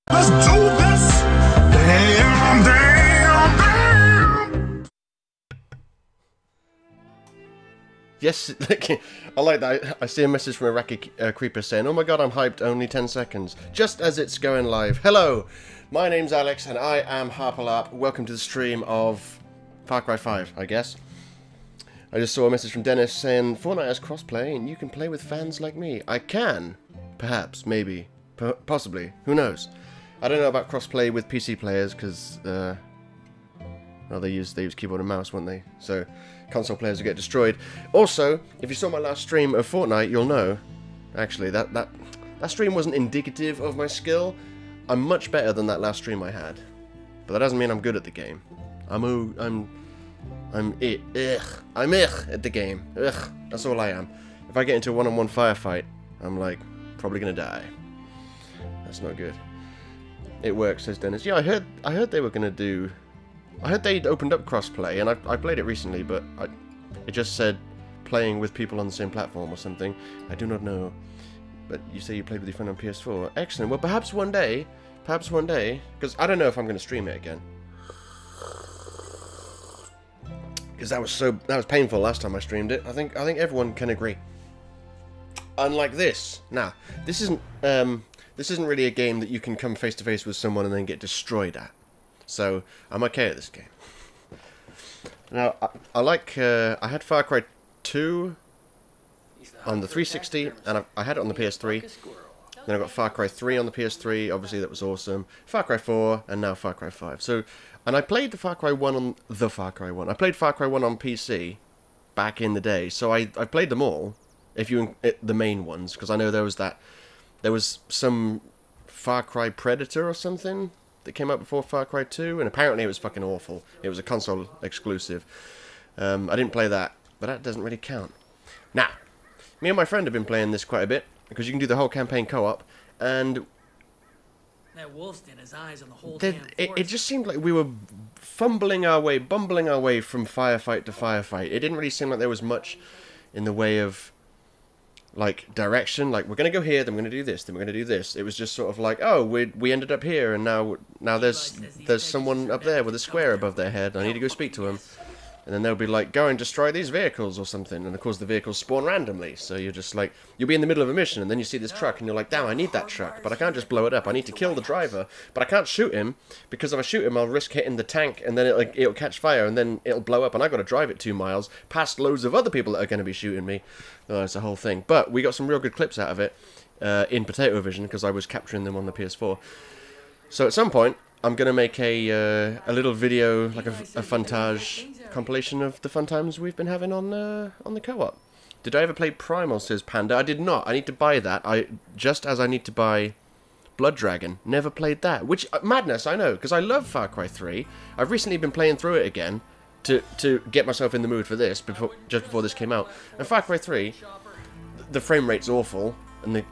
Let's do this! Damn, damn, damn! Yes, I like that. I see a message from a Iraqi creeper saying, "Oh my god, I'm hyped, only 10 seconds." Just as it's going live. Hello, my name's Alex and I am Harperlarp. Welcome to the stream of Far Cry 5, I guess. I just saw a message from Dennis saying, "Fortnite has crossplay and you can play with fans like me." I can. Perhaps, maybe, possibly. Who knows? I don't know about crossplay with PC players because, well, they use keyboard and mouse, won't they? So console players will get destroyed. Also, if you saw my last stream of Fortnite, you'll know. Actually, that stream wasn't indicative of my skill. I'm much better than that last stream I had, but that doesn't mean I'm good at the game. I'm at the game. Ugh, that's all I am. If I get into a one-on-one firefight, I'm like probably gonna die. That's not good. It works, says Dennis. Yeah, I heard they were gonna do. I heard they'd opened up crossplay, and I played it recently, but it just said playing with people on the same platform or something. I do not know. But you say you played with your friend on PS4. Excellent. Well, perhaps one day, because I don't know if I'm going to stream it again. Because that was painful last time I streamed it. I think everyone can agree. Unlike this. Now, this isn't really a game that you can come face to face with someone and then get destroyed at. So I'm okay at this game. Now I had Far Cry 2 on the 360, and I had it on the PS3. Then I got Far Cry 3 on the PS3. Obviously that was awesome. Far Cry 4, and now Far Cry 5. So, and I played the Far Cry 1 on the Far Cry 1. I played Far Cry 1 on PC back in the day. So I played them all. If you the main ones, because I know there was some Far Cry Predator or something that came out before Far Cry 2, and apparently it was fucking awful. It was a console exclusive. I didn't play that, but that doesn't really count. Now, me and my friend have been playing this quite a bit, because you can do the whole campaign co-op, and that wolf's in his eyes on the whole damn it just seemed like we were bumbling our way from firefight to firefight. It didn't really seem like there was much in the way of like direction, like we're gonna go here, then we're gonna do this, then we're gonna do this. It was just sort of like, oh, we ended up here, and now there's someone up there with a square above their head. I need to go speak to him, and then they'll be like, go and destroy these vehicles or something. And of course the vehicles spawn randomly, so you're just like, you'll be in the middle of a mission, and then you see this truck, and you're like, damn, I need that truck, but I can't just blow it up. I need to kill the driver, but I can't shoot him because if I shoot him, I'll risk hitting the tank, and then it'll catch fire, and then it'll blow up, and I got to drive it 2 miles past loads of other people that are going to be shooting me. Oh, it's a whole thing. But we got some real good clips out of it in Potato Vision because I was capturing them on the PS4. So at some point, I'm going to make a little video, like a funtage compilation of the fun times we've been having on the co-op. Did I ever play Primal, says Panda? I did not. I need to buy that. Just as I need to buy Blood Dragon. Never played that. Which, madness, I know, because I love Far Cry 3. I've recently been playing through it again to get myself in the mood for this, just before this came out. And Far Cry 3, the frame rate's awful, and the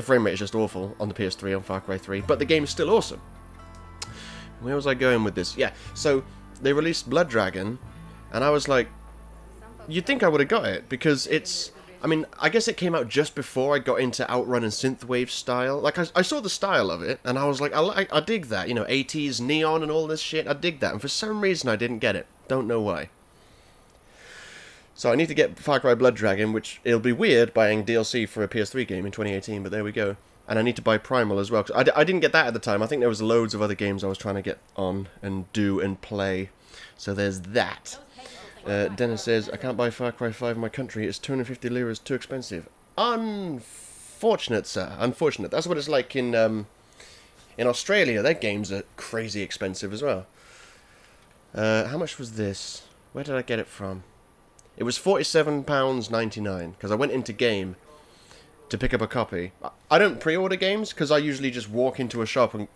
frame rate is just awful on the PS3 on Far Cry 3, but the game is still awesome. Where was I going with this? Yeah, so they released Blood Dragon, and I was like, you'd think I would have got it, because it's, I mean, I guess it came out just before I got into Outrun and Synthwave style. Like, I saw the style of it, and I was like, I dig that, you know, 80s neon and all this shit, I dig that, and for some reason I didn't get it. Don't know why. So I need to get Far Cry Blood Dragon, which it'll be weird buying DLC for a PS3 game in 2018, but there we go. And I need to buy Primal as well, because I didn't get that at the time. I think there was loads of other games I was trying to get on and do and play. So there's that. Dennis says, I can't buy Far Cry 5 in my country. It's 250 liras, too expensive. Unfortunate, sir. Unfortunate. That's what it's like in Australia. Their games are crazy expensive as well. How much was this? Where did I get it from? It was £47.99, because I went into Game to pick up a copy. I don't pre-order games, because I usually just walk into a shop and...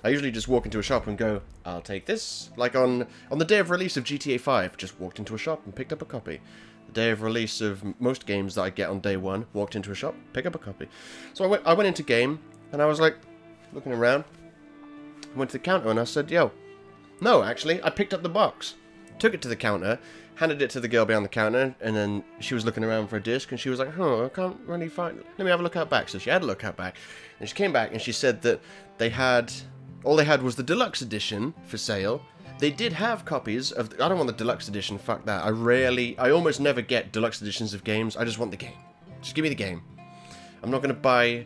I usually just walk into a shop and go, I'll take this. Like on the day of release of GTA 5, just walked into a shop and picked up a copy. The day of release of most games that I get on day 1, walked into a shop, pick up a copy. So I went into Game, and I was like, looking around. I went to the counter and I said, yo, no, actually, I picked up the box. Took it to the counter, handed it to the girl behind the counter, and then she was looking around for a disc, and she was like, oh, I can't really find it. Let me have a look out back. So she had a look out back, and she came back, and she said that they had, all they had was the deluxe edition for sale. They did have copies of, I don't want the deluxe edition, fuck that. I almost never get deluxe editions of games. I just want the game. Just give me the game. I'm not going to buy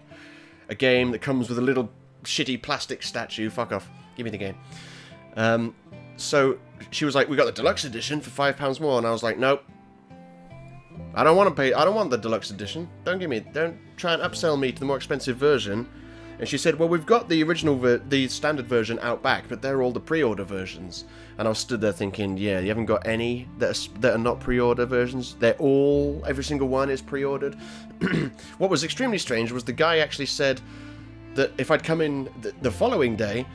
a game that comes with a little shitty plastic statue. Fuck off. Give me the game. So she was like, we got the deluxe edition for £5 more, and I was like, nope. I don't want to pay. I don't want the deluxe edition. Don't try and upsell me to the more expensive version. And she said, well, we've got the original, the standard version out back, but they're all the pre-order versions. And I was stood there thinking, yeah, you haven't got any that are not pre-order versions. Every single one is pre-ordered. What was extremely strange was the guy actually said that if I'd come in the following day,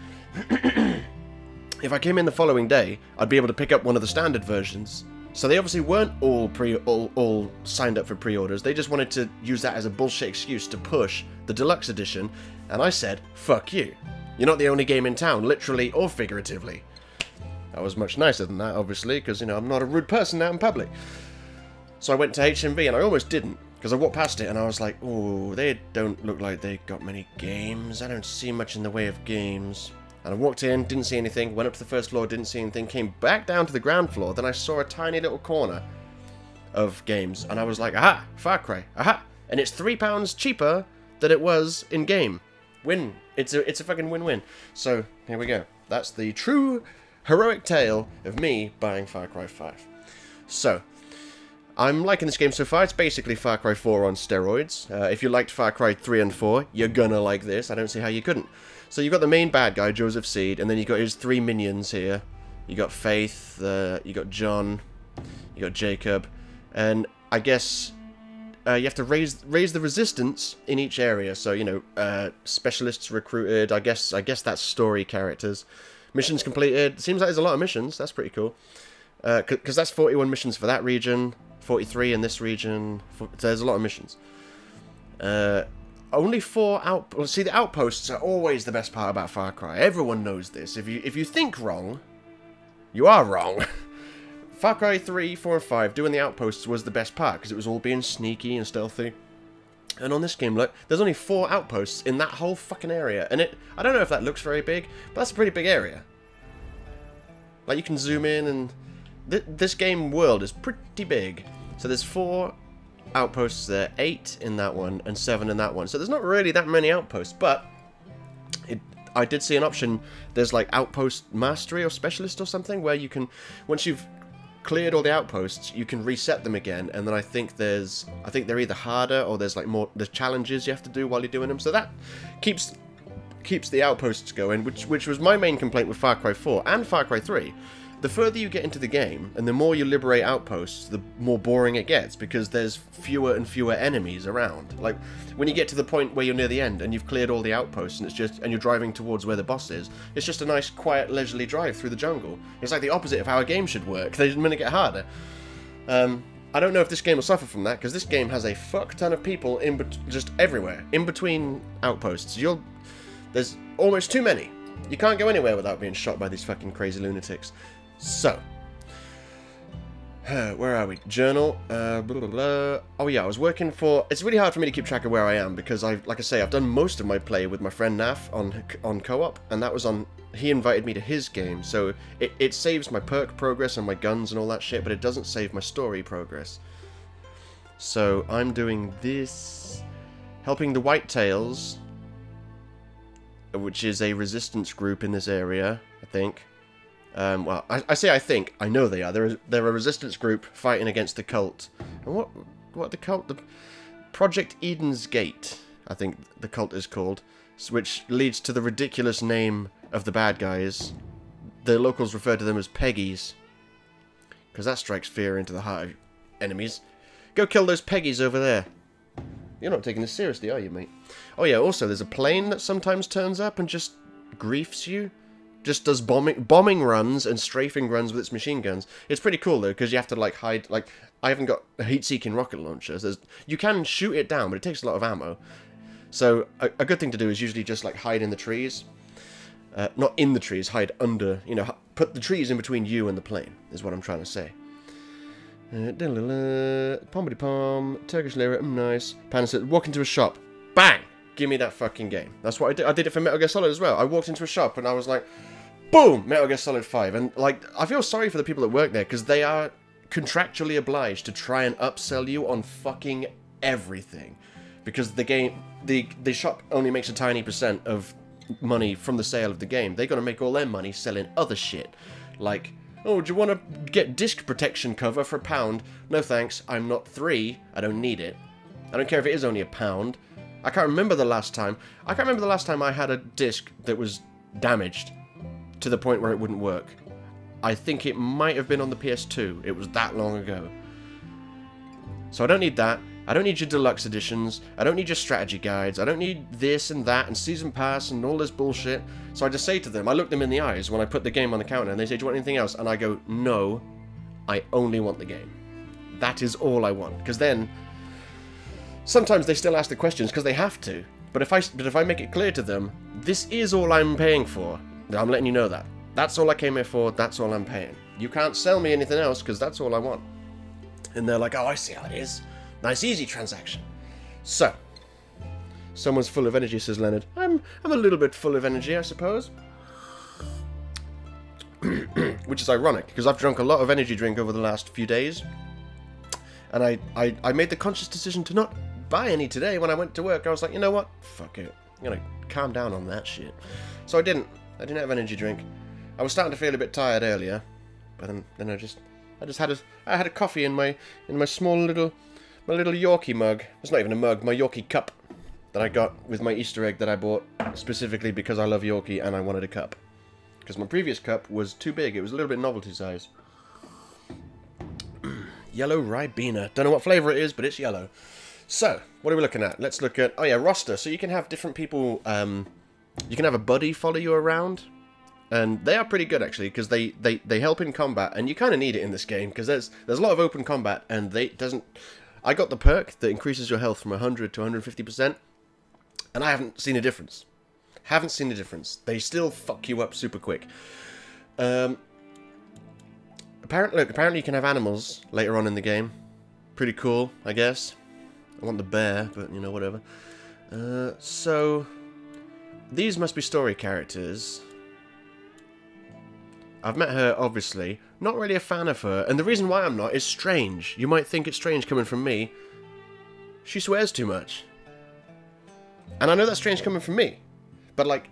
if I came in the following day, I'd be able to pick up one of the standard versions. So they obviously weren't all signed up for pre-orders. They just wanted to use that as a bullshit excuse to push the deluxe edition. And I said, fuck you. You're not the only game in town, literally or figuratively. I was much nicer than that, obviously, because, you know, I'm not a rude person out in public. So I went to HMV, and I almost didn't, because I walked past it, and I was like, oh, they don't look like they got many games. I don't see much in the way of games. And I walked in, didn't see anything, went up to the first floor, didn't see anything, came back down to the ground floor, then I saw a tiny little corner of games, and I was like, aha, Far Cry, aha! And it's £3 cheaper than it was in-game. Win. It's a fucking win-win. So, here we go. That's the true heroic tale of me buying Far Cry 5. So, I'm liking this game so far. It's basically Far Cry 4 on steroids. If you liked Far Cry 3 and 4, you're gonna like this. I don't see how you couldn't. So you've got the main bad guy, Joseph Seed, and then you've got his 3 minions here. You got Faith, you got John, you got Jacob, and I guess you have to raise the resistance in each area. So, you know, specialists recruited. I guess that's story characters. Missions completed. Seems like there's a lot of missions. That's pretty cool. Because that's 41 missions for that region, 43 in this region. So there's a lot of missions. Only 4 outposts. See, the outposts are always the best part about Far Cry. Everyone knows this. If you think wrong, you are wrong. Far Cry 3, 4, and 5, doing the outposts was the best part, because it was all being sneaky and stealthy. And on this game, look, there's only 4 outposts in that whole fucking area. And I don't know if that looks very big, but that's a pretty big area. Like, you can zoom in, and this game world is pretty big. So there's 4 outposts there, 8 in that one, and 7 in that one. So there's not really that many outposts, but I did see an option. There's like outpost mastery or specialist or something, where you can, once you've cleared all the outposts, you can reset them again. And then I think they're either harder, or there's like there's challenges you have to do while you're doing them. So that keeps the outposts going, which was my main complaint with Far Cry 4 and Far Cry 3. The further you get into the game, and the more you liberate outposts, the more boring it gets, because there's fewer and fewer enemies around. Like, when you get to the point where you're near the end, and you've cleared all the outposts, and you're driving towards where the boss is, it's just a nice, quiet, leisurely drive through the jungle. It's like the opposite of how a game should work. They just make it harder. I don't know if this game will suffer from that, because this game has a fuck ton of people just everywhere, in between outposts. There's almost too many. You can't go anywhere without being shot by these fucking crazy lunatics. So, where are we? Journal. Blah, blah, blah. Oh yeah, I was working for. It's really hard for me to keep track of where I am, because like I say, I've done most of my play with my friend Naf on co-op, and that was on. He invited me to his game, so it saves my perk progress and my guns and all that shit, but it doesn't save my story progress. So I'm doing this, helping the Whitetails, which is a resistance group in this area, I think. Well, I say I think. I know they are. They're a resistance group fighting against the cult. And what the cult? The Project Eden's Gate, I think the cult is called, which leads to the ridiculous name of the bad guys. The locals refer to them as Peggies, because that strikes fear into the heart of enemies. Go kill those Peggies over there. You're not taking this seriously, are you, mate? Oh yeah, also, there's a plane that sometimes turns up and just griefs you. Just does bombing runs and strafing runs with its machine guns. It's pretty cool, though, because you have to, like, hide. Like, I haven't got a heat-seeking rocket launcher. You can shoot it down, but it takes a lot of ammo. So, a good thing to do is usually just, like, hide in the trees. Not in the trees, hide under, you know, put the trees in between you and the plane, is what I'm trying to say. Pompity pom, Turkish lira, nice. Panda said, walk into a shop. Bang! Give me that fucking game. That's what I did. I did it for Metal Gear Solid as well. I walked into a shop and I was like, boom! Metal Gear Solid 5. And, like, I feel sorry for the people that work there because they are contractually obliged to try and upsell you on fucking everything. Because the game, the shop only makes a tiny % of money from the sale of the game. They got to make all their money selling other shit. Like, oh, do you want to get disc protection cover for £1? No thanks, I'm not 3, I don't need it. I don't care if it is only £1. I can't remember the last time. I had a disc that was damaged to the point where it wouldn't work. I think it might have been on the PS2. It was that long ago. So I don't need that. I don't need your deluxe editions. I don't need your strategy guides. I don't need this and that and season pass and all this bullshit. So I just say to them, I look them in the eyes when I put the game on the counter and they say, do you want anything else? And I go, no, I only want the game. That is all I want. Because then, sometimes they still ask the questions because they have to. But if I make it clear to them, this is all I'm paying for, I'm letting you know that. That's all I came here for, that's all I'm paying. You can't sell me anything else because that's all I want. And they're like, oh, I see how it is. Nice, easy transaction. So, someone's full of energy, says Leonard. I'm a little bit full of energy, I suppose. Which is ironic, because I've drunk a lot of energy drink over the last few days. And I made the conscious decision to not buy any today when I went to work. I was like, you know what? Fuck it. I'm going to calm down on that shit. So I didn't have energy drink. I was starting to feel a bit tired earlier. But then I had a coffee in my small little... My little Yorkie mug. It's not even a mug, my Yorkie cup that I got with my Easter egg that I bought specifically because I love Yorkie and I wanted a cup. Because my previous cup was too big, it was a little bit novelty size. Yellow Ribena. Don't know what flavour it is, but it's yellow. So, what are we looking at? Let's look at, oh yeah, roster. So you can have different people, you can have a buddy follow you around. And they are pretty good, actually, because they help in combat. And you kind of need it in this game, because there's a lot of open combat, and I got the perk that increases your health from 100 to 150%, and I haven't seen a difference. They still fuck you up super quick. Apparently you can have animals later on in the game. Pretty cool, I guess. I want the bear, but, you know, whatever. So, these must be story characters. I've met her, obviously. Not really a fan of her. And the reason why I'm not is strange. You might think it's strange coming from me. She swears too much. And I know that's strange coming from me. But, like,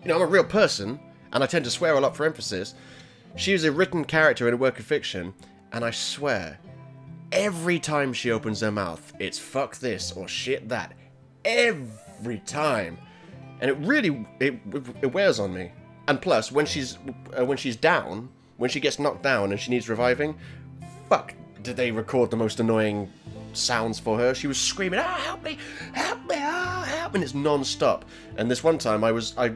you know, I'm a real person. And I tend to swear a lot for emphasis. She is a written character in a work of fiction. And I swear, every time she opens her mouth, it's fuck this or shit that. Every time. And it really, it wears on me. And plus, when she's down, when she gets knocked down and she needs reviving, fuck, did they record the most annoying sounds for her? She was screaming, "Ah, help me, help me, ah, help me!" And it's non-stop. And this one time, I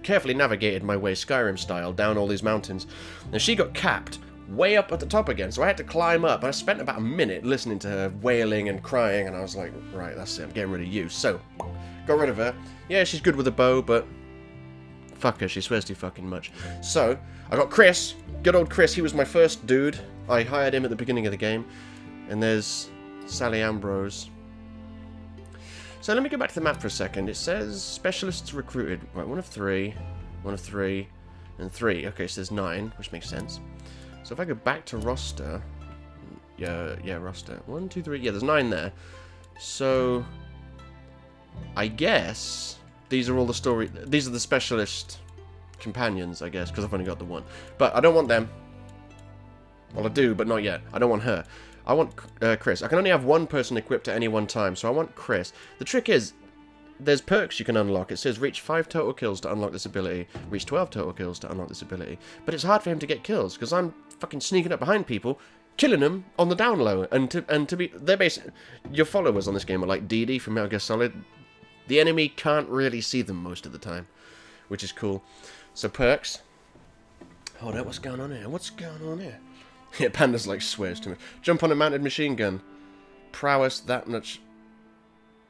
carefully navigated my way Skyrim style down all these mountains, and she got capped way up at the top again. So I had to climb up. And I spent about a minute listening to her wailing and crying, and I was like, right, that's it. I'm getting rid of you. So, got rid of her. Yeah, she's good with a bow, but fuck her, she swears too fucking much. So, I got Chris. Good old Chris, he was my first dude. I hired him at the beginning of the game. And there's Sally Ambrose. So let me go back to the map for a second. It says specialists recruited. Right, 1 of 3, 1 of 3, and 3. Okay, so there's 9, which makes sense. So if I go back to roster... Yeah, roster. 1, 2, 3... Yeah, there's 9 there. So, I guess... These are all the story... These are the specialist companions, I guess, because I've only got the 1. But I don't want them. Well, I do, but not yet. I don't want her. I want Chris. I can only have 1 person equipped at any one time, so I want Chris. The trick is, there's perks you can unlock. It says reach 5 total kills to unlock this ability, reach 12 total kills to unlock this ability. But it's hard for him to get kills, because I'm fucking sneaking up behind people, killing them on the down low. And to be... They're basically... Your followers on this game are like Dee from Metal Gear Solid. The enemy can't really see them most of the time, which is cool. So perks. Hold on, what's going on here? What's going on here? Yeah, Panda's like swears too much. Jump on a mounted machine gun. Prowess that much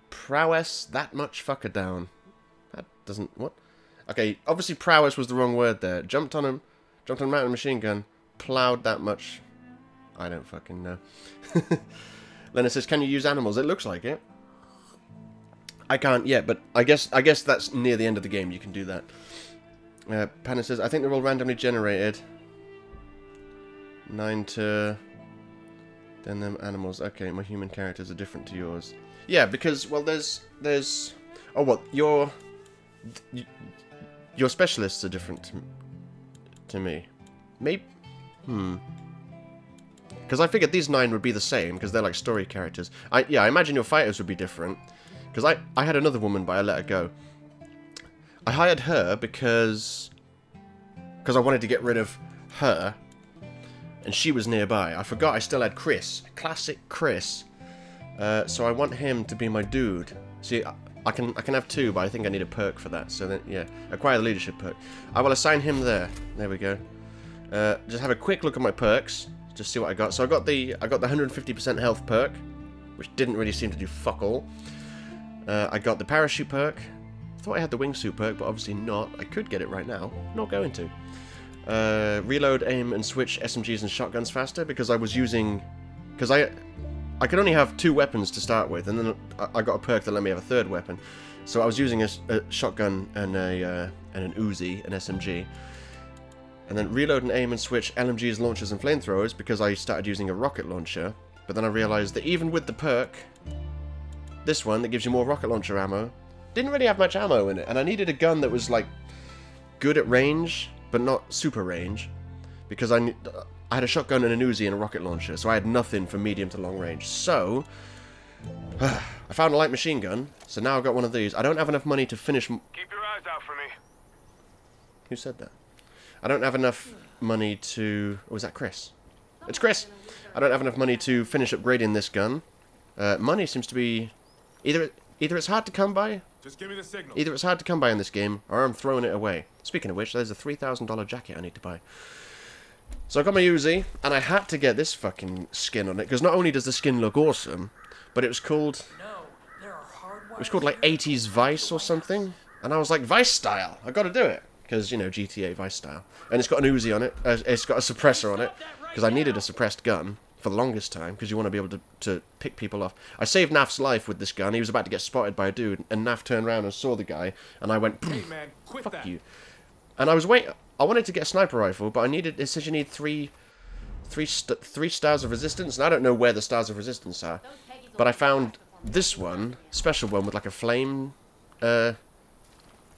fucker down. That doesn't... What? Okay, obviously prowess was the wrong word there. Jumped on a mounted machine gun. Plowed that much. I don't fucking know. Lena says, can you use animals? It looks like it. I can't yet, but I guess that's near the end of the game. You can do that. Panna says, I think they're all randomly generated. 9 to... Then them animals. Okay, my human characters are different to yours. Yeah, because, well, there's... Oh, what? Your specialists are different to me. Maybe... Because I figured these 9 would be the same, because they're like story characters. Yeah, I imagine your fighters would be different. Because I had another woman, but I let her go. I hired her because I wanted to get rid of her. And she was nearby. I forgot I still had Chris. Classic Chris. So I want him to be my dude. See, I can have 2, but I think I need a perk for that. So then, yeah, acquire the leadership perk. I will assign him there. There we go. Just have a quick look at my perks. Just see what I got. So I got the 150% health perk, which didn't really seem to do fuck all. I got the parachute perk. I thought I had the wingsuit perk, but obviously not. I could get it right now. Not going to. Reload, aim, and switch SMGs and shotguns faster because I was using... Because I could only have 2 weapons to start with, and then I got a perk that let me have a 3rd weapon. So I was using a shotgun and an Uzi, an SMG. And then reload and aim and switch LMGs, launchers, and flamethrowers because I started using a rocket launcher. But then I realized that even with the perk, this one that gives you more rocket launcher ammo, didn't really have much ammo in it. And I needed a gun that was, like, good at range, but not super range, because I had a shotgun and an Uzi and a rocket launcher, so I had nothing for medium to long range. So, I found a light machine gun, so now I've got one of these. I don't have enough money to finish... Keep your eyes out for me. Who said that? I don't have enough money to... Oh, is that Chris? It's Chris! I don't have enough money to finish upgrading this gun. Money seems to be... Either it's hard to come by... Just give me the signal. Either it's hard to come by in this game, or I'm throwing it away. Speaking of which, there's a $3,000 jacket I need to buy. So I got my Uzi, and I had to get this fucking skin on it, because not only does the skin look awesome, but it was called... It was called, like, 80s Vice or something. And I was like, Vice style! I gotta do it. Because, you know, GTA Vice style. And it's got an Uzi on it. It's got a suppressor on it, because I needed a suppressed gun for the longest time, because you want to be able to pick people off. I saved Naf's life with this gun. He was about to get spotted by a dude, and Naf turned around and saw the guy, and I went, Hey man, quit fuck that. you. And I was waiting. I wanted to get a sniper rifle, but I needed. It says you need three stars of resistance, and I don't know where the stars of resistance are. But I found this one, special one with like a flame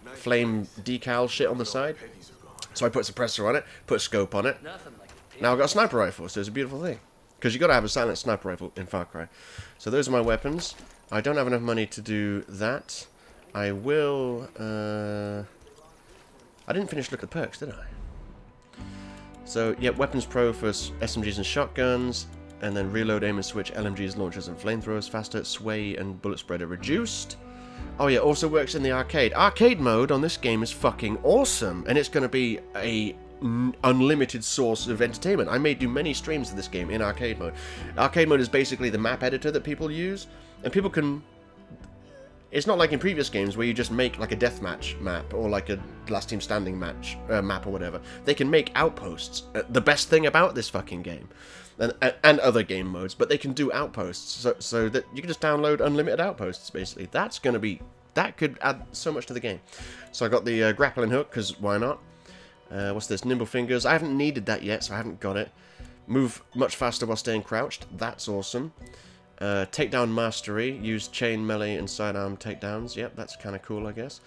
decal shit on the side. So I put a suppressor on it, put a scope on it. Now I've got a sniper rifle, so it's a beautiful thing. Because you've got to have a silent sniper rifle in Far Cry. So those are my weapons. I don't have enough money to do that. I will... I didn't finish looking at the perks, did I? So, yeah, Weapons Pro for SMGs and shotguns. And then reload, aim, and switch LMGs, launchers, and flamethrowers faster. Sway and bullet spread are reduced. Oh yeah, also works in the arcade. Arcade mode on this game is fucking awesome. And it's going to be a... unlimited source of entertainment. I may do many streams of this game in arcade mode. Arcade mode is basically the map editor that people use, and people can... It's not like in previous games where you just make like a deathmatch map or like a last team standing match map or whatever. They can make outposts. The best thing about this fucking game, and other game modes, but they can do outposts so that you can just download unlimited outposts. Basically, that could add so much to the game. So I got the grappling hook because why not? What's this? Nimble fingers. I haven't needed that yet, so I haven't got it. Move much faster while staying crouched. That's awesome. Takedown mastery. Use chain, melee, and sidearm takedowns. Yep, that's kind of cool, I guess.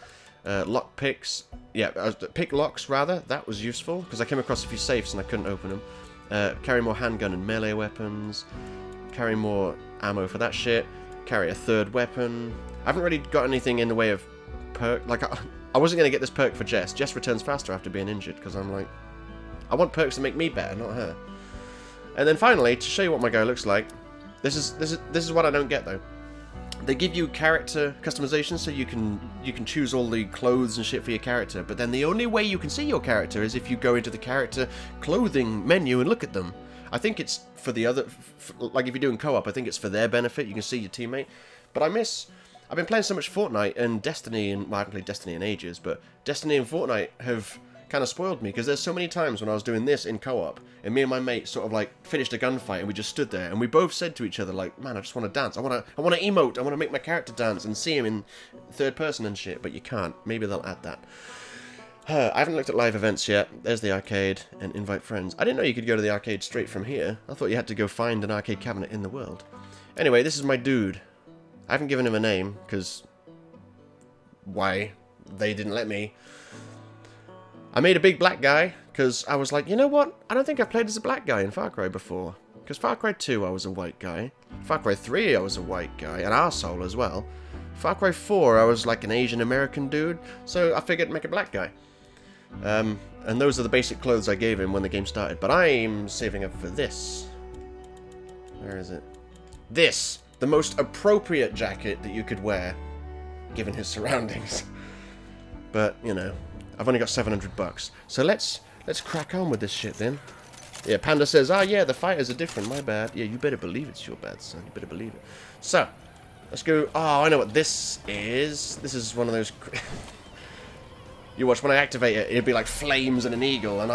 Lock picks. Yeah, pick locks, rather. That was useful, because I came across a few safes and I couldn't open them. Carry more handgun and melee weapons. Carry more ammo for that shit. Carry a 3rd weapon. I haven't really got anything in the way of perk. Like, I wasn't going to get this perk for Jess. Jess returns faster after being injured, because I'm like... I want perks to make me better, not her. And then finally, to show you what my guy looks like, this is what I don't get, though. They give you character customization, so you can choose all the clothes and shit for your character, but then the only way you can see your character is if you go into the character clothing menu and look at them. I think it's for the other... like, if you're doing co-op, I think it's for their benefit. You can see your teammate. But I've been playing so much Fortnite and Destiny, and well, I haven't played Destiny in ages, but Destiny and Fortnite have kind of spoiled me, because there's so many times when I was doing this in co-op, and me and my mate sort of like finished a gunfight, and we just stood there, and we both said to each other like, man, I just want to dance. I want to emote. I want to make my character dance and see him in third person and shit. But you can't. Maybe they'll add that. I haven't looked at live events yet. There's the arcade and invite friends. I didn't know you could go to the arcade straight from here. I thought you had to go find an arcade cabinet in the world. Anyway, this is my dude. I haven't given him a name because why? They didn't let me. I made a big black guy, because I was like, you know what? I don't think I've played as a black guy in Far Cry before. Because Far Cry 2, I was a white guy. Far Cry 3, I was a white guy. An arsehole as well. Far Cry 4, I was like an Asian American dude. So I figured make a black guy. And those are the basic clothes I gave him when the game started. But I'm saving up for this. Where is it? This! The most appropriate jacket that you could wear, given his surroundings. But, you know, I've only got $700. So let's crack on with this shit then. Yeah, Panda says, ah, yeah, the fighters are different, my bad. Yeah, you better believe it's your bad, son. You better believe it. So, let's go. Oh, I know what this is. This is one of those... You watch, when I activate it, it'd be like flames and an eagle. And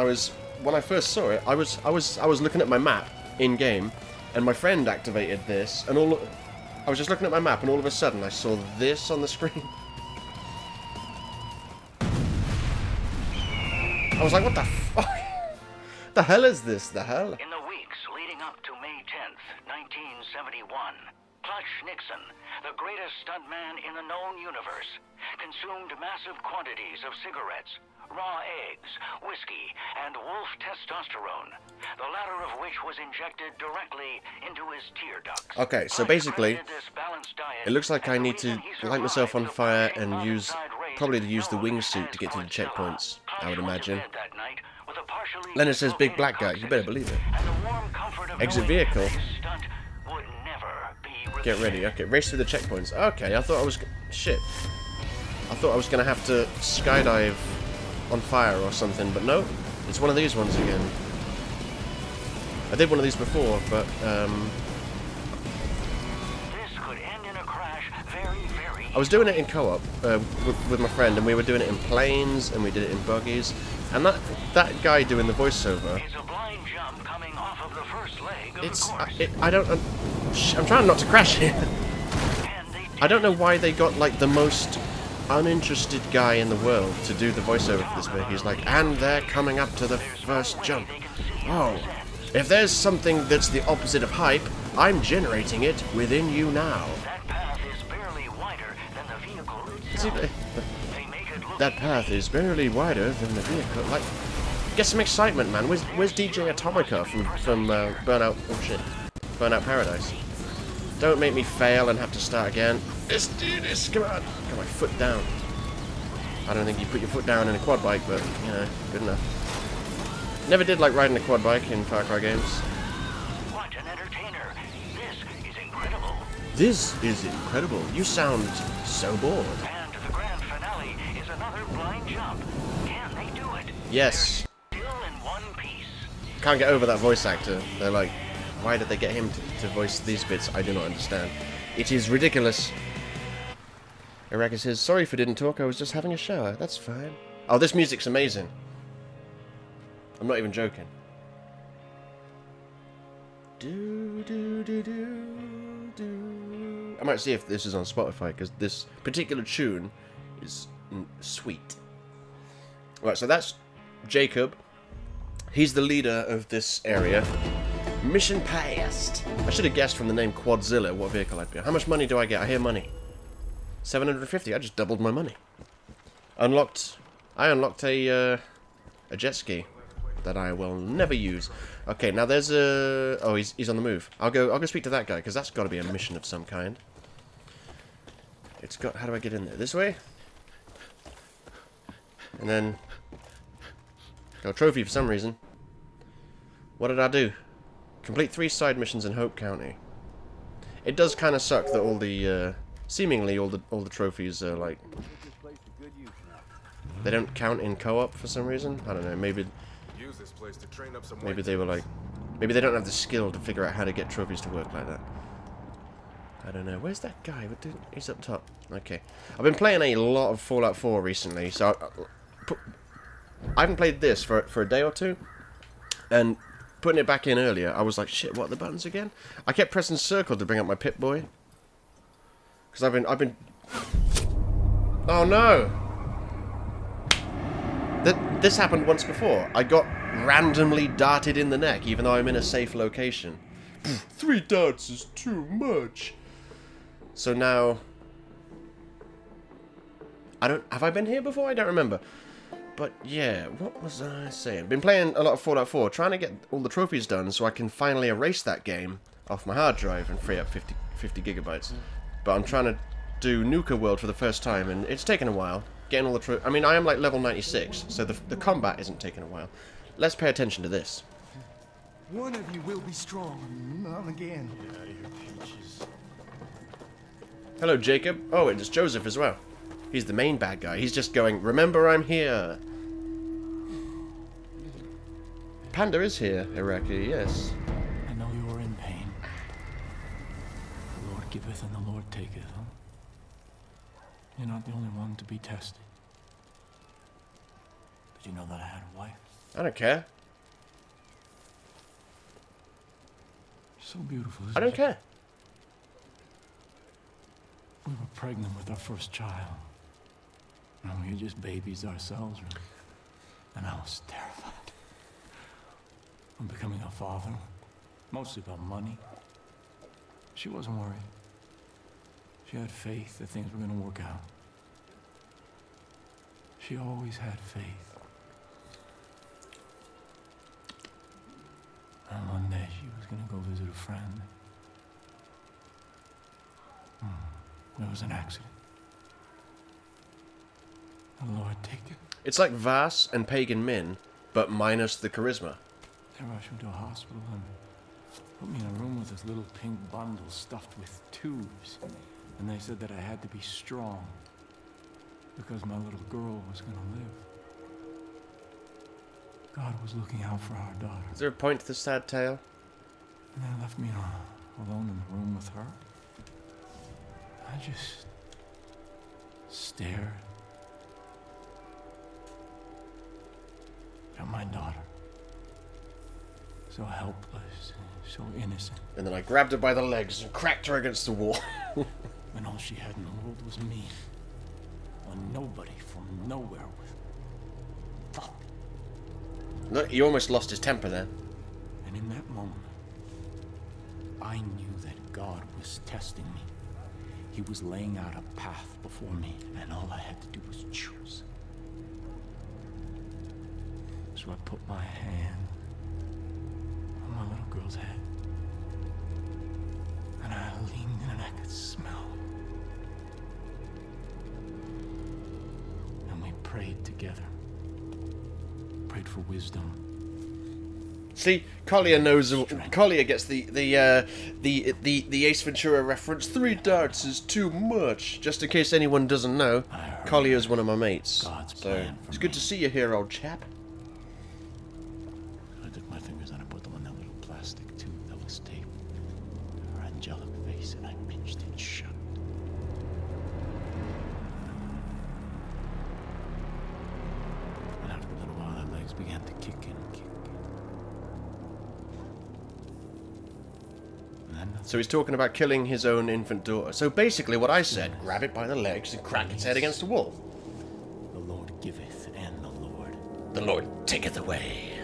when I first saw it, I was looking at my map in-game, and my friend activated this, and I was just looking at my map, and all of a sudden I saw this on the screen. I was like, what the fuck? The hell is this? The hell? In the weeks leading up to May 10th, 1971, Clutch Nixon, the greatest stuntman in the known universe, consumed massive quantities of cigarettes, raw eggs, whiskey, and wolf testosterone, the latter of which was injected directly into his tear ducts. Okay, so basically, it looks like I need to light myself on fire and probably use the wingsuit to get to the checkpoints, I would imagine. Leonard says, big black guy. You better believe it. Exit vehicle. Get ready. Okay, race through the checkpoints. Okay, I thought I was... Shit. I thought I was going to have to skydive on fire or something, but no. It's one of these ones again. I did one of these before, but, I was doing it in co-op with my friend, and we were doing it in planes, and we did it in buggies, and that guy doing the voiceover. I'm trying not to crash here. I don't know why they got like the most uninterested guy in the world to do the voiceover for this bit. He's like, and they're coming up to the first jump. Oh, if there's something that's the opposite of hype, I'm generating it within you now. That path is barely wider than the vehicle. Like, get some excitement, man. Where's DJ Atomica from Burnout? Oh shit, Burnout Paradise. Don't make me fail and have to start again. Let's do this. Come on. Got my foot down. I don't think you put your foot down in a quad bike, but you know, good enough. Never did like riding a quad bike in Far Cry games. What an entertainer! This is incredible. This is incredible. You sound so bored. Blind jump. Can they do it? Yes. Still in one piece. Can't get over that voice actor. They're like, why did they get him to voice these bits? I do not understand. It is ridiculous. Iraka says, sorry if I didn't talk, I was just having a shower. That's fine. Oh, this music's amazing. I'm not even joking. Do, do, do, do, do. I might see if this is on Spotify, because this particular tune is sweet. Right, so that's Jacob. He's the leader of this area. Mission passed. I should have guessed from the name Quadzilla what vehicle I'd be on. How much money do I get? I hear money. 750. I just doubled my money. I unlocked a jet ski that I will never use. Okay, now there's a... Oh, he's on the move. I'll go speak to that guy, because that's got to be a mission of some kind. It's got... How do I get in there? This way? And then got a trophy for some reason. What did I do? Complete 3 side missions in Hope County. It does kind of suck that all the seemingly all the trophies are like they don't count in co-op for some reason. I don't know. Maybe they were like maybe they don't have the skill to figure out how to get trophies to work like that. I don't know. Where's that guy? He's up top. Okay. I've been playing a lot of Fallout 4 recently, so I haven't played this for a day or two, and putting it back in earlier, I was like, shit, what are the buttons again? I kept pressing circle to bring up my Pip-Boy. Because I've been... Oh no! This happened once before. I got randomly darted in the neck, even though I'm in a safe location. 3 darts is too much. So now... Have I been here before? I don't remember. But yeah, what was I saying? Been playing a lot of Fallout 4, trying to get all the trophies done so I can finally erase that game off my hard drive and free up 50 gigabytes. But I'm trying to do Nuka World for the first time, and it's taken a while. Getting all the trophies. I mean, I am like level 96, so the combat isn't taking a while. Let's pay attention to this. One of you will be strong, not again. Hello, Jacob. Oh, it's Joseph as well. He's the main bad guy. He's just going, remember I'm here. Panda is here, Iraqi, yes. I know you are in pain. The Lord giveth and the Lord taketh, huh? You're not the only one to be tested. Did you know that I had a wife? I don't care. So beautiful, isn't I don't she? care. We were pregnant with our first child. And we were just babies ourselves, really. And I was terrified. I'm becoming a father. Mostly about money. She wasn't worried. She had faith that things were going to work out. She always had faith. And one day she was going to go visit a friend. There was an accident. The Lord take it. It's like Vas and Pagan Min, but minus the charisma. They rushed me to a hospital and put me in a room with this little pink bundle stuffed with tubes. And they said that I had to be strong because my little girl was going to live. God was looking out for our daughter. Is there a point to this sad tale? And they left me alone in the room with her. I just stared at my daughter. So helpless, so innocent. And then I grabbed her by the legs and cracked her against the wall. And all she had in the world was me. A nobody from nowhere with thought. Look, he almost lost his temper there. And in that moment, I knew that God was testing me. He was laying out a path before me, and all I had to do was choose. So I put my hand on my little girl's head, and I leaned in and I could smell. And we prayed together. Prayed for wisdom. See, Collier knows. Collier gets the Ace Ventura reference. 3 darts is too much. Just in case anyone doesn't know, Collier's one of my mates. So it's good to see you here, old chap. I took my fingers and I put them on that little plastic tube that was taped to her angelic face, and I pinched it shut. And after a little while, her legs began to kick in and kick. So he's talking about killing his own infant daughter. So basically what I said, grab it by the legs and crack its head against the wall. The Lord giveth and The Lord taketh away.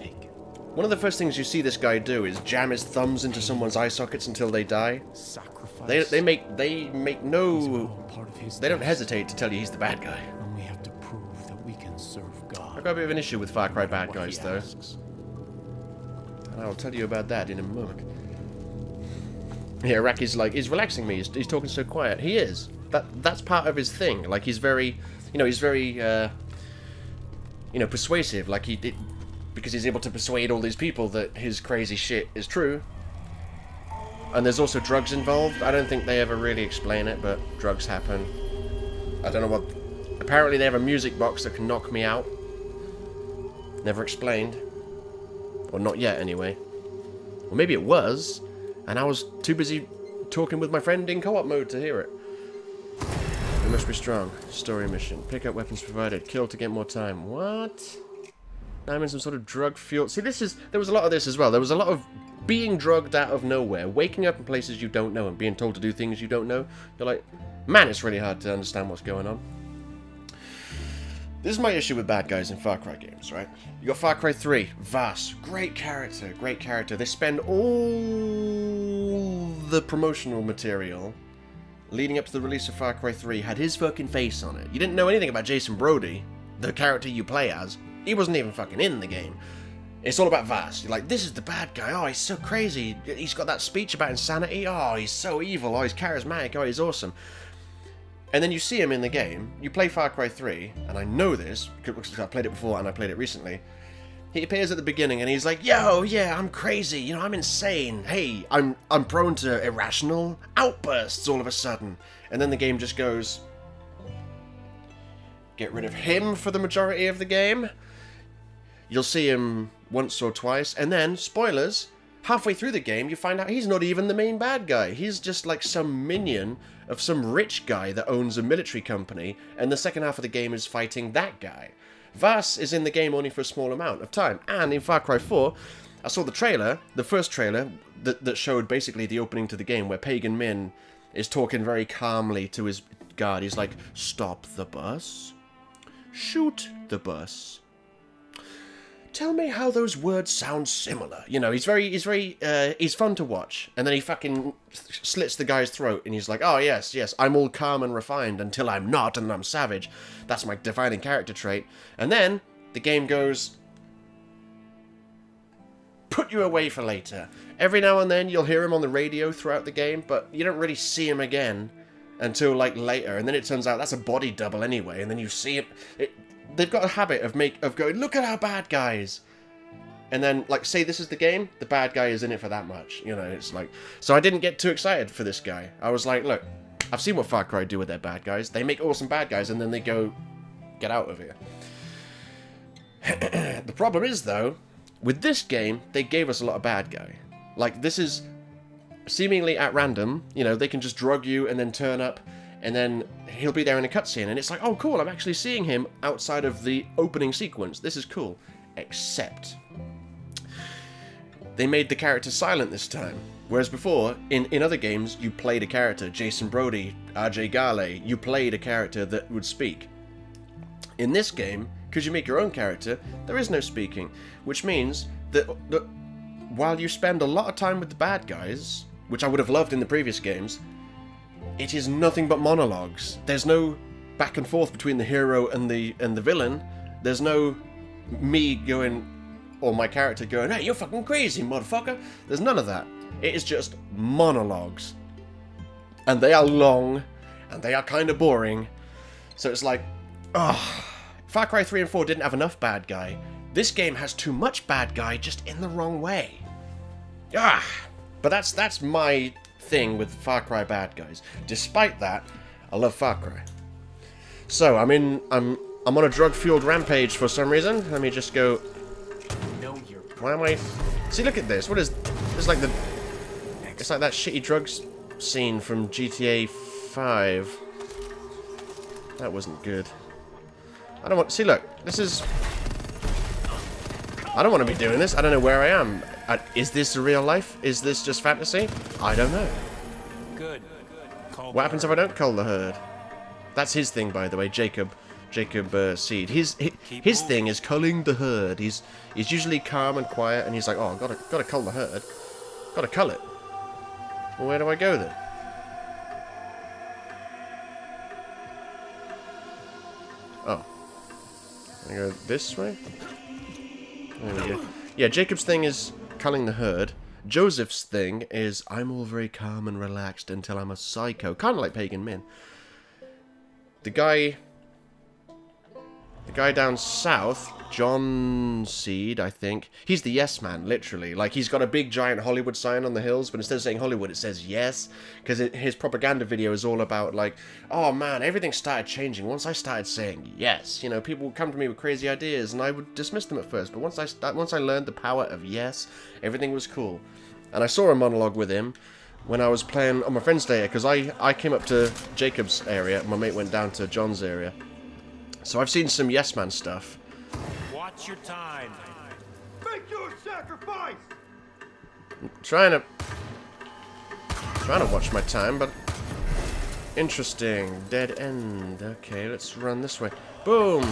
take it. One of the first things you see this guy do is jam his thumbs into someone's eye sockets until they die. Sacrifice. They make no... Part of his They don't task, hesitate to tell you he's the bad guy. and we have to prove that we can serve God. I've got a bit of an issue with Far Cry no matter bad what guys, he though. asks. And I'll tell you about that in a moment. Yeah, Iraqi's like, he's relaxing me. He's talking so quiet. He is. That's part of his thing. Like, he's very, he's very, persuasive. Like, because he's able to persuade all these people that his crazy shit is true. And there's also drugs involved. I don't think they ever really explain it, but drugs happen. I don't know what... Apparently they have a music box that can knock me out. Never explained. Or not yet, anyway. Or maybe it was, and I was too busy talking with my friend in co-op mode to hear it. must be strong. Story mission. Pick up weapons provided. Kill to get more time. What? Now I'm in some sort of drug fuel. See, there was a lot of this as well. There was a lot of being drugged out of nowhere, waking up in places you don't know and being told to do things you don't know. You're like, man, it's really hard to understand what's going on. This is my issue with bad guys in Far Cry games, right? You got Far Cry 3, Vaas, great character, great character. They spend all the promotional material leading up to the release of Far Cry 3 had his fucking face on it. You didn't know anything about Jason Brody, the character you play as. He wasn't even fucking in the game. It's all about Vaas. You're like, this is the bad guy. Oh, he's so crazy. He's got that speech about insanity. Oh, he's so evil. Oh, he's charismatic. Oh, he's awesome. And then you see him in the game. You play Far Cry 3, and I know this, because I played it before and I played it recently. He appears at the beginning and he's like, yo, yeah, I'm crazy. You know, I'm insane. Hey, I'm prone to irrational outbursts all of a sudden. And then the game just goes, get rid of him for the majority of the game. You'll see him once or twice, and then, spoilers, halfway through the game you find out he's not even the main bad guy. He's just like some minion of some rich guy that owns a military company, and the second half of the game is fighting that guy. Vaas is in the game only for a small amount of time, and in Far Cry 4, I saw the trailer, the first trailer, that showed basically the opening to the game, where Pagan Min is talking very calmly to his guard. He's like, stop the bus, shoot the bus. Tell me how those words sound similar. You know, he's fun to watch. And then he fucking slits the guy's throat, and he's like, oh, yes, I'm all calm and refined until I'm not, and I'm savage. That's my defining character trait. And then the game goes, put you away for later. Every now and then you'll hear him on the radio throughout the game, but you don't really see him again until, like, later. And then it turns out that's a body double anyway, and then you see him... They've got a habit of going, look at our bad guys, and then, like, say this is the game, the bad guy is in it for that much, you know. It's like, so I didn't get too excited for this guy. I was like, look, I've seen what Far Cry do with their bad guys. They make awesome bad guys, and then they go, get out of here. The problem is, though, with this game, they gave us a lot of bad guy. Like, this is seemingly at random, you know, they can just drug you and then turn up, and then he'll be there in a cutscene, and it's like, oh, cool, I'm actually seeing him outside of the opening sequence. This is cool. Except they made the character silent this time. Whereas before, in other games, you played a character, Jason Brody, RJ Gale, you played a character that would speak. In this game, because you make your own character, there is no speaking, which means that while you spend a lot of time with the bad guys, which I would have loved in the previous games, it is nothing but monologues. There's no back and forth between the hero and the villain. There's no me going, or my character going, hey, you're fucking crazy, motherfucker. There's none of that. It is just monologues. And they are long, and they are kind of boring. So it's like, ugh. Far Cry 3 and 4 didn't have enough bad guy. This game has too much bad guy, just in the wrong way. Ah, but that's my thing with Far Cry bad guys. Despite that, I love Far Cry. So I'm on a drug-fueled rampage for some reason. Let me just go. Why am I? See, look at this. What is? It's like it's like that shitty drugs scene from GTA 5. That wasn't good. I don't want. See, look. This is. I don't want to be doing this. I don't know where I am. Is this real life? Is this just fantasy? I don't know. Good. What happens if I don't cull the herd? That's his thing, by the way, Jacob Seed. His thing is culling the herd. He's usually calm and quiet, and he's like, oh, gotta cull the herd. Gotta cull it. Well, where do I go then? Oh. I go this way? There we go. Yeah, Jacob's thing is culling the herd. Joseph's thing is, I'm all very calm and relaxed until I'm a psycho. Kind of like Pagan Min. The guy down south, John Seed, I think, he's the yes man, literally. Like, he's got a big giant Hollywood sign on the hills, but instead of saying Hollywood, it says yes. Because his propaganda video is all about, like, oh man, everything started changing once I started saying yes. You know, people would come to me with crazy ideas, and I would dismiss them at first. But once I learned the power of yes, everything was cool. And I saw a monologue with him when I was playing on my friend's data, because I came up to Jacob's area, my mate went down to John's area. So I've seen some Yes Man stuff. Watch your time. Make your sacrifice! Trying to watch my time, but interesting. Dead end. Okay, let's run this way. Boom.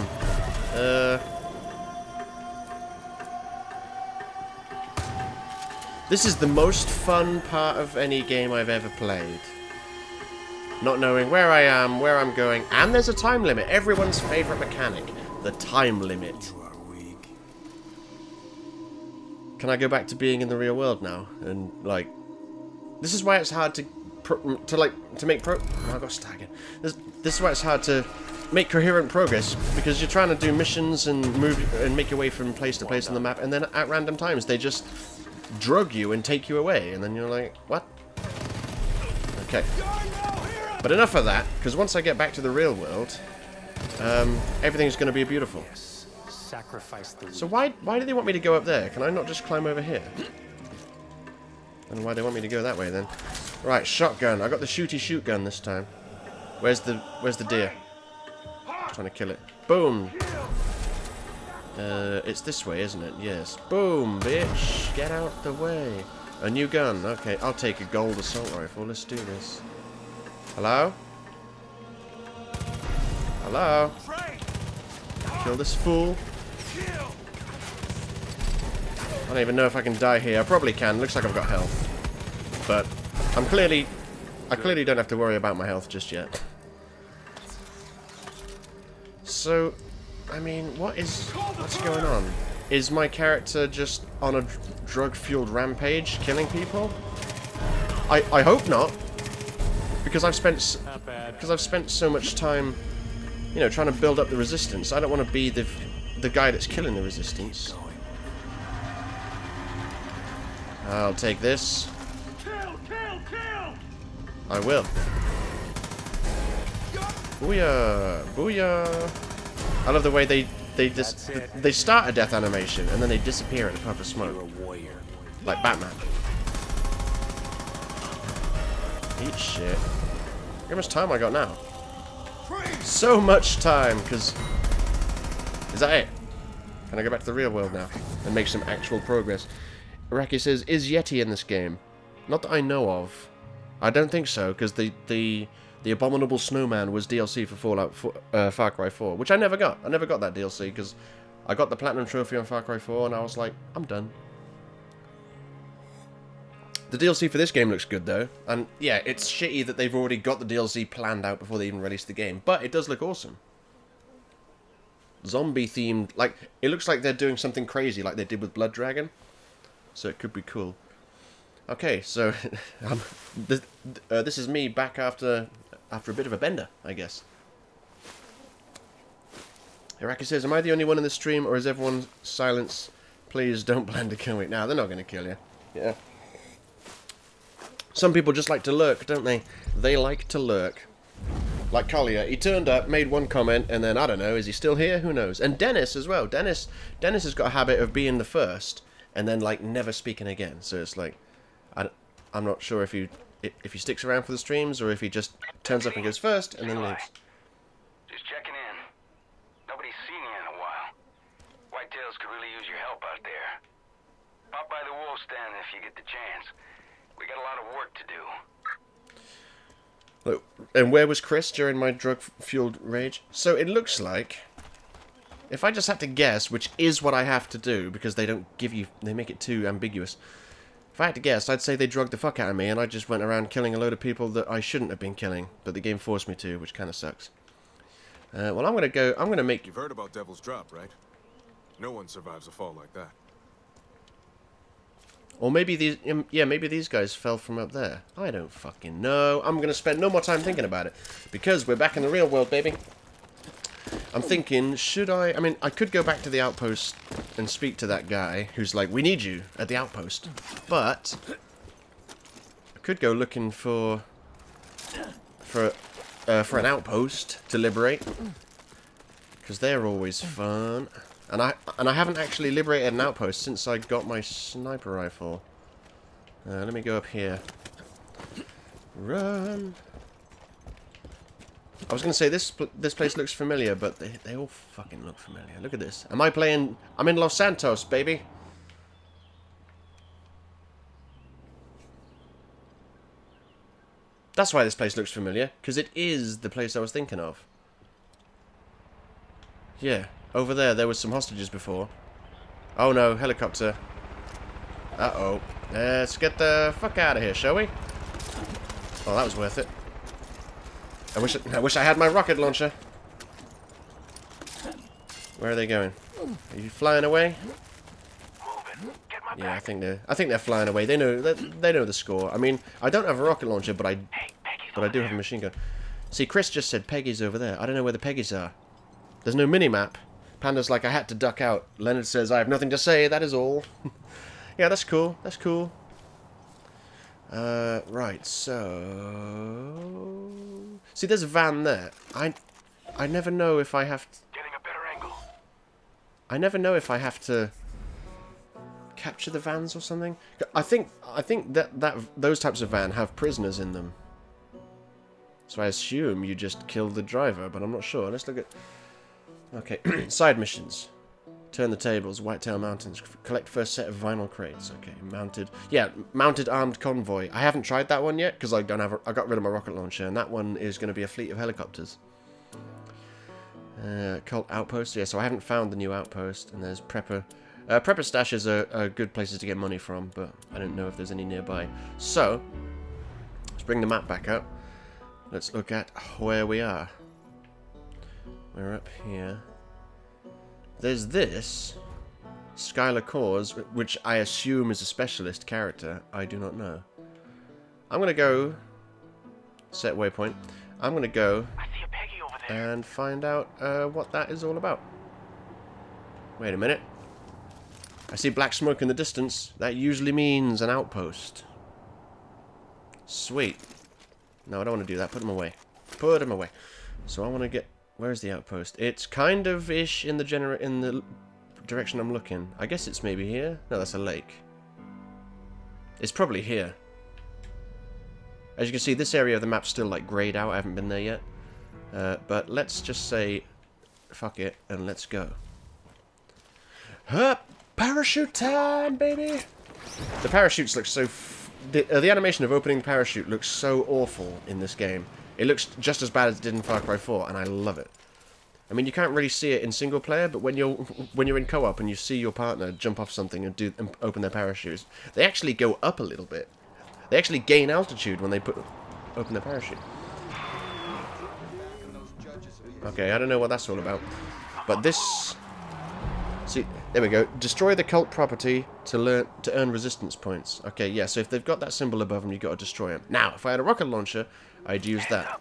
This is the most fun part of any game I've ever played. Not knowing where I am, where I'm going, and there's a time limit. Everyone's favorite mechanic, the time limit. Can I go back to being in the real world now? And like, this is why it's hard to make oh, I got staggered. This is why it's hard to make coherent progress, because you're trying to do missions and move and make your way from place to place on the map, and then at random times they just drug you and take you away, and then you're like, what? Okay. But enough of that, because once I get back to the real world, everything's going to be beautiful. Sacrifice the So why do they want me to go up there? Can I not just climb over here? And why do they want me to go that way then? Right, shotgun. I got the shooty shoot gun this time. Where's the deer? I'm trying to kill it. Boom. It's this way, isn't it? Yes. Boom, bitch. Get out the way. A new gun. Okay, I'll take a gold assault rifle. Let's do this. Hello? Hello? Kill this fool. I don't even know if I can die here. I probably can. Looks like I've got health. But I clearly don't have to worry about my health just yet. So, I mean, what's going on? Is my character just on a drug-fueled rampage, killing people? I hope not, because I've spent so much time, you know, trying to build up the resistance. I don't want to be the guy that's killing the resistance. I'll take this. I will. Booyah! Booyah! I love the way they start a death animation and then they disappear at the puff of smoke. Like Batman. Eat shit. How much time I got now? So much time, because... Is that it? Can I go back to the real world now and make some actual progress? Iraqi says, is Yeti in this game? Not that I know of. I don't think so, because the Abominable Snowman was DLC for Far Cry 4, which I never got. I never got that DLC, because I got the Platinum Trophy on Far Cry 4, and I was like, I'm done. The DLC for this game looks good, though. And, yeah, it's shitty that they've already got the DLC planned out before they even released the game. But it does look awesome. Zombie-themed. Like, it looks like they're doing something crazy like they did with Blood Dragon. So it could be cool. Okay, so this is me back after a bit of a bender, I guess. Iraqi says, am I the only one in the stream, or is everyone silence? Please don't plan to kill me. Now, they're not going to kill you. Yeah. Some people just like to lurk, don't they? They like to lurk. Like Collier, he turned up, made one comment, and then, I don't know, is he still here? Who knows? And Dennis as well. Dennis has got a habit of being the first, and then, like, never speaking again. So it's like, I'm not sure if he sticks around for the streams, or if he just turns up and goes first, and then leaves. Just checking in. Nobody's seen you in a while. Whitetails could really use your help out there. Pop by the wolf stand if you get the chance. We got a lot of work to do. Look, and where was Chris during my drug-fueled rage? So it looks like, if I just had to guess, which is what I have to do, because they don't give you, they make it too ambiguous. If I had to guess, I'd say they drugged the fuck out of me, and I just went around killing a load of people that I shouldn't have been killing, but the game forced me to, which kind of sucks. Well, I'm gonna make... You've heard about Devil's Drop, right? No one survives a fall like that. Or maybe these, yeah, maybe these guys fell from up there. I don't fucking know. I'm gonna spend no more time thinking about it, because we're back in the real world, baby. I'm thinking, should I mean, I could go back to the outpost and speak to that guy who's like, we need you at the outpost. But I could go looking for an outpost to liberate, because they're always fun. And I haven't actually liberated an outpost since I got my sniper rifle. Let me go up here. Run. I was going to say this place looks familiar, but they all fucking look familiar. Look at this. Am I playing... I'm in Los Santos, baby. That's why this place looks familiar, because it is the place I was thinking of. Yeah, over there was some hostages before. Oh no, helicopter. Uh-oh. Let's get the fuck out of here, shall we? Oh, that was worth it. I wish I had my rocket launcher. Where are they going? Are you flying away? Yeah, I think they're flying away. They know the score. I mean, I don't have a rocket launcher, but I do have a machine gun. See, Chris just said Peggy's over there. I don't know where the Peggy's are. There's no mini-map. Panda's like, I had to duck out. Leonard says, I have nothing to say, that is all. Yeah, that's cool. That's cool. Right, so... See, there's a van there. I never know if I have to... Getting a better angle. I never know if I have to capture the vans or something. I think that those types of van have prisoners in them. So I assume you just kill the driver, but I'm not sure. Let's look at... Okay, side missions. Turn the tables, Whitetail Mountains. Collect first set of vinyl crates. Okay, mounted. Yeah, mounted armed convoy. I haven't tried that one yet because I don't have. I got rid of my rocket launcher, and that one is going to be a fleet of helicopters. Cult outpost. Yeah, so I haven't found the new outpost, and there's prepper. Prepper stashes are good places to get money from, but I don't know if there's any nearby. So let's bring the map back up. Let's look at where we are. We're up here. There's this, Skylar Cause, which I assume is a specialist character. I do not know. I'm going to go, set waypoint, I'm going to go I see a Peggy over there. and find out what that is all about. Wait a minute. I see black smoke in the distance. That usually means an outpost. Sweet. No, I don't want to do that. Put them away. Put them away. So I want to get... Where's the outpost? It's kind of ish in the direction I'm looking. I guess it's maybe here. No, that's a lake. It's probably here. As you can see, this area of the map's still like grayed out. I haven't been there yet. But let's just say, fuck it, and let's go. Hup! Parachute time, baby! The parachutes look so... the animation of opening the parachute looks so awful in this game. It looks just as bad as it did in Far Cry 4, and I love it. I mean, you can't really see it in single player, but when you're in co-op and you see your partner jump off something and open their parachutes, they actually go up a little bit. They actually gain altitude when they open their parachute. Okay, I don't know what that's all about, but this... See, there we go. Destroy the cult property to earn resistance points. Okay, yeah, so if they've got that symbol above them, you've got to destroy them. Now, if I had a rocket launcher, I'd use that.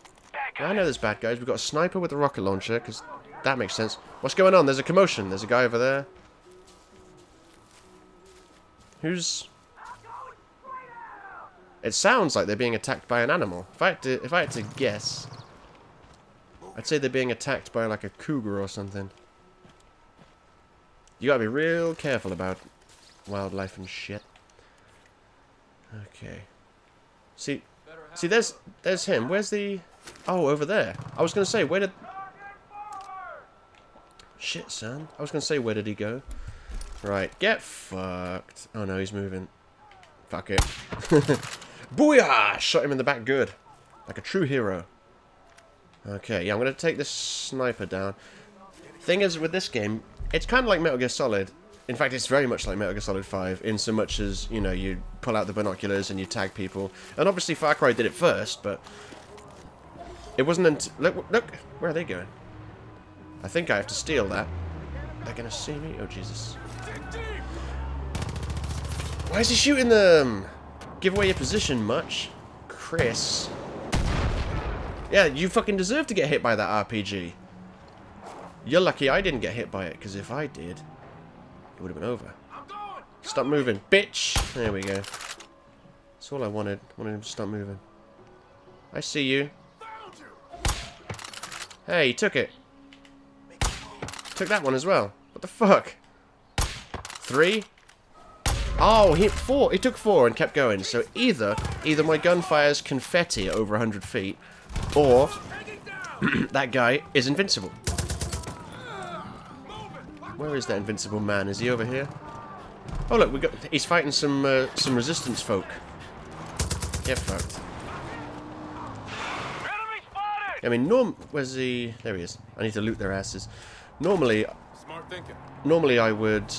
Yeah, I know there's bad guys. We've got a sniper with a rocket launcher, because that makes sense. What's going on? There's a commotion. There's a guy over there. Who's... It sounds like they're being attacked by an animal. If I had to guess, I'd say they're being attacked by like a cougar or something. You gotta be real careful about wildlife and shit. Okay. See, there's him. Where's the... Oh, over there. I was gonna say, where did... Shit, son. I was gonna say, where did he go? Right, get fucked. Oh no, he's moving. Fuck it. Booyah! Shot him in the back good. Like a true hero. Okay, yeah, I'm gonna take this sniper down. Thing is, with this game, it's kind of like Metal Gear Solid. In fact, it's very much like Metal Gear Solid 5, in so much as, you know, you pull out the binoculars and you tag people. And obviously Far Cry did it first, but... It wasn't until... Look! Where are they going? I think I have to steal that. They're gonna see me? Oh, Jesus. Why is he shooting them? Give away your position much? Chris. Yeah, you fucking deserve to get hit by that RPG. You're lucky I didn't get hit by it, because if I did, it would have been over. Stop moving, bitch! There we go. That's all I wanted. I wanted him to stop moving. I see you. Hey, he took it. Took that one as well. What the fuck? 3? Oh, he took 4 and kept going. So either my gun fires confetti at over 100 feet, or that guy is invincible. Where is that invincible man? Is he over here? Oh look, he's fighting some resistance folk. Get fucked. I mean, where's the... There he is. I need to loot their asses. Normally I would,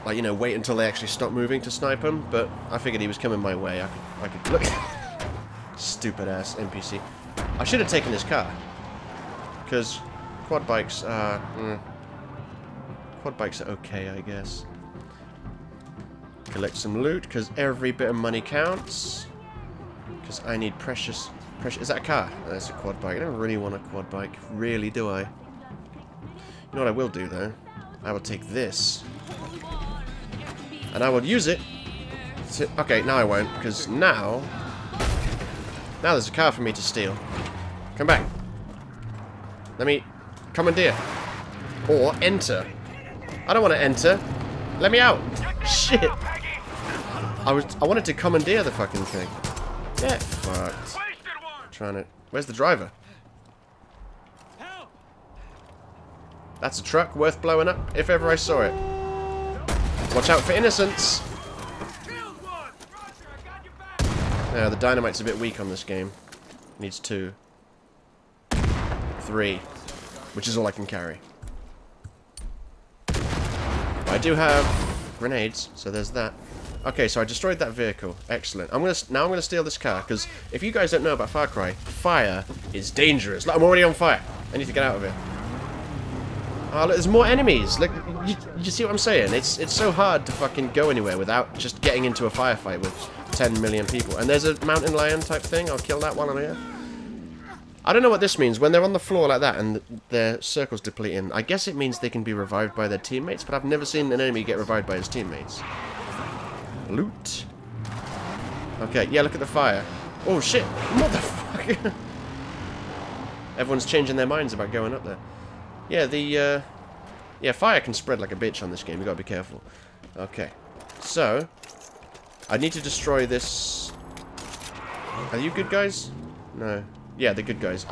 like, you know, wait until they actually stop moving to snipe him, but I figured he was coming my way. I could look. Stupid ass NPC. I should have taken his car, because quad bikes are okay, I guess. Collect some loot, because every bit of money counts. Because I need precious. Is that a car? That's a quad bike. I don't really want a quad bike, really, do I? You know what I will do, though? I will take this. And I will use it to... Okay, now I won't, because now there's a car for me to steal. Come back. Let me commandeer. Or enter. I don't want to enter. Let me out. Shit. I wanted to commandeer the fucking thing. Get fucked. Trying to... Where's the driver? That's a truck worth blowing up, if ever I saw it. Watch out for innocents! Yeah, the dynamite's a bit weak on this game. Needs 2. 3. Which is all I can carry. But I do have grenades, so there's that. Okay, so I destroyed that vehicle. Excellent. Now I'm gonna steal this car, because if you guys don't know about Far Cry, fire is dangerous. Look, I'm already on fire. I need to get out of it. Oh, look, there's more enemies. Like, you see what I'm saying? It's so hard to fucking go anywhere without just getting into a firefight with 10 million people. And there's a mountain lion type thing. I'll kill that while I'm here. I don't know what this means. When they're on the floor like that and their circle's depleting, I guess it means they can be revived by their teammates, but I've never seen an enemy get revived by his teammates. Loot. Okay, yeah, look at the fire. Oh, shit. Motherfucker. Everyone's changing their minds about going up there. Yeah, yeah, fire can spread like a bitch on this game. You gotta be careful. Okay. So, I need to destroy this... Are you good guys? No. Yeah, they're good guys.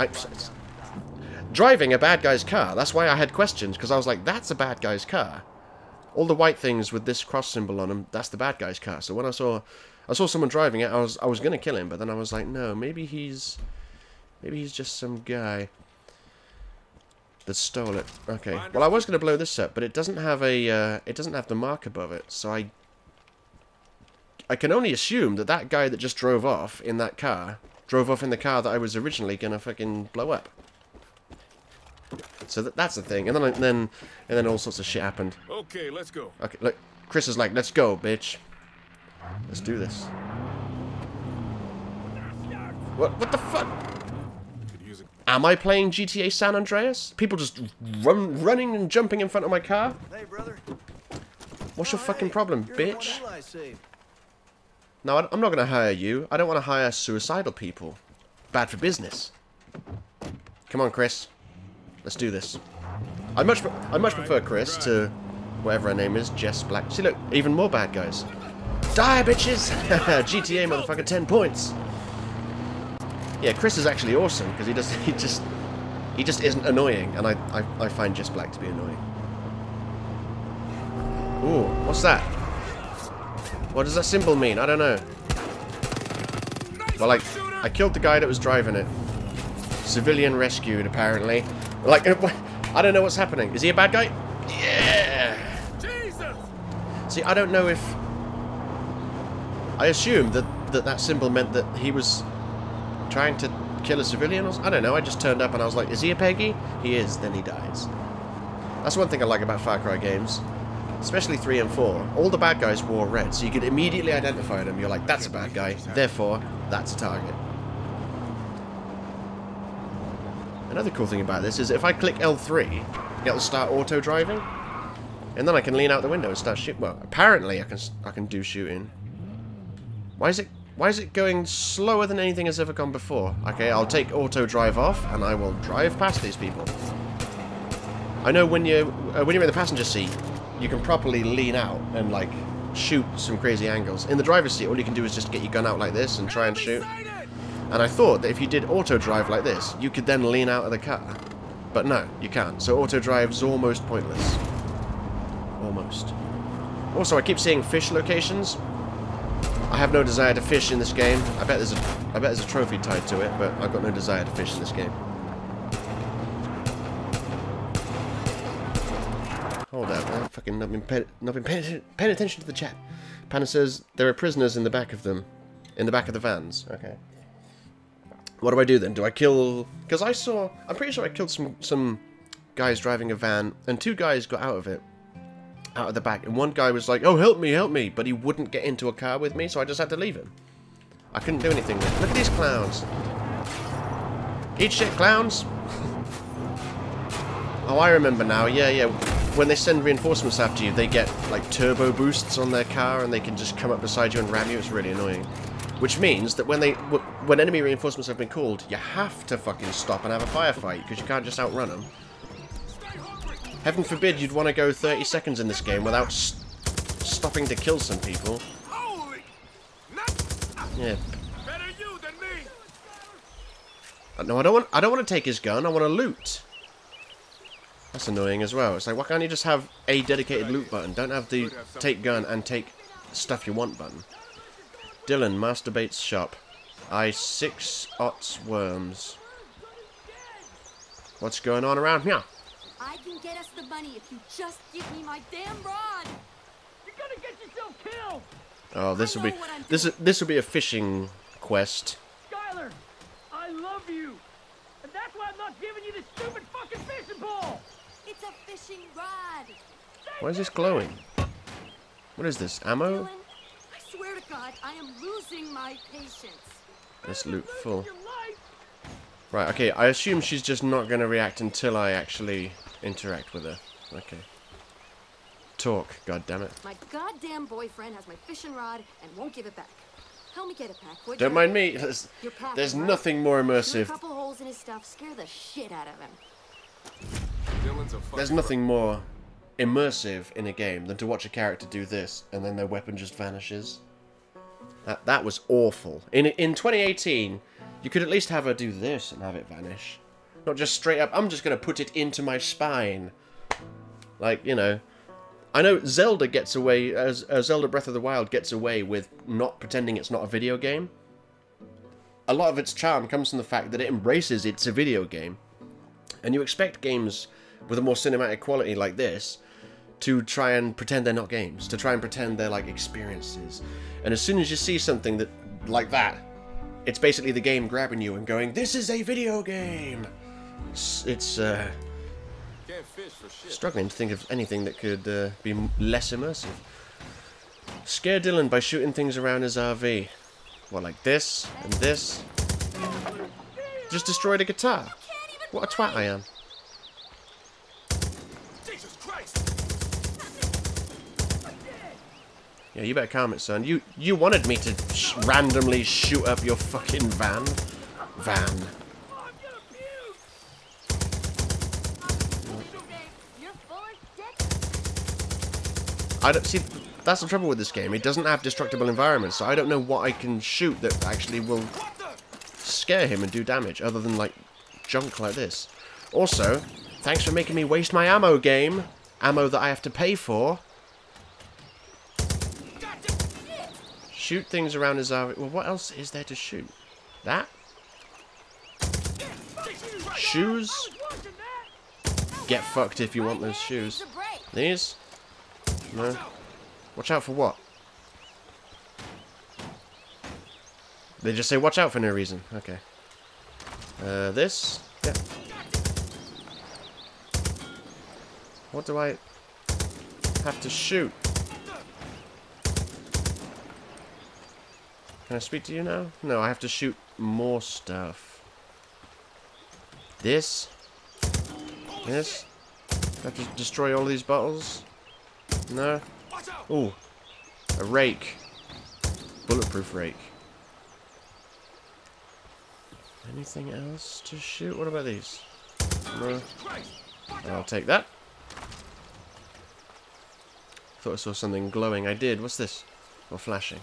Driving a bad guy's car. That's why I had questions, because I was like, that's a bad guy's car. All the white things with this cross symbol on them, that's the bad guy's car. So when I saw someone driving it, I was gonna kill him, but then I was like, no, maybe he's just some guy that stole it. Okay. Well, I was gonna blow this up, but it doesn't have the mark above it, so I can only assume that guy that just drove off in that car drove off in the car that I was originally gonna fucking blow up. So that's the thing, and then all sorts of shit happened. Okay, let's go. Okay, look, Chris is like, let's go, bitch. Let's do this. What the fuck? Am I playing GTA San Andreas? People just running and jumping in front of my car? Hey, brother. What's your fucking problem, bitch? No, I'm not gonna hire you. I don't want to hire suicidal people. Bad for business. Come on, Chris. Let's do this. I much prefer Chris to whatever her name is, Jess Black. See, look, even more bad guys. Die, bitches! GTA, motherfucker, 10 points. Yeah, Chris is actually awesome because he just isn't annoying, and I find Jess Black to be annoying. Ooh, what's that? What does that symbol mean? I don't know. Well, I killed the guy that was driving it. Civilian rescued, apparently. Like, I don't know what's happening. Is he a bad guy? Yeah! Jesus! See, I don't know if... I assumed that symbol meant that he was trying to kill a civilian or something. I don't know, I just turned up and I was like, is he a Peggy? He is, then he dies. That's one thing I like about Far Cry games. Especially 3 and 4. All the bad guys wore red, so you could immediately identify them. You're like, that's a bad guy, therefore, that's a target. Another cool thing about this is if I click L3, it'll start auto-driving. And then I can lean out the window and start shooting. Well, apparently I can do shooting. Why is it going slower than anything has ever gone before? Okay, I'll take auto-drive off, and I will drive past these people. I know when you're in the passenger seat, you can properly lean out and, like, shoot some crazy angles. In the driver's seat, all you can do is just get your gun out like this and try and shoot. And I thought that if you did auto drive like this, you could then lean out of the car. But no, you can't. So auto drive's almost pointless. Almost. Also, I keep seeing fish locations. I have no desire to fish in this game. I bet there's a trophy tied to it, but I've got no desire to fish in this game. Hold up, I've fucking not been paying attention to the chat. Panna says there are prisoners in the back of them. In the back of the vans. Okay. What do I do then? Do I kill... Because I'm pretty sure I killed some guys driving a van, and 2 guys got out of it. Out of the back. And one guy was like, oh, help me, but he wouldn't get into a car with me, so I just had to leave him. I couldn't do anything with him. Look at these clowns. Eat shit, clowns. Oh, I remember now. Yeah. When they send reinforcements after you, they get, like, turbo boosts on their car, and they can just come up beside you and ram you. It's really annoying. Which means that when enemy reinforcements have been called, you have to fucking stop and have a firefight, because you can't just outrun them. Heaven forbid you'd want to go 30 seconds in this game without stopping to kill some people. Yeah. Better you than me. No, I don't want to take his gun. I want to loot. That's annoying as well. It's like, why can't you just have a dedicated loot button? Don't have the take gun and take stuff you want button. Dylan, masturbates shop. I 6 ots worms. What's going on around here? I can get us the money if you just give me my damn rod. You're gonna get yourself killed! Oh, this will be a fishing quest. Skylar, I love you! And that's why I'm not giving you this stupid fucking fishing pole! It's a fishing rod. Why is this glowing? What is this? Ammo? Dylan, I swear to God, I am losing my patience. This loot full. Right, okay, I assume she's just not going to react until I actually interact with her. Okay. Talk, goddammit. My goddamn boyfriend has my fishing rod and won't give it back. Help me get it back, would Don't you? mind me. There's right? nothing more Shoot a immersive. couple holes in his stuff, scare the shit out of him. Dylan's a fucking There's nothing more immersive in a game than to watch a character do this and then their weapon just vanishes. That was awful. In 2018, you could at least have her do this and have it vanish. Not just straight up, I'm just going to put it into my spine. Like, you know. I know Zelda gets away, Zelda Breath of the Wild gets away with not pretending it's not a video game. A lot of its charm comes from the fact that it embraces it's a video game. And you expect games with a more cinematic quality like this to try and pretend they're not games, to try and pretend they're like experiences. And as soon as you see something that like that, it's basically the game grabbing you and going, "This is a video game." It's Can't fish for shit. struggling to think of anything that could be less immersive. Scare Dylan by shooting things around his RV. What, like this and this? Just destroyed a guitar. What a twat I am. Jesus Christ! Yeah, you better calm it, son. You wanted me to randomly shoot up your fucking van. I don't see. That's the trouble with this game. It doesn't have destructible environments, so I don't know what I can shoot that actually will scare him and do damage, other than like junk like this. Also, thanks for making me waste my ammo, game. Ammo that I have to pay for. Shoot things around his RV. Well, what else is there to shoot? That? Shoes? Get fucked if you want those shoes. These? No. Watch out for what? They just say watch out for no reason. Okay. This? Yeah. What do I have to shoot? Can I speak to you now? No, I have to shoot more stuff. This? This? I have to destroy all these bottles? No? Ooh. A rake. Bulletproof rake. Anything else to shoot? What about these? No. I'll take that. Thought I saw something glowing. I did. What's this? Or flashing?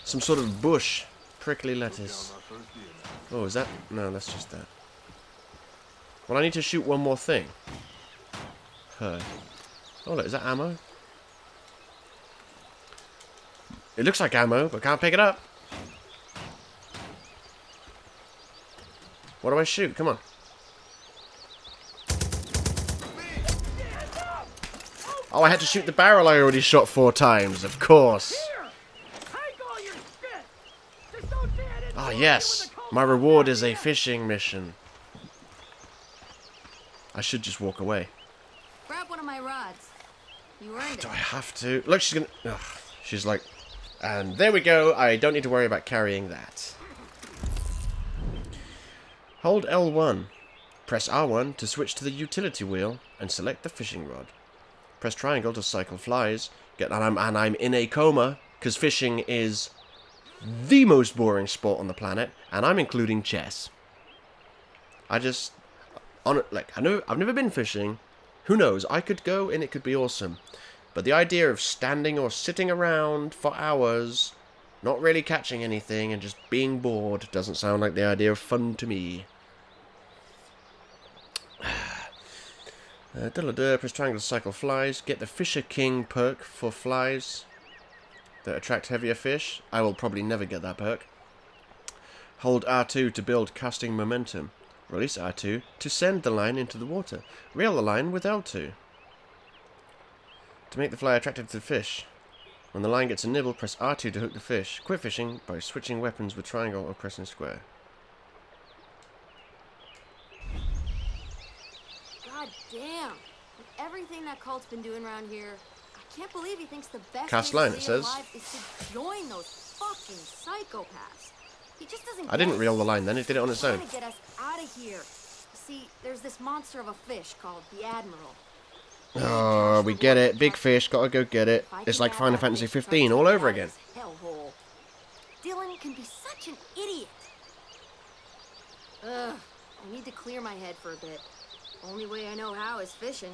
Some sort of bush. Prickly lettuce. Oh, is that? No, that's just that. Well, I need to shoot one more thing. Her. Oh, look, is that ammo? It looks like ammo, but can't pick it up. What do I shoot? Come on. Oh, I had to shoot the barrel I already shot 4 times, of course. Ah, yes. My reward is a fishing mission. I should just walk away. Grab one of my rods. You earned Do it. I have to? Look, she's gonna... Ugh. She's like... And there we go. I don't need to worry about carrying that. Hold L1. Press R1 to switch to the utility wheel and select the fishing rod. Press triangle to cycle flies. And I'm in a coma because fishing is the most boring sport on the planet, and I'm including chess. I know I've never been fishing. Who knows? I could go and it could be awesome. But the idea of standing or sitting around for hours, not really catching anything and just being bored doesn't sound like the idea of fun to me. Press triangle to cycle flies. Get the Fisher King perk for flies that attract heavier fish. I will probably never get that perk. Hold R2 to build casting momentum. Release R2 to send the line into the water. Reel the line with L2. To make the fly attractive to the fish. When the line gets a nibble, press R2 to hook the fish. Quit fishing by switching weapons with triangle or pressing square. God damn. With everything that cult's been doing around here, I can't believe he thinks the best Cast way line, to it stay says. alive is to join those fucking psychopaths. He just doesn't I didn't get reel the line then, it did it on its own. He's trying to get us out of here. See, there's this monster of a fish called the Admiral. Oh, we get it. Big fish, gotta go get it. It's like Final Fantasy 15 all over again. Hellhole. Dylan can be such an idiot. Ugh, I need to clear my head for a bit. Only way I know how is fishing.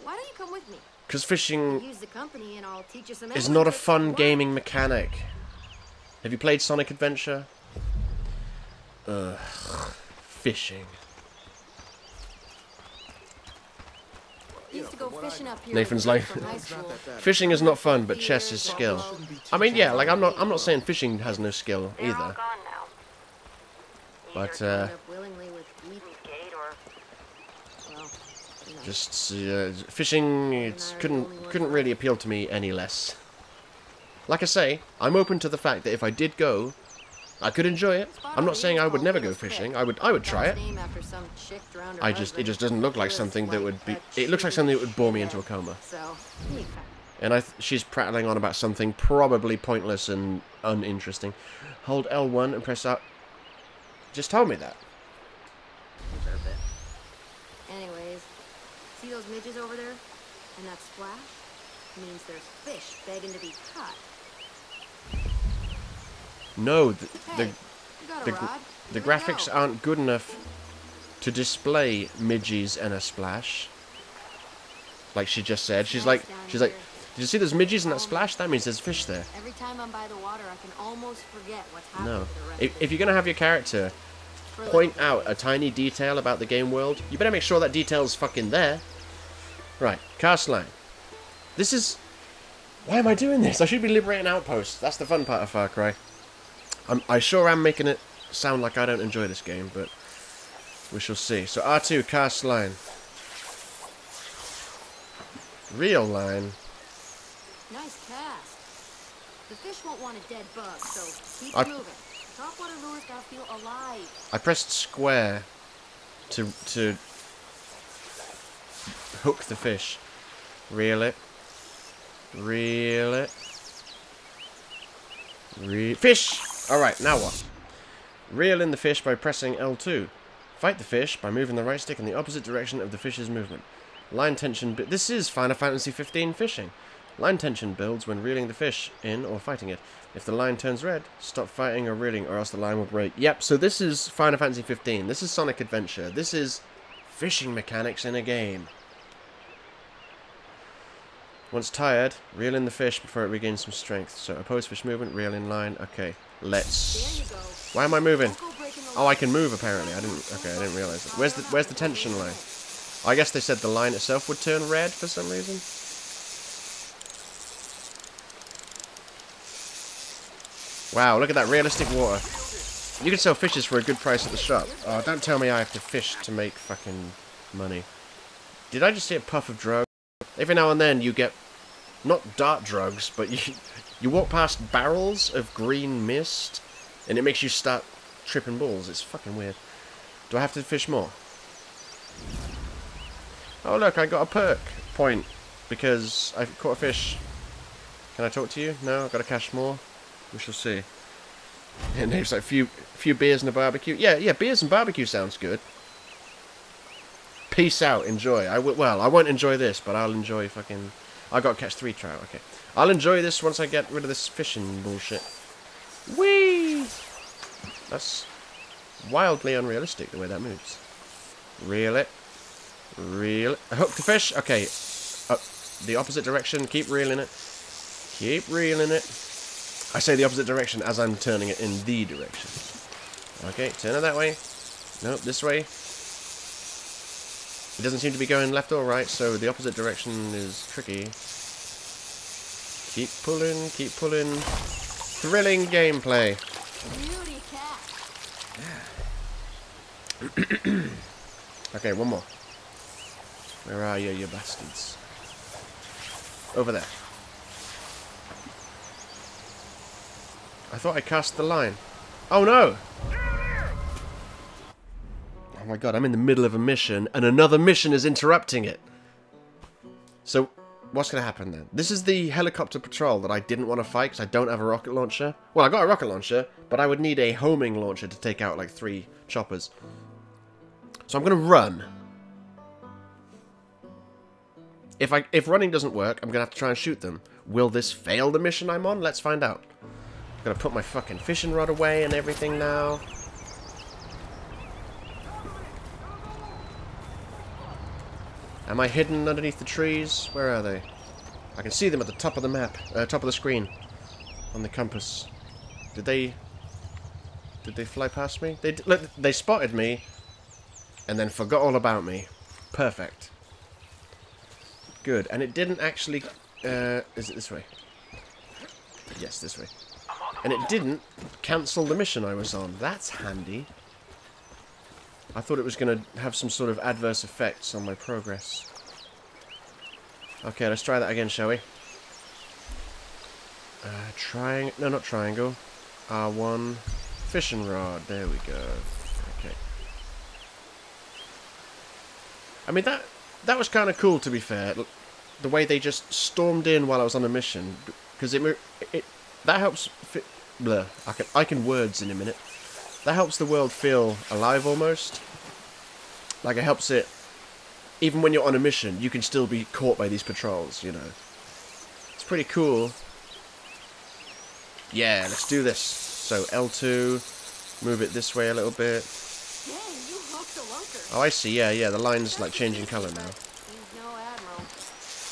Why don't you come with me? Because fishing Use the company and I'll teach you some is not a angling tricks fun and gaming mechanic. Have you played Sonic Adventure? Ugh. Fishing. Used to go fishing up here Nathan's with like, from high school. fishing is not fun, but chess is skill. I mean, yeah, like I'm not saying fishing has no skill They're all either. gone now. But Signed up willingly with Ethan Gate or well, you know. just fishing, it couldn't really appeal to me any less. Like I say, I'm open to the fact that if I did go, I could enjoy it. I'm not saying I would never go fishing. I would try it. Named after some chick drowned her It husband. just doesn't look like Liz something that White, would be. that It looks like she something that would bore me dead. into a coma. So, you And she's prattling on about something probably pointless and uninteresting. Hold L1 and press up. Just told me that. deserve it. Anyways, see those midges over there? And that splash? Means there's fish begging to be caught. No, Hey, you got a rod? the Here we graphics go. aren't good enough to display midges and a splash. Like she just said. She's like, did you see those midges and that splash? That means there's fish there. Every time I'm by the water, I can almost forget what's happening No. to the rest If you're going to have your character For point like- out a tiny detail about the game world, you better make sure that detail's fucking there. Right, cast line. This is... Why am I doing this? I should be liberating outposts. That's the fun part of Far Cry. I sure am making it sound like I don't enjoy this game, but we shall see. So R2, cast line. Reel line. Nice cast. The fish won't want a dead bug, so keep I- moving. Topwater lures gotta feel alive. I pressed square to hook the fish. Reel it. Reel it. Fish! Alright, now what? Reel in the fish by pressing L2. Fight the fish by moving the right stick in the opposite direction of the fish's movement. Line tension... This is Final Fantasy 15 fishing. Line tension builds when reeling the fish in or fighting it. If the line turns red, stop fighting or reeling or else the line will break. Yep, so this is Final Fantasy 15. This is Sonic Adventure. This is fishing mechanics in a game. Once tired, reel in the fish before it regains some strength. So oppose fish movement, reel in line. Okay, let's... There you go. Why am I moving? Don't go breaking the Oh, I line. can move apparently. I didn't realize it. Where's the tension line? I guess they said the line itself would turn red for some reason. Wow, look at that realistic water. You can sell fishes for a good price at the shop. Oh, don't tell me I have to fish to make fucking money. Did I just see a puff of drug? Every now and then you get, not dart drugs, but you walk past barrels of green mist, and it makes you start tripping balls. It's fucking weird. Do I have to fish more? Oh look, I got a perk point because I caught a fish. Can I talk to you? No, I've got to cash more. We shall see. And there's like a few beers and a barbecue. Yeah, beers and barbecue sounds good. Peace out, enjoy. Well, I won't enjoy this, but I'll enjoy fucking... I got to catch 3 trout, okay. I'll enjoy this once I get rid of this fishing bullshit. Whee! That's wildly unrealistic, the way that moves. Reel it. Reel it. Hook the fish. Okay. The opposite direction. Keep reeling it. Keep reeling it. I say the opposite direction as I'm turning it in the direction. Okay, turn it that way. Nope, this way. It doesn't seem to be going left or right, so the opposite direction is tricky. Keep pulling, keep pulling. Thrilling gameplay. Beauty cat. Okay, one more. Where are you bastards? Over there. I thought I cast the line. Oh no! Oh my god, I'm in the middle of a mission, and another mission is interrupting it. So, what's going to happen then? This is the helicopter patrol that I didn't want to fight because I don't have a rocket launcher. Well, I got a rocket launcher, but I would need a homing launcher to take out like 3 choppers. So I'm going to run. If running doesn't work, I'm going to have to try and shoot them. Will this fail the mission I'm on? Let's find out. I'm going to put my fucking fishing rod away and everything now. Am I hidden underneath the trees? Where are they? I can see them at the top of the map, top of the screen, on the compass. Did they fly past me? Look, they spotted me, and then forgot all about me. Perfect. Good, and it didn't actually. Is it this way? Yes, this way. And it didn't cancel the mission I was on. That's handy. I thought it was going to have some sort of adverse effects on my progress. Okay, let's try that again, shall we? No, not triangle. R1. Fishing rod. There we go. Okay. I mean, that was kind of cool, to be fair. The way they just stormed in while I was on a mission. Because that helps... Blur. I can words in a minute. That helps the world feel alive almost. Like it helps it, even when you're on a mission, you can still be caught by these patrols, you know. It's pretty cool. Yeah, let's do this. So L2, move it this way a little bit. Dang, you hooked a lunker. Oh, I see. Yeah, the line's like changing color now. He's no admiral.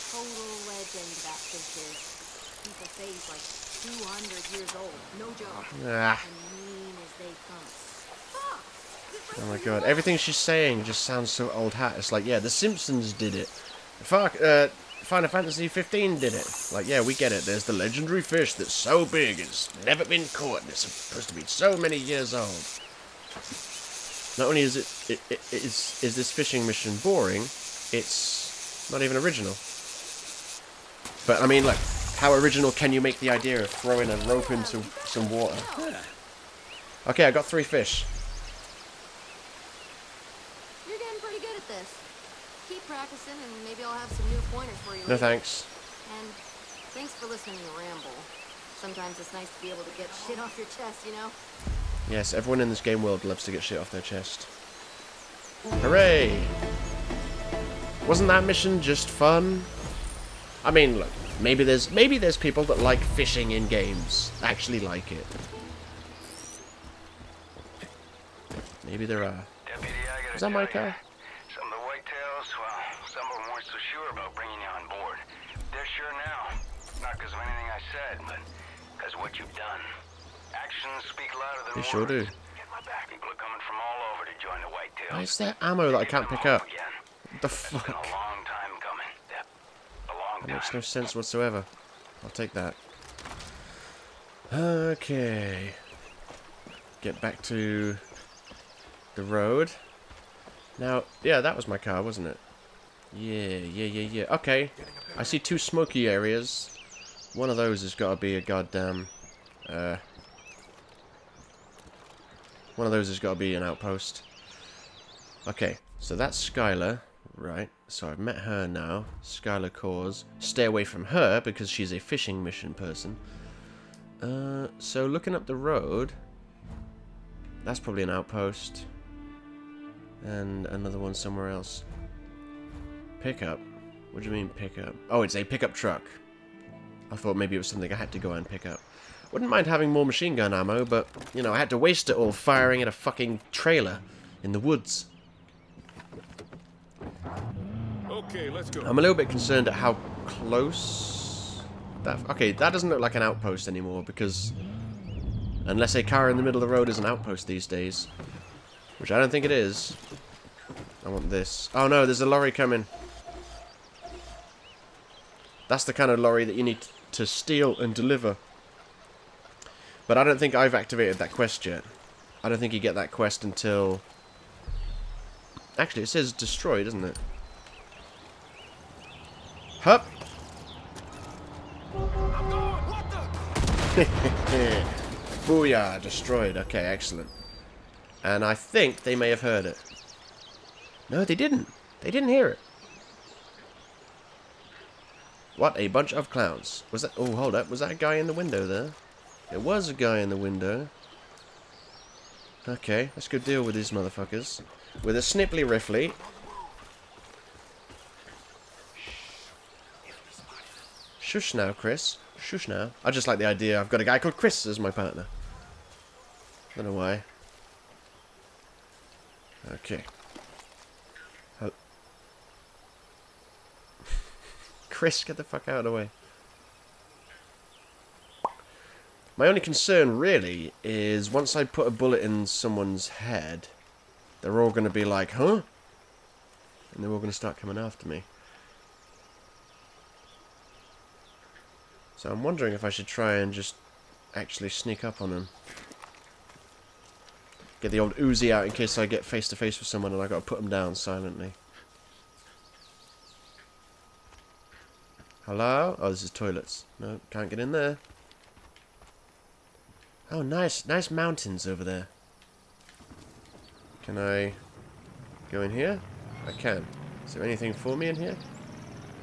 Total legend, that fish is. People say he's like 200 years old. No joke. Ah. And mean as they come. Fuck! Oh my god, everything she's saying just sounds so old hat. It's like, yeah, The Simpsons did it. Final Fantasy 15 did it. Like, yeah, we get it. There's the legendary fish that's so big it's never been caught and it's supposed to be so many years old. Not only is is this fishing mission boring, it's not even original. But I mean, like, how original can you make the idea of throwing a rope into some water? Okay, I got 3 fish. You're getting pretty good at this. Keep practicing and maybe I'll have some new pointers for you. No thanks. And thanks for listening to ramble. Sometimes it's nice to be able to get shit off your chest, you know? Yes, everyone in this game world loves to get shit off their chest. Hooray! Wasn't that mission just fun? I mean, look, maybe there's people that like fishing in games, actually like it. Maybe there are. Deputy, I gotta Is that my tell ya, car? some of the whitetails, well, some of them weren't so sure about bringing you on board. They're sure now. Not because of anything I said, but because what you've done. Actions speak louder than They words. sure do. Get my back. People are coming from all over to join the Whitetails. Why is there ammo that I can't pick up? Again. What the It's been a fuck? long time coming. Yep. A long That time. makes no sense whatsoever. I'll take that. Okay. Get back to the road. Now, yeah, that was my car, wasn't it? Yeah. Okay. I see 2 smoky areas. One of those has got to be a goddamn... one of those has got to be an outpost. Okay, so that's Skylar. Right, so I've met her now. Skylar Cause. Stay away from her because she's a fishing mission person. So looking up the road... That's probably an outpost. And another one somewhere else. Pickup? What do you mean pickup? Oh, it's a pickup truck. I thought maybe it was something I had to go and pick up. Wouldn't mind having more machine gun ammo, but, you know, I had to waste it all firing at a fucking trailer in the woods. Okay, let's go. I'm a little bit concerned at how close... Okay, that doesn't look like an outpost anymore, because... Unless a car in the middle of the road is an outpost these days. Which I don't think it is. I want this. Oh no, there's a lorry coming. That's the kind of lorry that you need to steal and deliver. But I don't think I've activated that quest yet. I don't think you get that quest until... Actually, it says destroy, doesn't it? Hup! I'm going. What the? Booyah, destroyed. Okay, excellent. And I think they may have heard it. No, they didn't. They didn't hear it. What a bunch of clowns. Was that... Oh, hold up. Was that a guy in the window there? It was a guy in the window. Okay, let's go deal with these motherfuckers. With a snipply riffly. Shush now, Chris. Shush now. I just like the idea. I've got a guy called Chris as my partner. Don't know why. Okay. Chris, get the fuck out of the way. My only concern, really, is once I put a bullet in someone's head, they're all going to be like, huh? And they're all going to start coming after me. So I'm wondering if I should try and just actually sneak up on them. Get the old Uzi out in case I get face to face with someone and I got to put them down silently. Hello? Oh, this is toilets. No, can't get in there. Oh, nice. Nice mountains over there. Can I go in here? I can. Is there anything for me in here?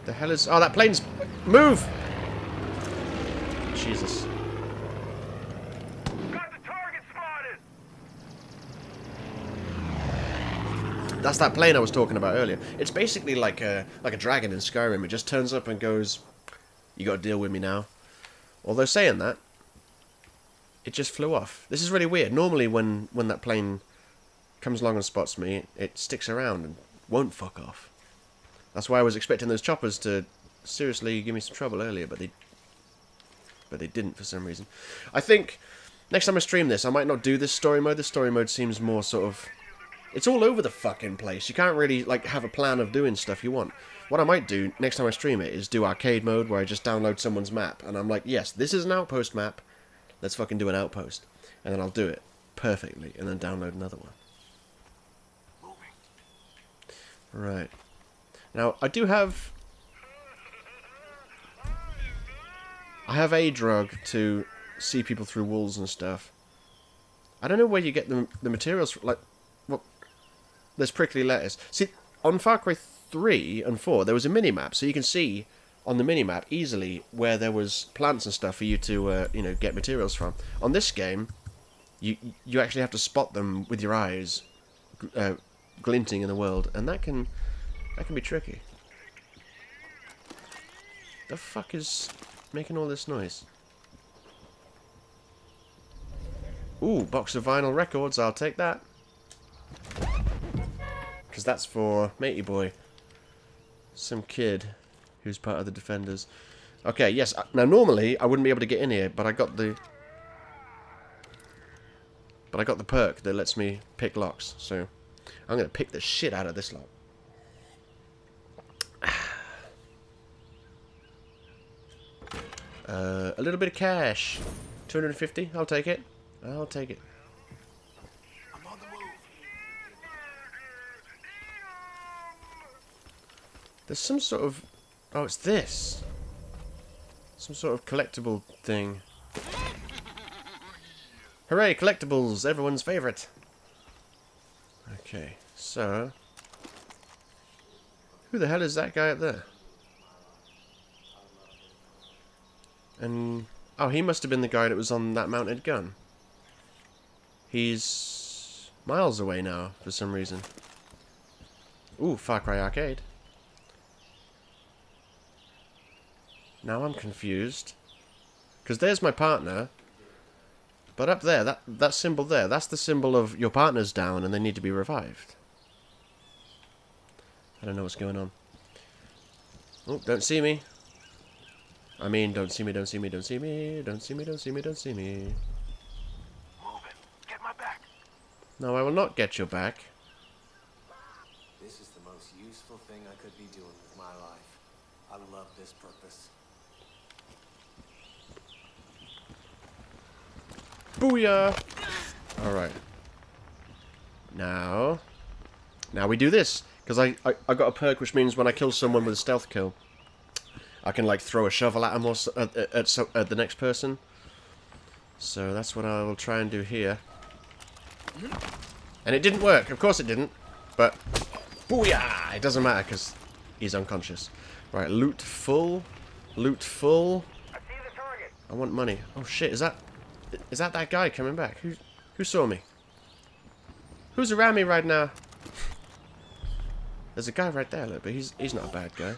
The hell is... Oh, that plane's... Move! Jesus. Got the target spotted! That's that plane I was talking about earlier. It's basically like a dragon in Skyrim. It just turns up and goes, "You got to deal with me now." Although saying that, it just flew off. This is really weird. Normally when that plane comes along and spots me, it sticks around and won't fuck off. That's why I was expecting those choppers to seriously give me some trouble earlier, but they didn't for some reason. I think next time I stream this, I might not do this story mode. This story mode seems more sort of... It's all over the fucking place. You can't really, like, have a plan of doing stuff you want. What I might do next time I stream it is do arcade mode where I just download someone's map. And I'm like, yes, this is an outpost map. Let's fucking do an outpost. And then I'll do it perfectly. And then download another one. Right. Now, I do have... I have a drug to see people through walls and stuff. I don't know where you get the materials from. Like, well, there's prickly lettuce. See, on Far Cry 3 and 4, there was a mini-map, so you can see on the mini-map easily where there was plants and stuff for you to, you know, get materials from. On this game, you actually have to spot them with your eyes, glinting in the world, and that can be tricky. The fuck is making all this noise? Ooh, box of vinyl records, I'll take that. Because that's for Matey Boy. Some kid who's part of the Defenders. Okay, yes. Now, normally, I wouldn't be able to get in here, but I got the... But I got the perk that lets me pick locks, so... I'm going to pick the shit out of this lock. A little bit of cash. 250, I'll take it. I'll take it. I'm on the move. There's some sort of... Oh, it's this. Some sort of collectible thing. Hooray, collectibles! Everyone's favourite. Okay, so... Who the hell is that guy up there? And... Oh, he must have been the guy that was on that mounted gun. He's... miles away now, for some reason. Ooh, Far Cry Arcade. Now I'm confused. Because there's my partner. But up there, that symbol there, that's the symbol of your partner's down and they need to be revived. I don't know what's going on. Oh, don't see me. I mean, don't see me, don't see me, don't see me, don't see me, don't see me, don't see me. Move it. Get my back. No, I will not get your back. This is the most useful thing I could be doing with my life. I love this purpose. Booyah! Alright. Now we do this. Because I got a perk which means when I kill someone with a stealth kill, I can like throw a shovel at them or at the next person. So that's what I will try and do here. And it didn't work. Of course it didn't. But, booyah! It doesn't matter because he's unconscious. Right, loot full. Loot full. I see the target. I want money. Oh shit, is that guy coming back? Who saw me? Who's around me right now? There's a guy right there, look, but he's not a bad guy.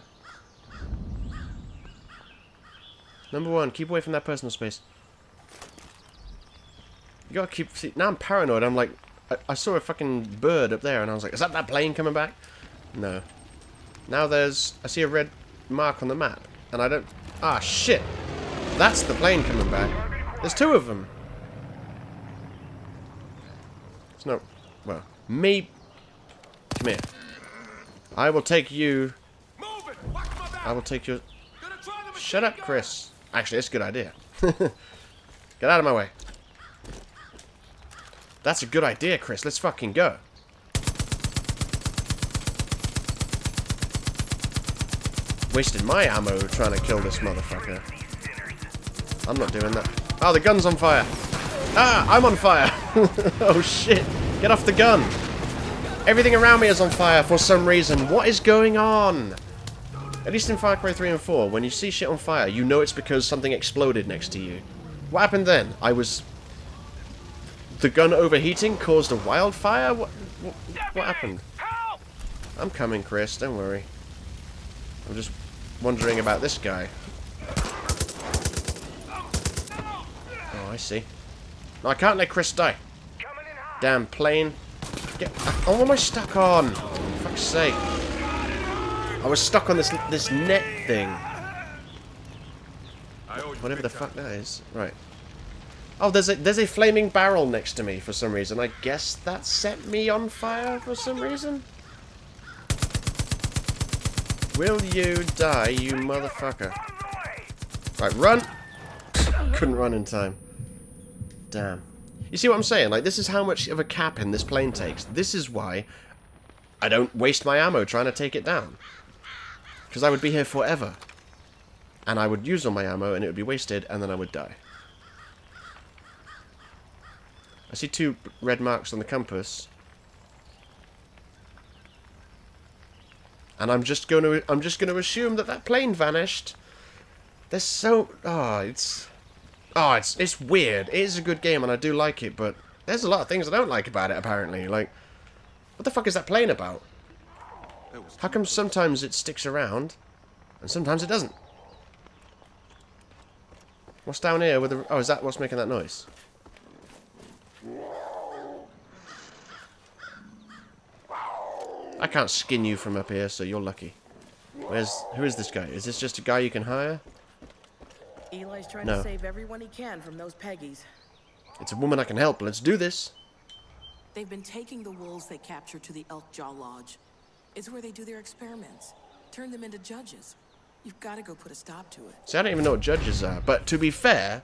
Number one, keep away from that personal space. You gotta keep... See, now I'm paranoid. I'm like... I saw a fucking bird up there and I was like, is that plane coming back? No. Now there's... I see a red mark on the map. And I don't... Ah, shit. That's the plane coming back. There's two of them. It's no... Well, me... Come here. I will take you... I will take your... Shut up, Chris. Actually, it's a good idea. Get out of my way. That's a good idea, Chris. Let's fucking go. Wasted my ammo trying to kill this motherfucker. I'm not doing that. Oh, the gun's on fire. Ah, I'm on fire. Oh, shit. Get off the gun. Everything around me is on fire for some reason. What is going on? At least in Far Cry 3 and 4, when you see shit on fire, you know it's because something exploded next to you. What happened then? The gun overheating caused a wildfire? What happened? I'm coming, Chris. Don't worry. I'm just wondering about this guy. Oh, I see. No, I can't let Chris die. Damn plane. Oh, what am I stuck on? For fuck's sake. I was stuck on this net thing. Whatever the fuck that is. Right. Oh, there's a flaming barrel next to me for some reason. I guess that set me on fire for some reason. Will you die, you motherfucker? Right, run! Couldn't run in time. Damn. You see what I'm saying? Like, this is how much of a capping this plane takes. This is why I don't waste my ammo trying to take it down. Because I would be here forever. And I would use all my ammo and it would be wasted and then I would die. I see two red marks on the compass. And I'm just going to assume that that plane vanished. There's so... it's weird. It is a good game and I do like it, but there's a lot of things I don't like about it, apparently. Like, what the fuck is that plane about? How come sometimes it sticks around and sometimes it doesn't? What's down here with the... Oh, is that what's making that noise? I can't skin you from up here, so you're lucky. Who is this guy? Is this just a guy you can hire? Eli's trying No. to save everyone he can from those Peggies. It's a woman I can help. Let's do this. They've been taking the wolves they captured to the Elkjaw Lodge. It's where they do their experiments. Turn them into judges. You've got to go put a stop to it. See, I don't even know what judges are. But to be fair...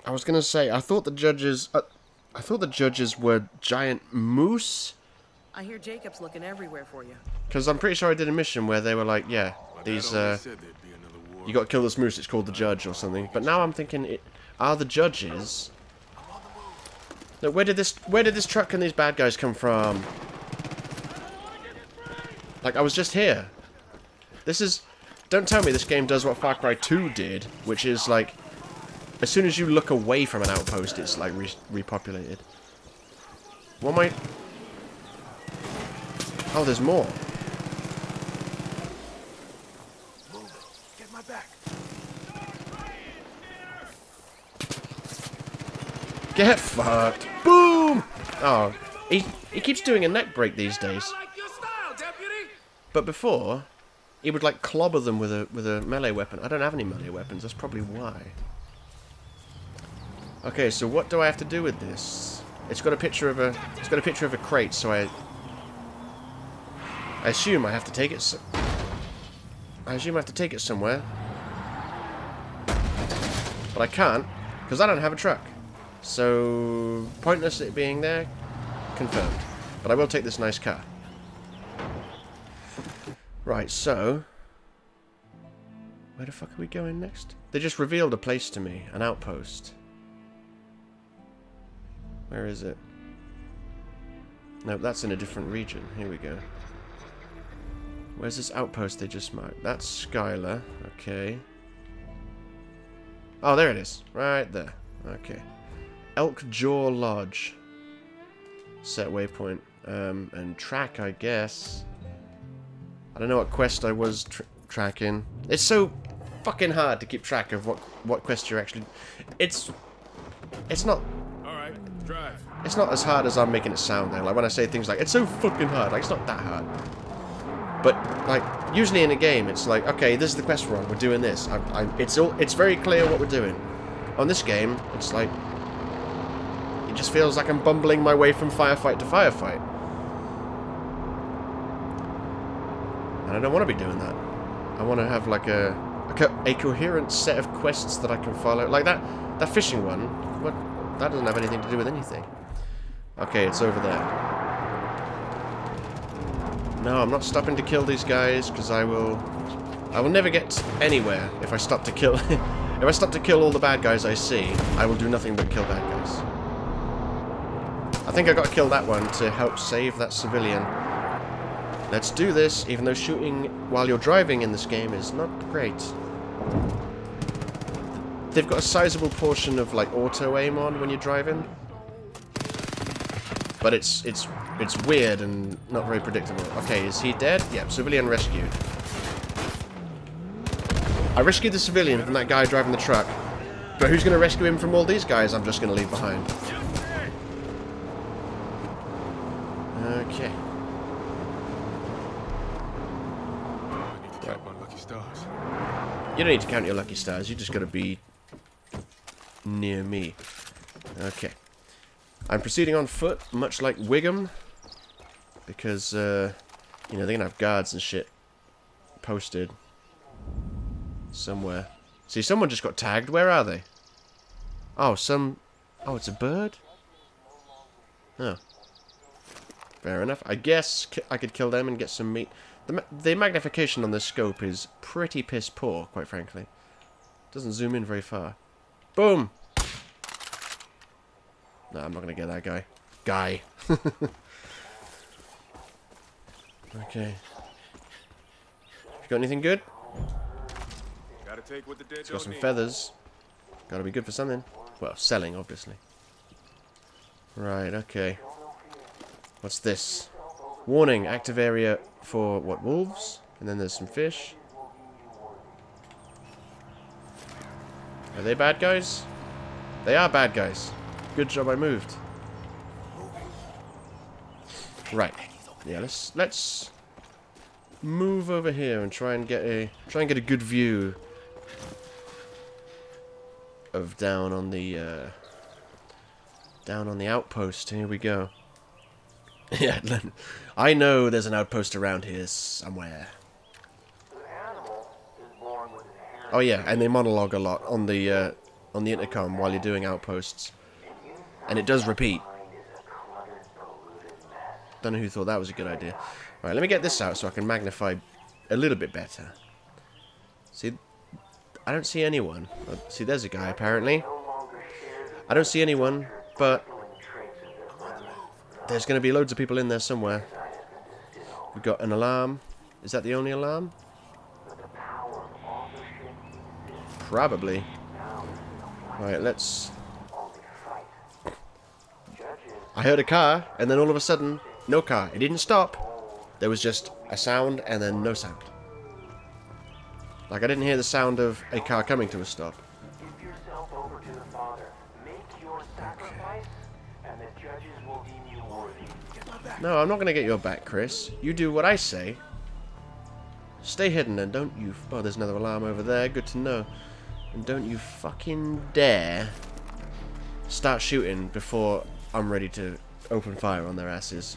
I was going to say, I thought the judges... I thought the judges were giant moose. I hear Jacob's looking everywhere for you. Because I'm pretty sure I did a mission where they were like, yeah, these... you got to kill this moose, it's called the judge or something. But now I'm thinking, are the judges... Look, where did this truck and these bad guys come from? Like, I was just here. This is... Don't tell me this game does what Far Cry 2 did, which is like... As soon as you look away from an outpost, it's like repopulated. What am I... Oh, there's more. Get my back. Get fucked. Boom! Oh, he keeps doing a neck break these days. But before, he would like clobber them with a melee weapon. I don't have any melee weapons. That's probably why. Okay, so what do I have to do with this? It's got a picture of a crate, so I assume I have to take it. I assume I have to take it somewhere, but I can't because I don't have a truck. So pointless it being there. Confirmed. But I will take this nice car. Right, so where the fuck are we going next? They just revealed a place to me, an outpost. Where is it? No, that's in a different region. Here we go. Where's this outpost they just marked? That's Skylar. Okay. Oh, there it is. Right there. Okay. Elkjaw Lodge. Set waypoint. And track, I guess. I don't know what quest I was tracking. It's so fucking hard to keep track of what quest you're actually... It's not... Drive. It's not as hard as I'm making it sound though. Like when I say things like, it's so fucking hard. Like, it's not that hard. But, like, usually in a game, it's like, okay, this is the quest we're on. We're doing this. It's very clear what we're doing. On this game, it's like... It just feels like I'm bumbling my way from firefight to firefight. And I don't want to be doing that. I want to have, like, a coherent set of quests that I can follow. Like that fishing one. What... That doesn't have anything to do with anything. Okay, it's over there. No, I'm not stopping to kill these guys because I will never get anywhere if I stop to kill. If I stop to kill all the bad guys I see, I will do nothing but kill bad guys. I think I got to kill that one to help save that civilian. Let's do this, even though shooting while you're driving in this game is not great. They've got a sizable portion of like auto aim on when you're driving, but it's weird and not very predictable. Okay, is he dead? Yep, civilian rescued. I rescued the civilian from that guy driving the truck, but who's going to rescue him from all these guys I'm just going to leave behind? Okay. I need to count my lucky stars. You don't need to count your lucky stars. You just got to be near me. Okay. I'm proceeding on foot, much like Wiggum, because, you know, they're going to have guards and shit posted somewhere. See, someone just got tagged. Where are they? Oh, oh, it's a bird? Oh. Fair enough. I guess I could kill them and get some meat. The magnification on this scope is pretty piss poor, quite frankly. Doesn't zoom in very far. Boom! No, I'm not going to get that guy. Okay. You got anything good? Gotta take what the dead It's got don't some need. feathers. Gotta be good for something. Well, selling, obviously. Right, okay. What's this? Warning, active area for, what, wolves? And then there's some fish. Are they bad guys? They are bad guys. Good job I moved. Right. Yeah, let's move over here and try and get a good view of down on the outpost. Here we go. Yeah, I know there's an outpost around here somewhere. Oh yeah, and they monologue a lot on the intercom while you're doing outposts, and it does repeat. Don't know who thought that was a good idea. Right, let me get this out so I can magnify a little bit better. See, I don't see anyone. See, there's a guy apparently. I don't see anyone, but there's going to be loads of people in there somewhere. We've got an alarm. Is that the only alarm? Probably. Right, let's... I heard a car, and then all of a sudden, no car. It didn't stop. There was just a sound, and then no sound. Like, I didn't hear the sound of a car coming to a stop. No, I'm not going to get your back, Chris. You do what I say. Stay hidden and don't you... Oh, there's another alarm over there. Good to know. And don't you fucking dare start shooting before I'm ready to open fire on their asses.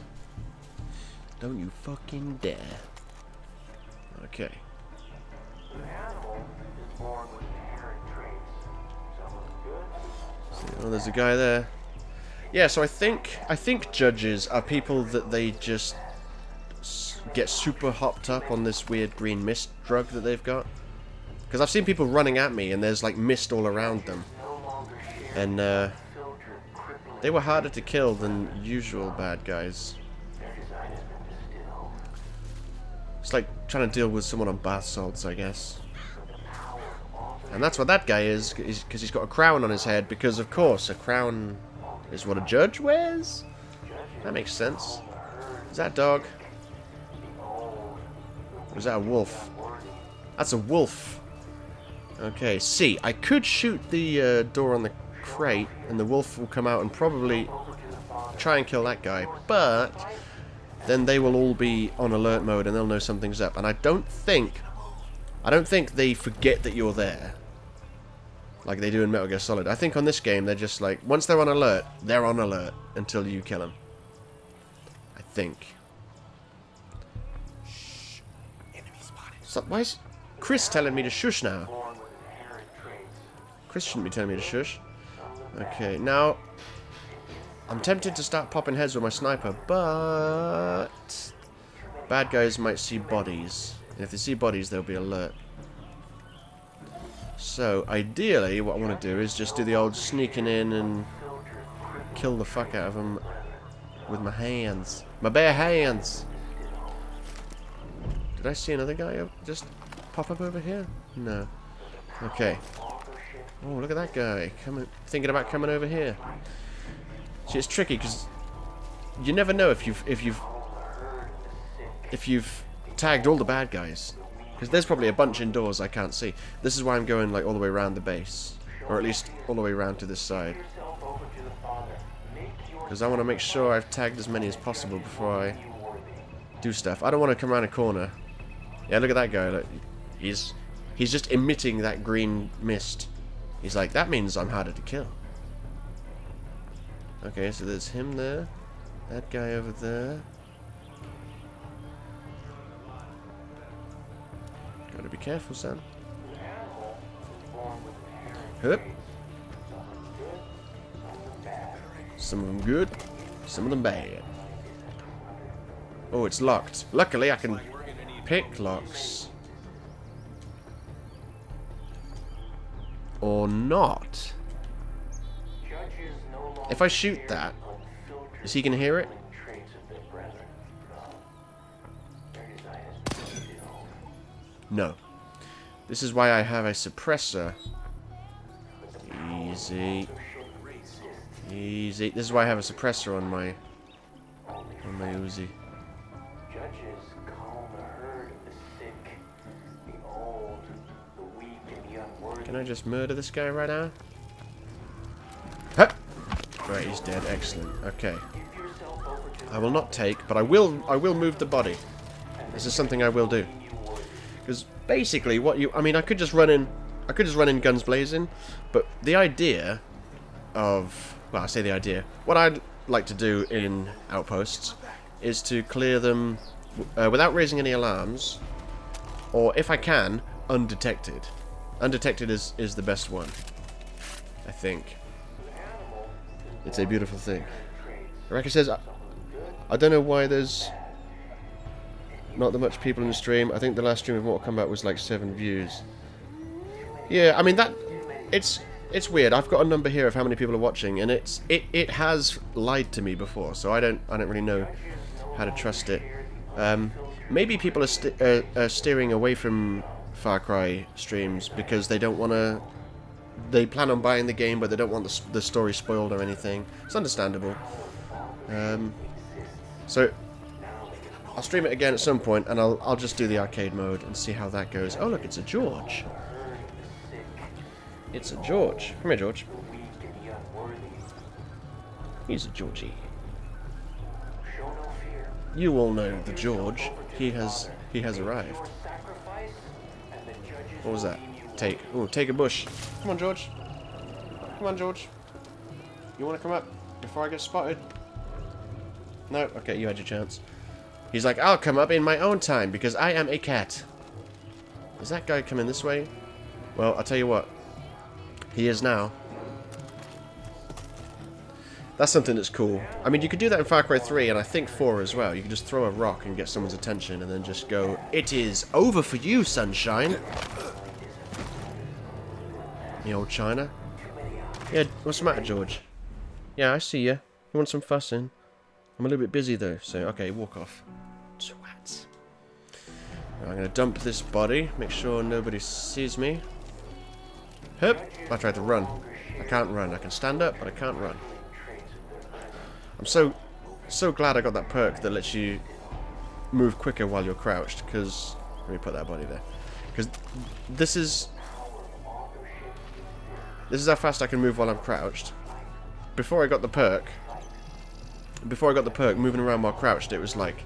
Don't you fucking dare. Okay. Oh, there's a guy there. Yeah, so I think judges are people that they just get super hopped up on this weird green mist drug that they've got. Because I've seen people running at me and there's like mist all around them. And they were harder to kill than usual bad guys. It's like trying to deal with someone on bath salts, I guess. And that's what that guy is, because he's got a crown on his head, because of course a crown is what a judge wears? That makes sense. Is that a dog? Or is that a wolf? That's a wolf. Okay, see, I could shoot the door on the crate, and the wolf will come out and probably try and kill that guy, but then they will all be on alert mode and they'll know something's up. And I don't think they forget that you're there, like they do in Metal Gear Solid. I think on this game they're just like, once they're on alert until you kill them. I think. Shh. Enemy spotted. So, why is Chris telling me to shush now? Chris shouldn't be telling me to shush. Okay, now I'm tempted to start popping heads with my sniper, but bad guys might see bodies. And if they see bodies, they'll be alert. So, ideally, what I want to do is just do the old sneaking in and kill the fuck out of them with my hands. My bare hands! Did I see another guy just pop up over here? No. Okay. Oh, look at that guy. Thinking about coming over here. See, it's tricky, because you never know if you've tagged all the bad guys. Because there's probably a bunch indoors I can't see. This is why I'm going like all the way around the base. Or at least all the way around to this side. Because I want to make sure I've tagged as many as possible before I do stuff. I don't want to come around a corner. Yeah, look at that guy. Look, he's just emitting that green mist. He's like, that means I'm harder to kill. Okay, so there's him there. That guy over there. Gotta be careful, son. Hup. Some of them good, some of them bad. Oh, it's locked. Luckily, I can pick locks. Or not. If I shoot that, is he gonna hear it? No. This is why I have a suppressor. Easy. Easy. This is why I have a suppressor on my Uzi. Can I just murder this guy right now? Huh. Right, he's dead. Excellent. Okay. I will not take, but I will move the body. This is something I will do. Because basically, what you... I mean, I could just run in guns blazing, but the idea of... Well, I say the idea. What I'd like to do in outposts is to clear them without raising any alarms, or if I can, undetected. Undetected is the best one, I think. It's a beautiful thing. Reka says, I don't know why there's not that much people in the stream. I think the last stream of Mortal Kombat was like 7 views. Yeah, I mean that it's weird. I've got a number here of how many people are watching, and it has lied to me before, so I don't really know how to trust it. Maybe people are steering away from Far Cry streams because they don't want to. They plan on buying the game, but they don't want the story spoiled or anything. It's understandable. So I'll stream it again at some point, and I'll just do the arcade mode and see how that goes. Oh look, it's a George. It's a George. Come here, George. He's a Georgie. You all know the George. He has arrived. What was that? Take a bush. Come on, George. Come on, George. You want to come up before I get spotted? No? Okay, you had your chance. He's like, I'll come up in my own time because I am a cat. Is that guy coming this way? Well, I'll tell you what. He is now. That's something that's cool. I mean, you could do that in Far Cry 3 and I think 4 as well. You could just throw a rock and get someone's attention and then just go, it is over for you, sunshine. The old China. Yeah, what's the matter, George? Yeah, I see ya. You want some fussing? I'm a little bit busy though, so okay, walk off. Twats. Now I'm gonna dump this body, make sure nobody sees me. Hup! I tried to run. I can't run. I can stand up, but I can't run. I'm so glad I got that perk that lets you move quicker while you're crouched, because... Let me put that body there. Because this is how fast I can move while I'm crouched. Before I got the perk, moving around while crouched, it was like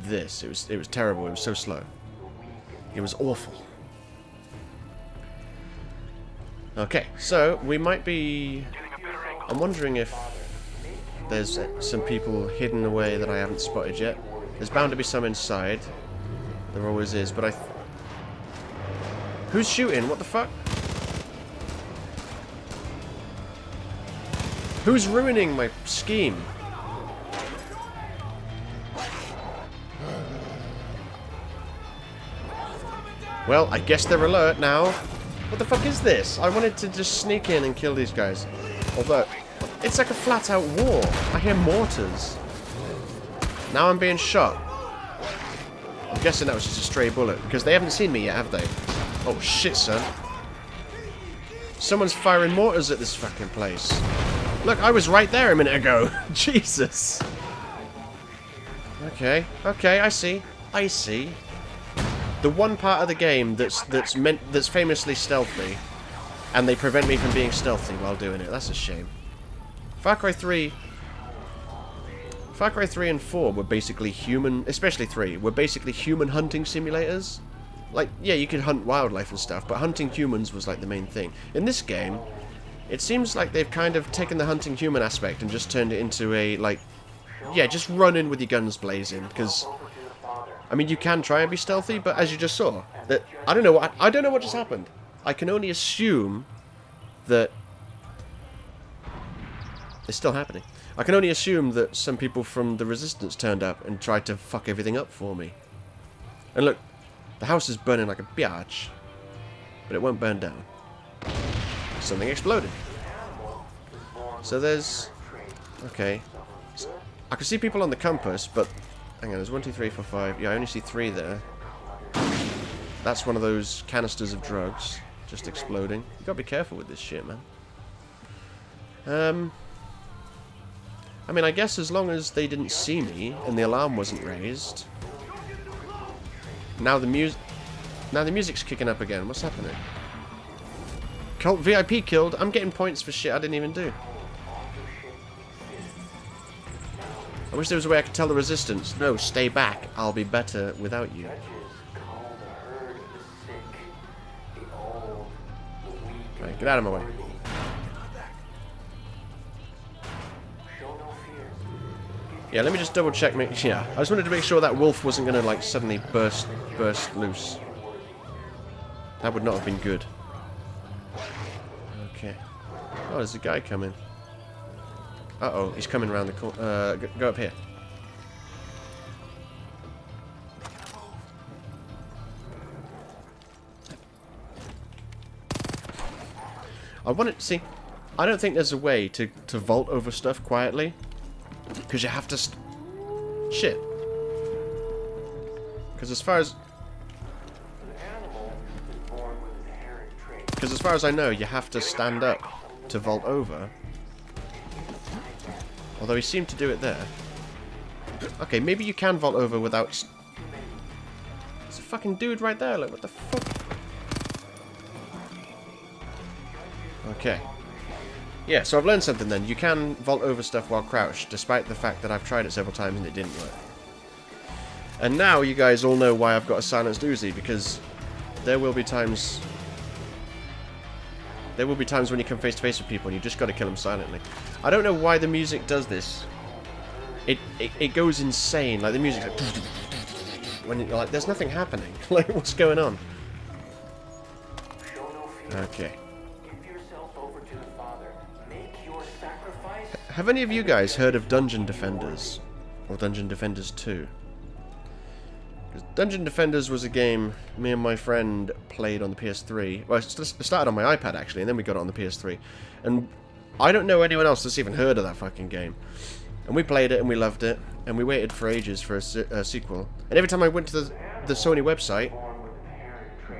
this. It was terrible. It was so slow. It was awful. Okay, so we might be... I'm wondering if there's some people hidden away that I haven't spotted yet. There's bound to be some inside. There always is, but Who's shooting? What the fuck? Who's ruining my scheme? Well, I guess they're alert now. What the fuck is this? I wanted to just sneak in and kill these guys. Although, it's like a flat-out war. I hear mortars. Now I'm being shot. I'm guessing that was just a stray bullet, because they haven't seen me yet, have they? Oh shit, son. Someone's firing mortars at this fucking place. Look, I was right there a minute ago. Jesus. Okay, I see. The one part of the game that's famously stealthy, and they prevent me from being stealthy while doing it. That's a shame. Far Cry 3 and 4 were basically human, especially 3, were basically human hunting simulators. Like, yeah, you could hunt wildlife and stuff, but hunting humans was like the main thing. In this game, it seems like they've kind of taken the hunting human aspect and just turned it into a, like, yeah, just run in with your guns blazing, because... I mean, you can try and be stealthy, but as you just saw, that I don't know what just happened. I can only assume that it's still happening. I can only assume that some people from the Resistance turned up and tried to fuck everything up for me. And look, the house is burning like a biatch, but it won't burn down. Something exploded. So there's... Okay. I can see people on the compass, but... Hang on, there's 1, 2, 3, 4, 5. Yeah, I only see 3 there. That's one of those canisters of drugs just exploding. You gotta be careful with this shit, man. I mean, I guess as long as they didn't see me and the alarm wasn't raised. Now the music's kicking up again. What's happening? Cult VIP killed. I'm getting points for shit I didn't even do. I wish there was a way I could tell the resistance. No, stay back. I'll be better without you. Right, get out of my way. Yeah, let me just double check. Yeah, I just wanted to make sure that wolf wasn't going to like suddenly burst loose. That would not have been good. Okay. Oh, there's a guy coming. Uh-oh, he's coming around the corner. Go up here. I want to see. I don't think there's a way to vault over stuff quietly, because you have to. Shit. Because as far as I know, you have to stand up to vault over. Although he seemed to do it there. Okay, maybe you can vault over without. There's a fucking dude right there. Look, what the fuck? Okay. Yeah, so I've learned something then. You can vault over stuff while crouched, despite the fact that I've tried it several times and it didn't work. And now you guys all know why I've got a silenced Uzi, because there will be times... There will be times when you come face to face with people and you just got to kill them silently. I don't know why the music does this. It goes insane. Like the music's like... When you're like, there's nothing happening. Like, what's going on? Okay. Have any of you guys heard of Dungeon Defenders? Or Dungeon Defenders 2? Because Dungeon Defenders was a game me and my friend played on the PS3. Well, it started on my iPad, actually, and then we got it on the PS3. And I don't know anyone else that's even heard of that fucking game. And we played it, and we loved it, and we waited for ages for a sequel. And every time I went to the Sony website,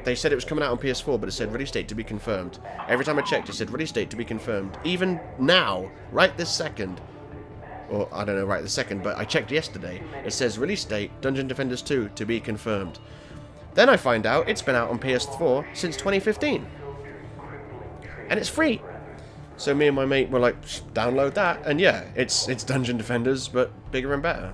they said it was coming out on PS4, but it said release date to be confirmed. Every time I checked, it said release date to be confirmed. Even now, right this second, or I don't know right this second, but I checked yesterday, it says release date, Dungeon Defenders 2, to be confirmed. Then I find out it's been out on PS4 since 2015. And it's free. So me and my mate were like, download that, and yeah, it's Dungeon Defenders, but bigger and better.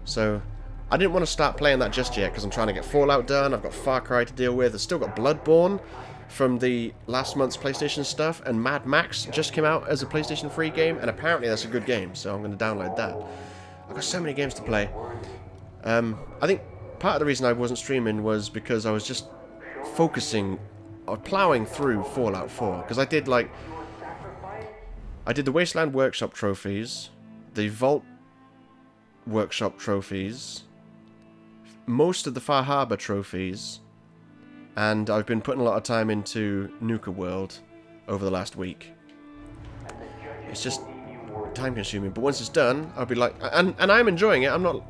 So... I didn't want to start playing that just yet because I'm trying to get Fallout done. I've got Far Cry to deal with. I've still got Bloodborne from the last month's PlayStation stuff, and Mad Max just came out as a PlayStation 3 game, and apparently that's a good game, so I'm going to download that. I've got so many games to play. I think part of the reason I wasn't streaming was because I was just focusing on plowing through Fallout 4, because I did the Wasteland Workshop trophies, the Vault Workshop trophies, most of the Far Harbor trophies, and I've been putting a lot of time into Nuka World over the last week. It's just time consuming, but once it's done, I'll be like, and I'm enjoying it. I'm not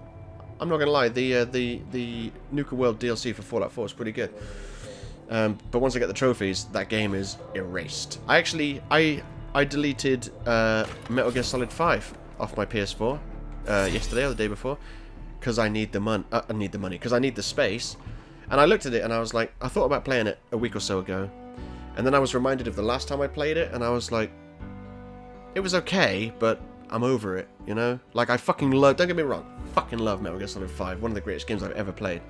gonna lie, the Nuka World DLC for Fallout 4 is pretty good. But once I get the trophies, that game is erased. I deleted Metal Gear Solid 5 off my PS4 yesterday or the day before. Because I need the money. Because I need the space. And I looked at it and I was like, I thought about playing it a week or so ago. And then I was reminded of the last time I played it, and I was like, it was okay, but I'm over it, you know? Like, I fucking love, don't get me wrong, fucking love Metal Gear Solid 5, one of the greatest games I've ever played.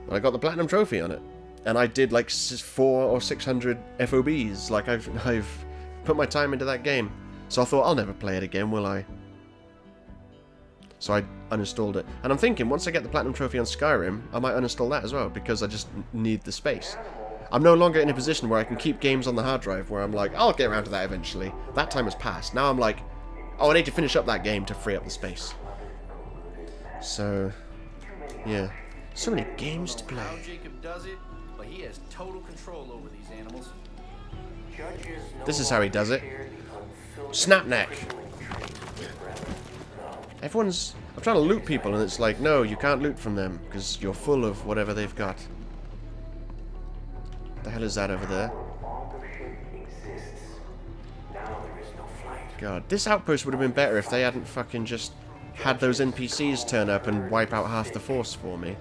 But I got the Platinum Trophy on it. And I did like 400 or 600 FOBs. Like, I've put my time into that game. So I thought, I'll never play it again, will I? So I uninstalled it. And I'm thinking, once I get the Platinum Trophy on Skyrim, I might uninstall that as well, because I just need the space. I'm no longer in a position where I can keep games on the hard drive, where I'm like, I'll get around to that eventually. That time has passed. Now I'm like, oh, I need to finish up that game to free up the space. So, yeah. So many games to play. How Jacob does it, but he has total control over these animals. This is how he does it. Snapneck. Everyone's... I'm trying to loot people, and it's like, no, you can't loot from them, because you're full of whatever they've got. What the hell is that over there? God, this outpost would have been better if they hadn't fucking just had those NPCs turn up and wipe out half the force for me.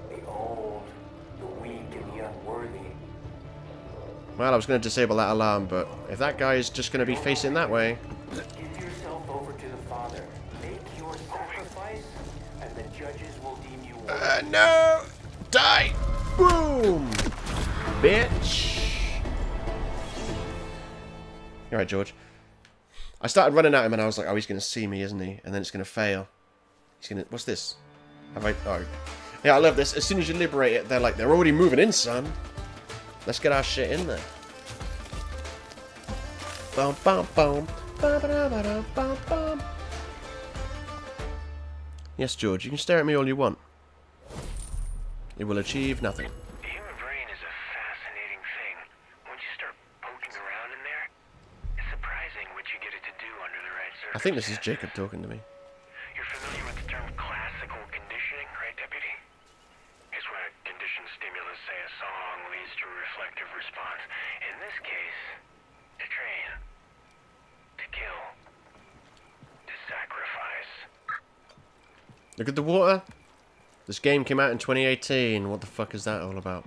Well, I was going to disable that alarm, but if that guy is just going to be facing that way... No! Die! Boom! Bitch! You're right, George. I started running at him and I was like, oh, he's going to see me, isn't he? And then it's going to fail. He's going to... What's this? Have I... Oh. Yeah, I love this. As soon as you liberate it, they're like, they're already moving in, son. Let's get our shit in there. Bum, bum, bum. Bum, ba-da, bum, bum. Yes, George, you can stare at me all you want. It will achieve nothing. The human brain is a fascinating thing. Once you start poking around in there, it's surprising what you get it to do under the right circumstances. I think this is Jacob talking to me. You're familiar with the term classical conditioning, right, Deputy? It's when a conditioned stimulus, say a song, leads to a reflective response. In this case, to train, to kill, to sacrifice. Look at the water. This game came out in 2018. What the fuck is that all about?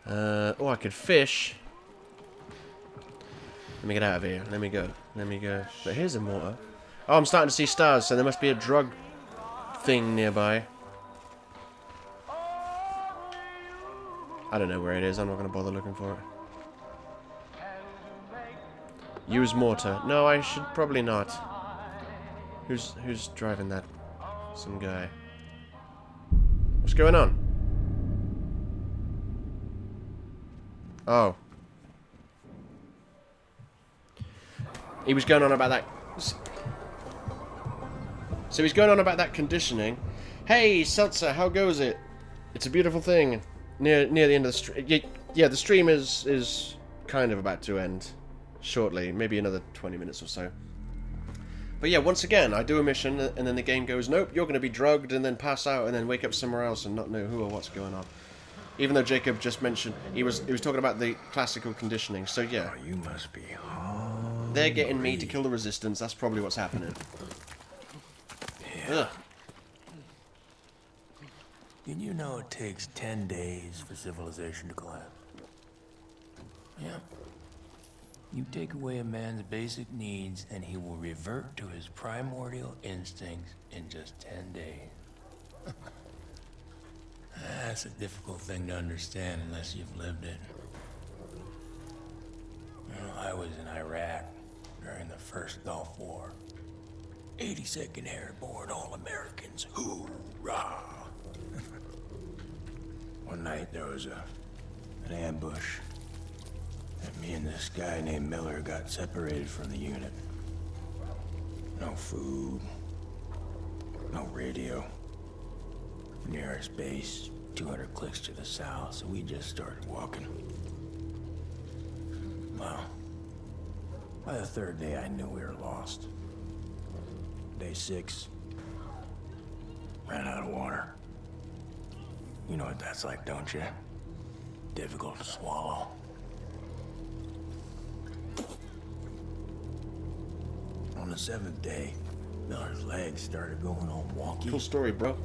Oh, I could fish. Let me get out of here. Let me go. Let me go. But here's a mortar. Oh, I'm starting to see stars, so there must be a drug thing nearby. I don't know where it is. I'm not going to bother looking for it. Use mortar. No, I should probably not. Who's driving that? Some guy. What's going on? Oh. He was going on about that. So he's going on about that conditioning. Hey, Seltzer, how goes it? It's a beautiful thing. Near the end of the stream. Yeah, the stream is kind of about to end shortly. Maybe another 20 minutes or so. But yeah, once again, I do a mission, and then the game goes, nope, you're going to be drugged, and then pass out, and then wake up somewhere else and not know who or what's going on. Even though Jacob just mentioned, he was talking about the classical conditioning, so yeah. Oh, you must be hungry. They're getting me to kill the resistance, that's probably what's happening. Yeah. Ugh. Did you know it takes 10 days for civilization to collapse? Yeah. You take away a man's basic needs and he will revert to his primordial instincts in just 10 days. That's a difficult thing to understand unless you've lived it. You know, I was in Iraq during the first Gulf War. 82nd Airborne All-Americans. Hoorah! One night there was an ambush. And me and this guy named Miller got separated from the unit. No food. No radio. Nearest base, 200 clicks to the south, so we just started walking. Well, by the third day I knew we were lost. Day 6, ran out of water. You know what that's like, don't you? Difficult to swallow. On the 7th day, Miller's legs started going all wonky. Cool story, bro.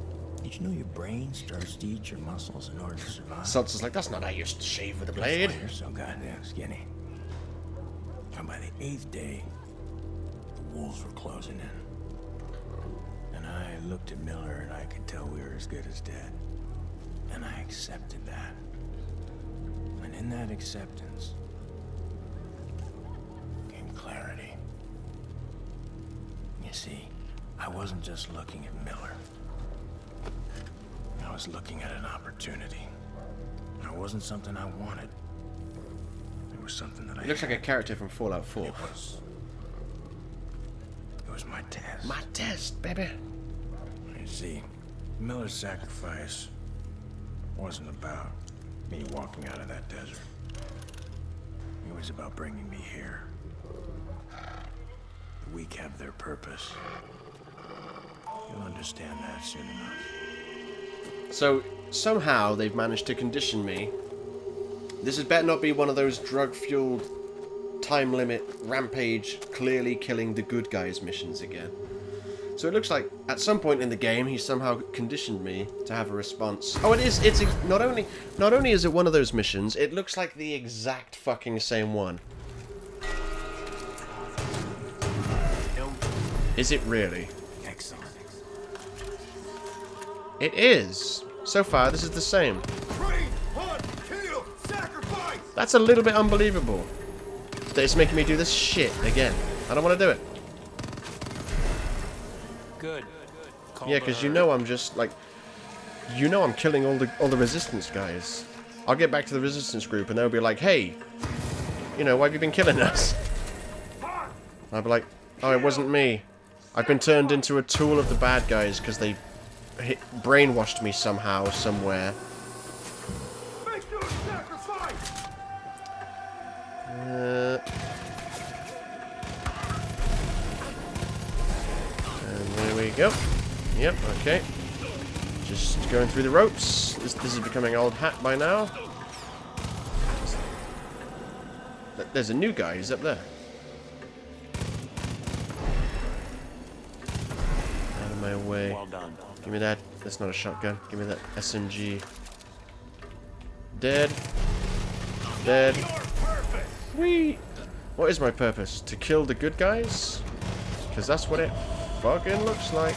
Did you know your brain starts to eat your muscles in order to survive? Seltzer's like, that's not how you shave with a blade. That's why you're so goddamn skinny. And by the 8th day, the wolves were closing in. And I looked at Miller and I could tell we were as good as dead. And I accepted that. And in that acceptance came clarity. You see, I wasn't just looking at Miller. I was looking at an opportunity. It wasn't something I wanted. It was something that I He looks like a character from Fallout 4. It was my test. My test, baby. You see, Miller's sacrifice wasn't about me walking out of that desert. It was about bringing me here. The weak have their purpose. You'll understand that soon enough. So, somehow they've managed to condition me. This had better not be one of those drug-fueled, time limit, rampage, clearly killing the good guys missions again. So it looks like at some point in the game he somehow conditioned me to have a response. Oh, it is. It's not only is it one of those missions, it looks like the exact fucking same one. Is it really? Excellent. It is. So far, this is the same. Train, hunt, kill, sacrifice. That's a little bit unbelievable. That it's making me do this shit again. I don't want to do it. Good. Yeah, because you know I'm just like, you know I'm killing all the resistance guys. I'll get back to the resistance group and they'll be like, hey, you know, why have you been killing us? I'll be like, oh, it wasn't me. I've been turned into a tool of the bad guys because they brainwashed me somehow, somewhere. Make your sacrifice. And there we go. Yep, okay. Just going through the ropes. This is becoming old hat by now. There's a new guy. He's up there. Out of my way. Well done. Give me that. That's not a shotgun. Give me that SMG. Dead. Dead. Whee! What is my purpose? To kill the good guys? Because that's what it fucking looks like.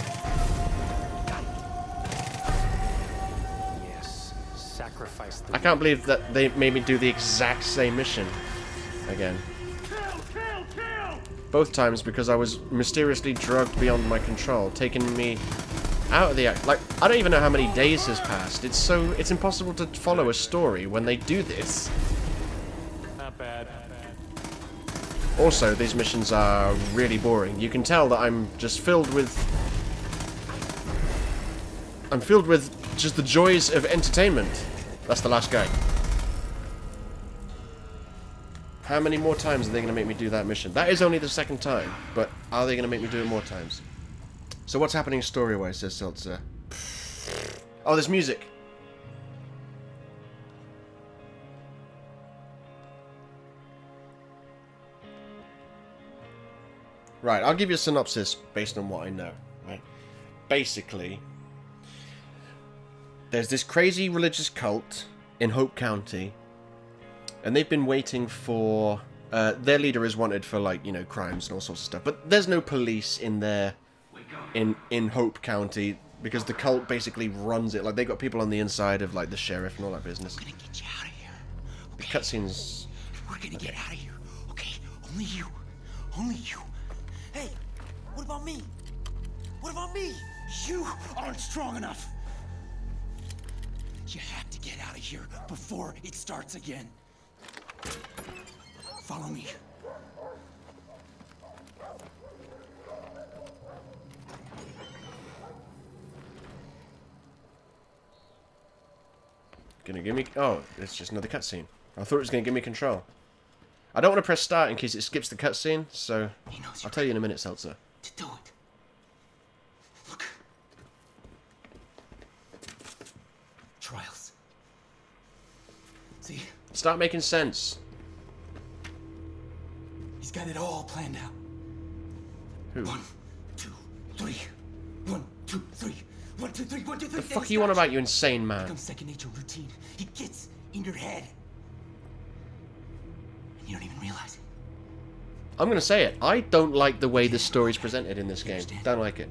Yes. Sacrifice the I can't believe that they made me do the exact same mission again. Both times because I was mysteriously drugged beyond my control, taking me out of the act. Like, I don't even know how many days has passed. It's impossible to follow a story when they do this. Not bad. Also, these missions are really boring. You can tell that I'm filled with just the joys of entertainment. That's the last guy. How many more times are they going to make me do that mission? That is only the second time, but are they going to make me do it more times? So what's happening story-wise, says Seltzer? Oh, there's music. Right, I'll give you a synopsis based on what I know. Right? Basically, there's this crazy religious cult in Hope County, and they've been waiting for... their leader is wanted for, like, you know, crimes and all sorts of stuff. But there's no police in there, in Hope County, because the cult basically runs it. Like, they got people on the inside of, like, the sheriff and all that business. We're gonna get you out of here. The cutscenes... We're gonna get out of here. Okay, only you. Only you. Hey, what about me? What about me? You aren't strong enough. You have to get out of here before it starts again. Follow me. Gonna give me... Oh, it's just another cutscene. I thought it was gonna give me control. I don't want to press start in case it skips the cutscene, so I'll tell you in a minute, Seltzer. To do it. Look. Trials. See? Start making sense. He's got it all planned out. Who? 1, 2, 3. 1, 2, 3. 1, 2, 3. 1, 2, 3. The fuck are you on about, you insane man? It becomes second nature routine. It gets in your head. And you don't even realize it. I'm gonna say it. I don't like the way this story's presented in this game. Don't like it.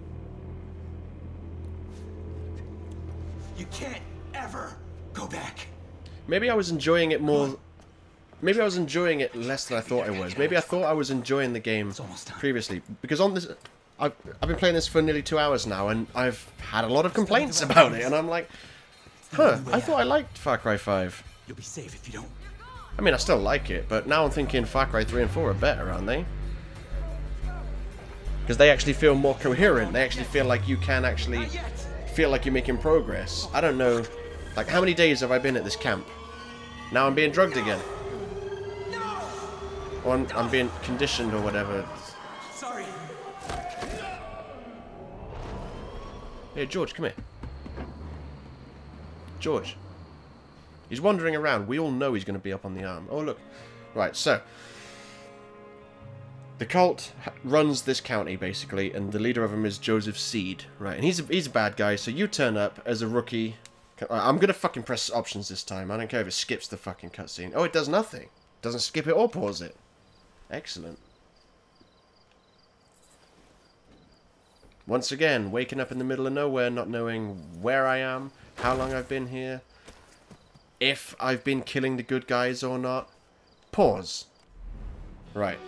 You can't ever go back. Maybe I was enjoying it more... Maybe I was enjoying it less than I thought I was. Maybe I thought I was enjoying the game previously. Because on this... I've been playing this for nearly 2 hours now, and I've had a lot of complaints about it, and I'm like... Huh, I thought I liked Far Cry 5. You'll be safe if you don't. I mean, I still like it, but now I'm thinking Far Cry 3 and 4 are better, aren't they? Because they actually feel more coherent. They actually feel like you can actually feel like you're making progress. I don't know... Like, how many days have I been at this camp? Now I'm being drugged again. Or I'm being conditioned or whatever. Sorry. Hey, George, come here. George. He's wandering around. We all know he's going to be up on the arm. Oh, look. Right, so. The cult runs this county, basically, and the leader of them is Joseph Seed. Right, and he's a bad guy, so you turn up as a rookie. I'm going to fucking press options this time. I don't care if it skips the fucking cutscene. Oh, it does nothing. Doesn't skip it or pause it. Excellent. Once again, waking up in the middle of nowhere, not knowing where I am, how long I've been here, if I've been killing the good guys or not. Pause. Right.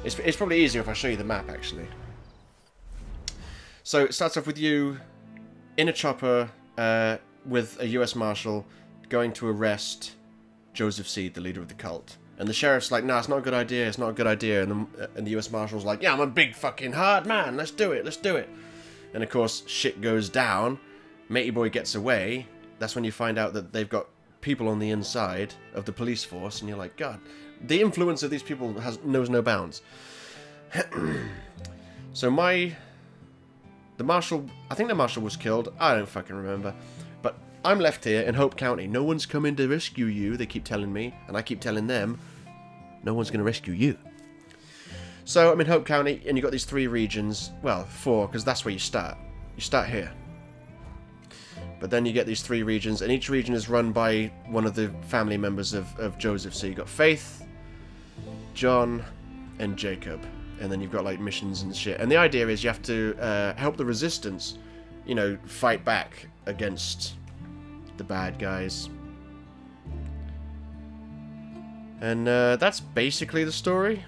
It's probably easier if I show you the map, actually. So it starts off with you in a chopper with a US Marshal going to arrest Joseph Seed, the leader of the cult. And the sheriff's like, nah, it's not a good idea, it's not a good idea. And the US Marshal's like, yeah, I'm a big fucking hard man, let's do it, let's do it. And of course, shit goes down. Matey Boy gets away. That's when you find out that they've got people on the inside of the police force. And you're like, God, the influence of these people knows no bounds. So the Marshal, I think the Marshal was killed. I don't fucking remember. But I'm left here in Hope County. No one's coming to rescue you, they keep telling me. And I keep telling them, no one's going to rescue you. So I'm in Hope County, and you've got these 3 regions. Well, 4, because that's where you start. You start here. But then you get these 3 regions, and each region is run by one of the family members of Joseph. So you've got Faith, John, and Jacob. And then you've got, like, missions and shit. And the idea is you have to help the resistance, you know, fight back against the bad guys. And that's basically the story.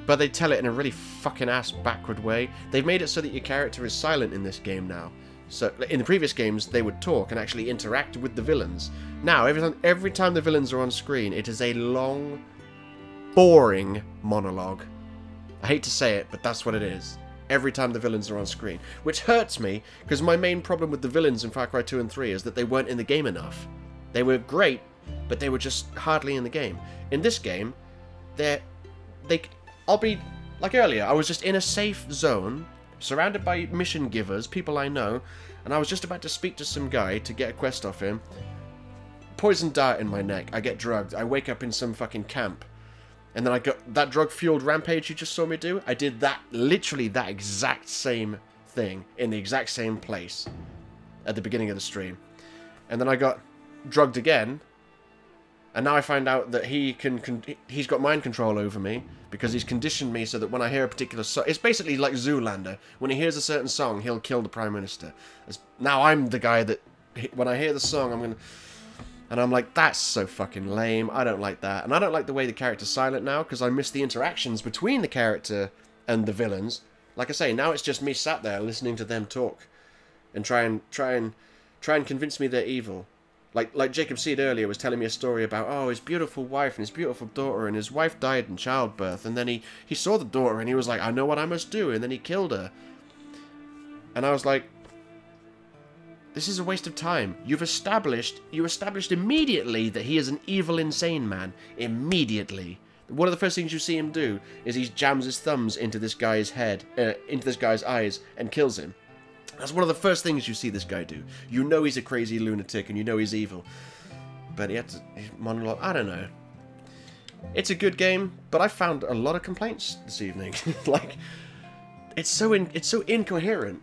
But they tell it in a really fucking ass backward way. They've made it so that your character is silent in this game now. So in the previous games, they would talk and actually interact with the villains. Now, every time the villains are on screen, it is a long, boring monologue. I hate to say it, but that's what it is. Every time the villains are on screen. Which hurts me, because my main problem with the villains in Far Cry 2 and 3 is that they weren't in the game enough. They were great, but they were just hardly in the game. In this game, I'll be, like earlier, I was just in a safe zone, surrounded by mission givers, people I know, and I was just about to speak to some guy to get a quest off him. Poison dart in my neck, I get drugged, I wake up in some fucking camp. And then I got that drug-fueled rampage you just saw me do. I did that, literally that exact same thing in the exact same place at the beginning of the stream. And then I got drugged again. And now I find out that he's got mind control over me because he's conditioned me so that when I hear a particular song... It's basically like Zoolander. When he hears a certain song, he'll kill the Prime Minister. Now I'm the guy that... When I hear the song, I'm going to... And I'm like, that's so fucking lame. I don't like that. And I don't like the way the character's silent now, because I miss the interactions between the character and the villains. Like I say, now it's just me sat there listening to them talk. And try and convince me they're evil. Like Jacob Seed earlier was telling me a story about, oh, his beautiful wife and his beautiful daughter, and his wife died in childbirth. And then he saw the daughter and he was like, I know what I must do. And then he killed her. And I was like, this is a waste of time. You established immediately that he is an evil, insane man. Immediately. One of the first things you see him do is he jams his thumbs into this guy's head, into this guy's eyes, and kills him. That's one of the first things you see this guy do. You know he's a crazy lunatic, and you know he's evil. But he had to monologue. I don't know. It's a good game, but I found a lot of complaints this evening. Like, it's so incoherent.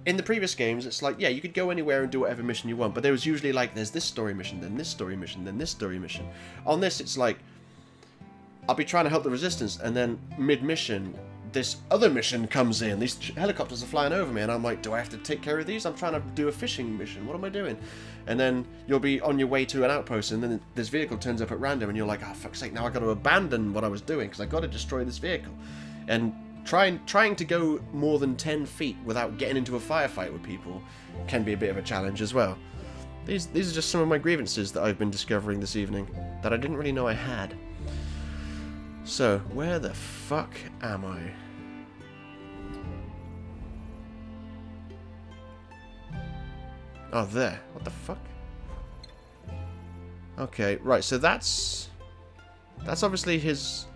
In the previous games, it's like, yeah, you could go anywhere and do whatever mission you want, but there was usually like, there's this story mission, then this story mission, then this story mission. On this, it's like, I'll be trying to help the resistance, and then mid-mission, this other mission comes in. These helicopters are flying over me, and I'm like, do I have to take care of these? I'm trying to do a fishing mission. What am I doing? And then you'll be on your way to an outpost, and then this vehicle turns up at random, and you're like, oh, fuck's sake, now I've got to abandon what I was doing, because I've got to destroy this vehicle. And trying to go more than 10 feet without getting into a firefight with people can be a bit of a challenge as well. These are just some of my grievances that I've been discovering this evening that I didn't really know I had. So, where the fuck am I? Oh, there. What the fuck? Okay, right, so that's obviously his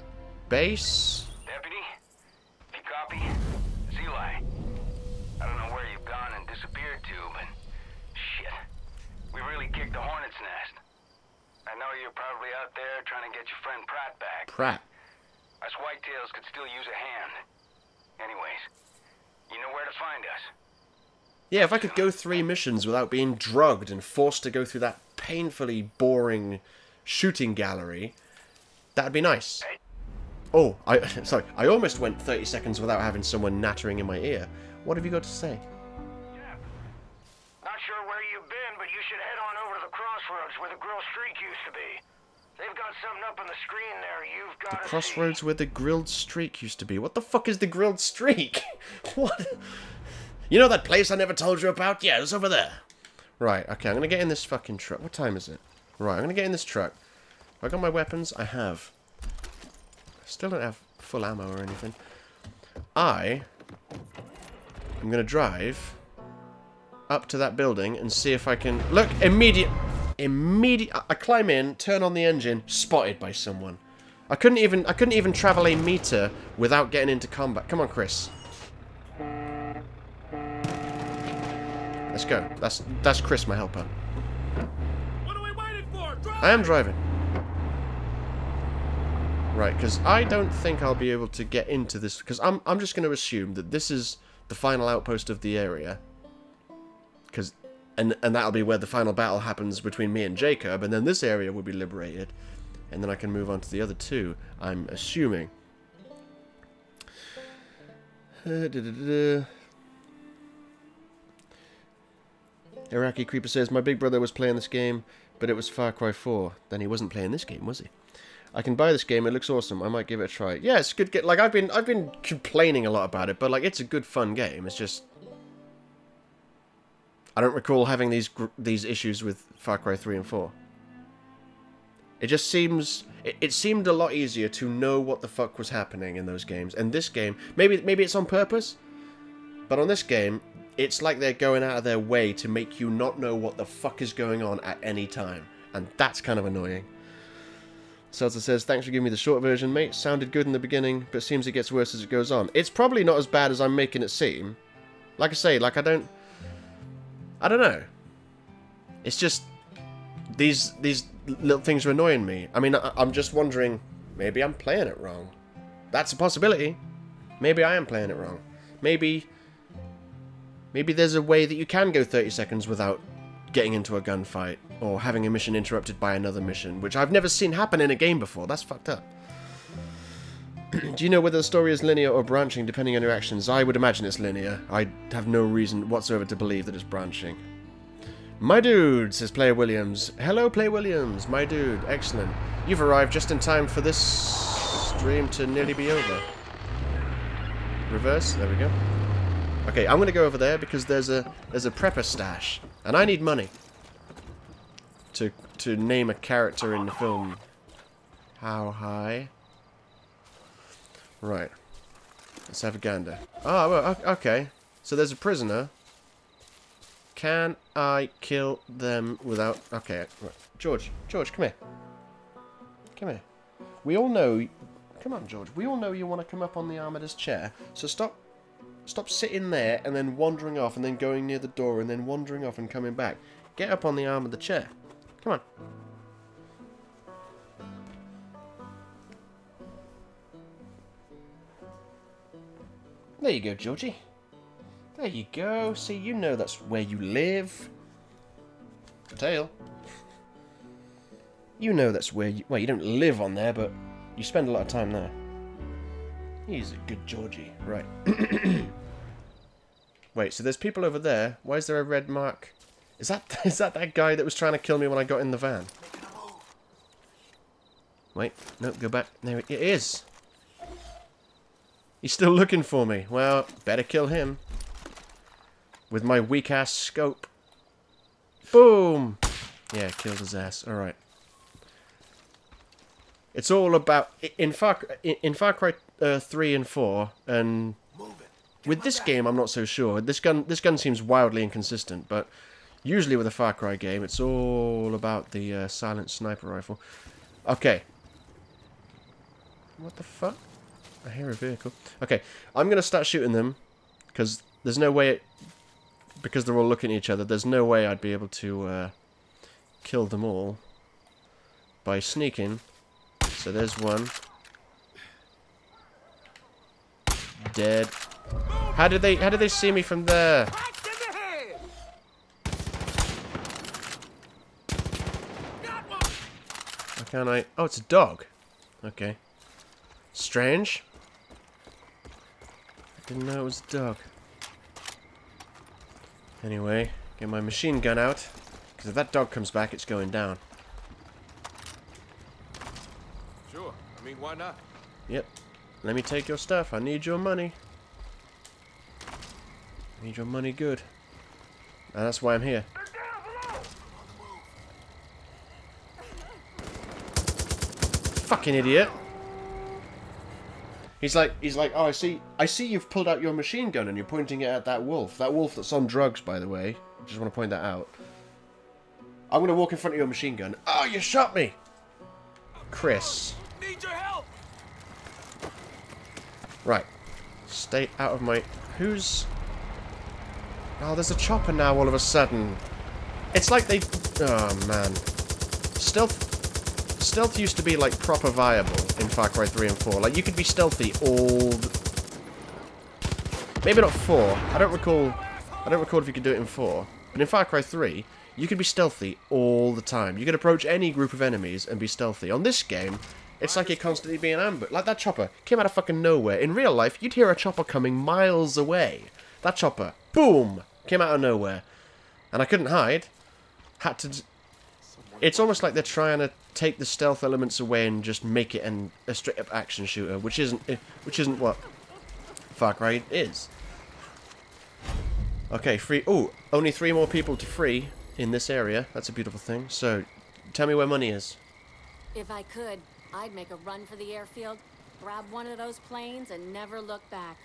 base. Deputy, if you copy, it's Eli. I don't know where you've gone and disappeared to, but shit, we really kicked the hornet's nest. I know you're probably out there trying to get your friend Pratt back. Pratt? Us whitetails could still use a hand. Anyways, you know where to find us. Yeah, if I could go 3 missions without being drugged and forced to go through that painfully boring shooting gallery, that'd be nice. Oh, sorry. I almost went 30 seconds without having someone nattering in my ear. What have you got to say? Not sure where you've been, but you should head on over to the crossroads where the grilled streak used to be. They've got something up on the screen there you've got to see. Crossroads where the grilled streak used to be. What the fuck is the grilled streak? What? You know that place I never told you about? Yeah, it's over there. Right, okay, I'm gonna get in this fucking truck. What time is it? Right, I'm gonna get in this truck. Have I got my weapons? I have. I still don't have full ammo or anything. I'm gonna drive up to that building and see if I can... Look, immediate... I climb in, turn on the engine, spotted by someone. I couldn't even travel a meter without getting into combat. Come on, Chris. Let's go. That's Chris, my helper. What are we waiting for? Drive! I am driving. Right, because I don't think I'll be able to get into this, because I'm just going to assume that this is the final outpost of the area. Because and that'll be where the final battle happens between me and Jacob, and then this area will be liberated, and then I can move on to the other two, I'm assuming. Iraqi Creeper says, my big brother was playing this game, but it was Far Cry 4. Then he wasn't playing this game, was he? I can buy this game, it looks awesome, I might give it a try. Yeah, it's a good game. Like, I've been complaining a lot about it, but like, it's a good fun game. It's just... I don't recall having these issues with Far Cry 3 and 4. It just seems... It seemed a lot easier to know what the fuck was happening in those games. And this game, maybe it's on purpose, but on this game, it's like they're going out of their way to make you not know what the fuck is going on at any time. And that's kind of annoying. Seltzer says, thanks for giving me the short version, mate. Sounded good in the beginning, but seems it gets worse as it goes on. It's probably not as bad as I'm making it seem. Like I say, like I don't know. It's just these little things are annoying me. I mean, I'm just wondering, maybe I'm playing it wrong. That's a possibility. Maybe I am playing it wrong. Maybe there's a way that you can go 30 seconds without getting into a gunfight or having a mission interrupted by another mission, which I've never seen happen in a game before. That's fucked up. Do you know whether the story is linear or branching depending on your actions? I would imagine it's linear. I have no reason whatsoever to believe that it's branching. My dude, says Player Williams. Hello, Player Williams. My dude. Excellent. You've arrived just in time for this stream to nearly be over. Reverse. There we go. Okay, I'm going to go over there because there's a prepper stash. And I need money to name a character in the film. How high? Right. Let's have a gander. Oh, well, okay. So there's a prisoner. Can I kill them without... Okay, right. George, come here. Come here. We all know... Come on, George. We all know you want to come up on the arm of this chair. So stop sitting there and then wandering off and then going near the door and then wandering off and coming back. Get up on the arm of the chair. Come on. There you go, Georgie. There you go. See, you know that's where you live. Tail. You know that's where you... Well, you don't live on there, but you spend a lot of time there. He's a good Georgie. Right. Wait, so there's people over there. Why is there a red mark? Is that guy that was trying to kill me when I got in the van? Wait, no, go back. There it is. He's still looking for me. Well, better kill him. With my weak-ass scope. Boom! Yeah, killed his ass. Alright. It's all about... In Far Cry 3 and 4, and... With this game, I'm not so sure. This gun seems wildly inconsistent, but... Usually with a Far Cry game, it's all about the silent sniper rifle. Okay. What the fuck? I hear a vehicle. Okay, I'm going to start shooting them, because there's no way... Because they're all looking at each other, there's no way I'd be able to kill them all by sneaking. So there's one. Dead. How did they see me from there? How can I... Oh, it's a dog. Okay. Strange. I didn't know it was a dog. Anyway, get my machine gun out. Because if that dog comes back, it's going down. Sure. I mean, why not? Yep. Let me take your stuff. I need your money. I need your money good. And that's why I'm here. Fucking idiot. He's like, oh, I see you've pulled out your machine gun and you're pointing it at that wolf. That wolf that's on drugs, by the way. I just want to point that out. I'm going to walk in front of your machine gun. Oh, you shot me! Chris. Need your help! Right. Stay out of my... Who's... Oh, there's a chopper now all of a sudden. It's like they... Oh, man. Stealth used to be, like, proper viable in Far Cry 3 and 4. Like, you could be stealthy all... Maybe not 4. I don't recall if you could do it in 4. But in Far Cry 3, you could be stealthy all the time. You could approach any group of enemies and be stealthy. On this game, it's like you're constantly being ambushed. Like, that chopper came out of fucking nowhere. In real life, you'd hear a chopper coming miles away. That chopper, boom, came out of nowhere. And I couldn't hide. Had to... It's almost like they're trying to take the stealth elements away and just make it a straight-up action shooter, which isn't what Far Cry is. Okay, free. Oh, only 3 more people to free in this area. That's a beautiful thing. So, tell me where money is. If I could, I'd make a run for the airfield, grab one of those planes, and never look back.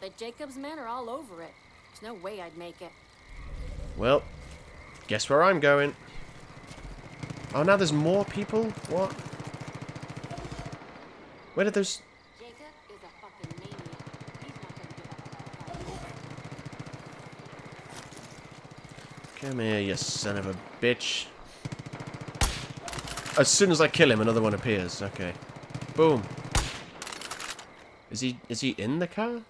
But Jacob's men are all over it. There's no way I'd make it. Well, guess where I'm going. Oh, now there's more people? What? Where did those... Jacob is a fucking maniac. He's not gonna give up. Come here, you son of a bitch. As soon as I kill him, another one appears. Okay. Boom. Is he in the car?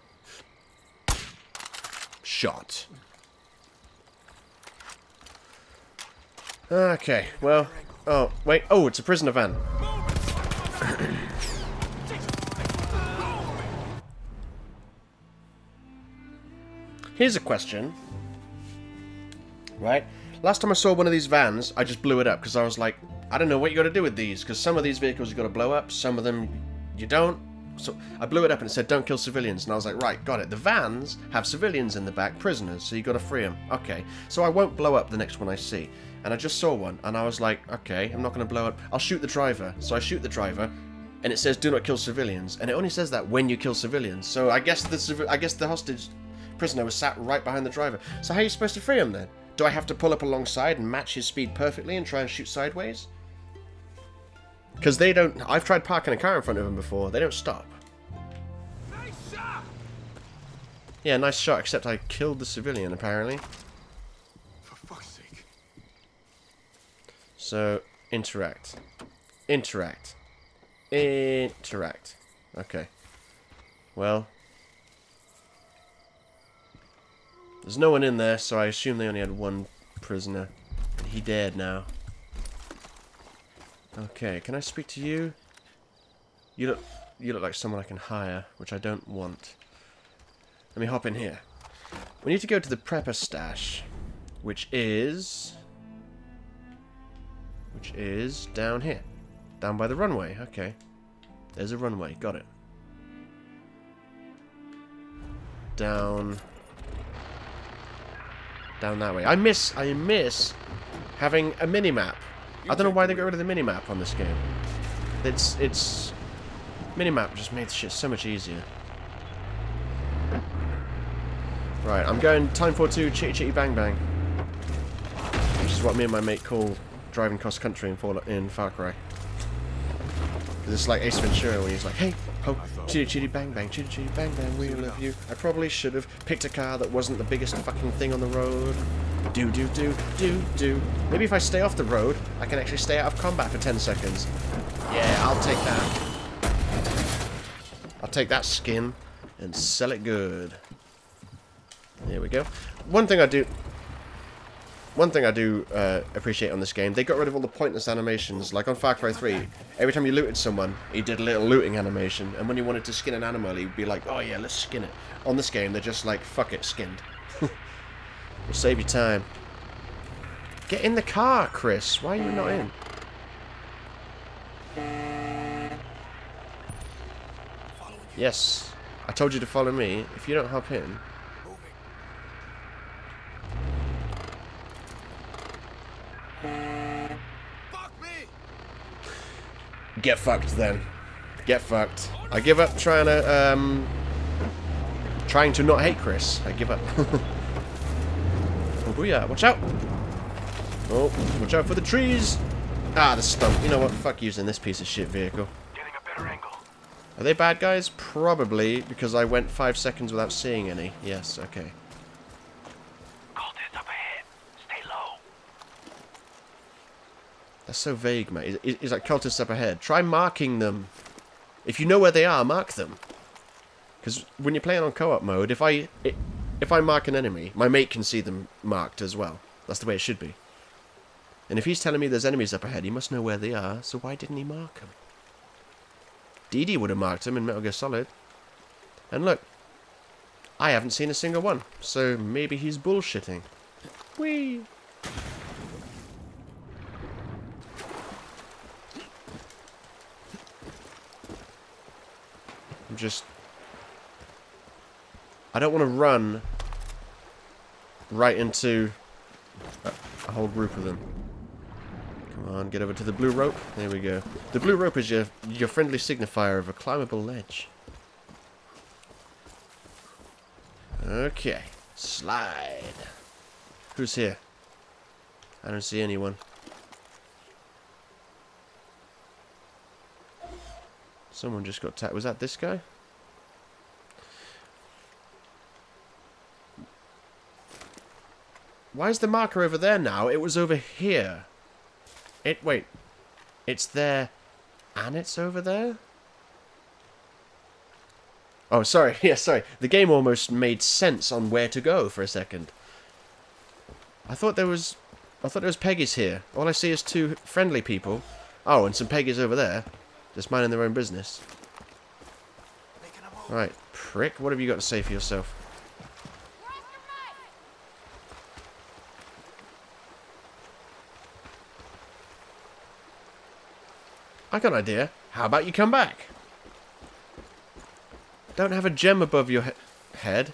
Shot. Okay, well... Oh, wait. Oh, it's a prisoner van. Here's a question. Right? Last time I saw one of these vans, I just blew it up because I was like, I don't know what you got to do with these, because some of these vehicles you got to blow up, some of them you don't. So I blew it up and it said don't kill civilians, and I was like, right, got it. The vans have civilians in the back, prisoners, so you got to free them. Okay, so I won't blow up the next one I see. And I just saw one, and I was like, okay, I'm not going to blow up. I'll shoot the driver. So I shoot the driver, and it says do not kill civilians, and it only says that when you kill civilians. So I guess the hostage prisoner was sat right behind the driver. So how are you supposed to free him then? Do I have to pull up alongside and match his speed perfectly and try and shoot sideways? Because they don't... I've tried parking a car in front of them before. They don't stop. Nice shot! Yeah, nice shot, except I killed the civilian, apparently. For fuck's sake. So, interact. Interact. Interact. Okay. Well. There's no one in there, so I assume they only had one prisoner. And he dead now. Okay, can I speak to you? You look like someone I can hire, which I don't want. Let me hop in here. We need to go to the prepper stash, which is down here. Down by the runway, okay. There's a runway, got it. Down that way. I miss having a mini-map. I don't know why they got rid of the mini-map on this game. It's mini-map just made shit so much easier. Right, I'm going time for 2 chitty chitty bang bang. Which is what me and my mate call driving cross country in Far Cry. It's like Ace Ventura when he's like, hey, ho, chitty chitty bang bang, we love you. I probably should have picked a car that wasn't the biggest fucking thing on the road. Do. Maybe if I stay off the road, I can actually stay out of combat for 10 seconds. Yeah, I'll take that. I'll take that skin and sell it good. There we go. One thing I do... one thing I do appreciate on this game, they got rid of all the pointless animations. Like on Far Cry 3, every time you looted someone, he did a little looting animation, and when you wanted to skin an animal, he'd be like, oh yeah, let's skin it. On this game, they're just like, fuck it, skinned. We'll save you time. Get in the car, Chris. Why are you not in? Yes. I told you to follow me. If you don't hop in... Get fucked then. Get fucked. I give up trying to not hate Chris. I give up. Oh booyah, watch out! Oh, watch out for the trees! Ah, the stump. You know what? Fuck using this piece of shit vehicle. Getting a better angle. Are they bad guys? Probably, because I went 5 seconds without seeing any. Yes, okay. Cultists up ahead. Stay low. That's so vague, mate. He's like, cultists up ahead. Try marking them. If you know where they are, mark them. Because when you're playing on co-op mode, if I mark an enemy, my mate can see them marked as well. That's the way it should be. And if he's telling me there's enemies up ahead, he must know where they are, so why didn't he mark them? Dee Dee would have marked them in Metal Gear Solid. And look, I haven't seen a single one, so maybe he's bullshitting. Whee! I don't want to run right into a whole group of them. Come on, get over to the blue rope. There we go. The blue rope is your friendly signifier of a climbable ledge. Okay. Slide. Who's here? I don't see anyone. Someone just got tapped. Was that this guy? Why is the marker over there now? It was over here. Wait. It's there and it's over there? Oh, sorry. Yeah, sorry. The game almost made sense on where to go for a second. I thought there was Peggies here. All I see is 2 friendly people. Oh, and some Peggies over there. Just minding their own business. Right, prick. What have you got to say for yourself? I got an idea. How about you come back? Don't have a gem above your head.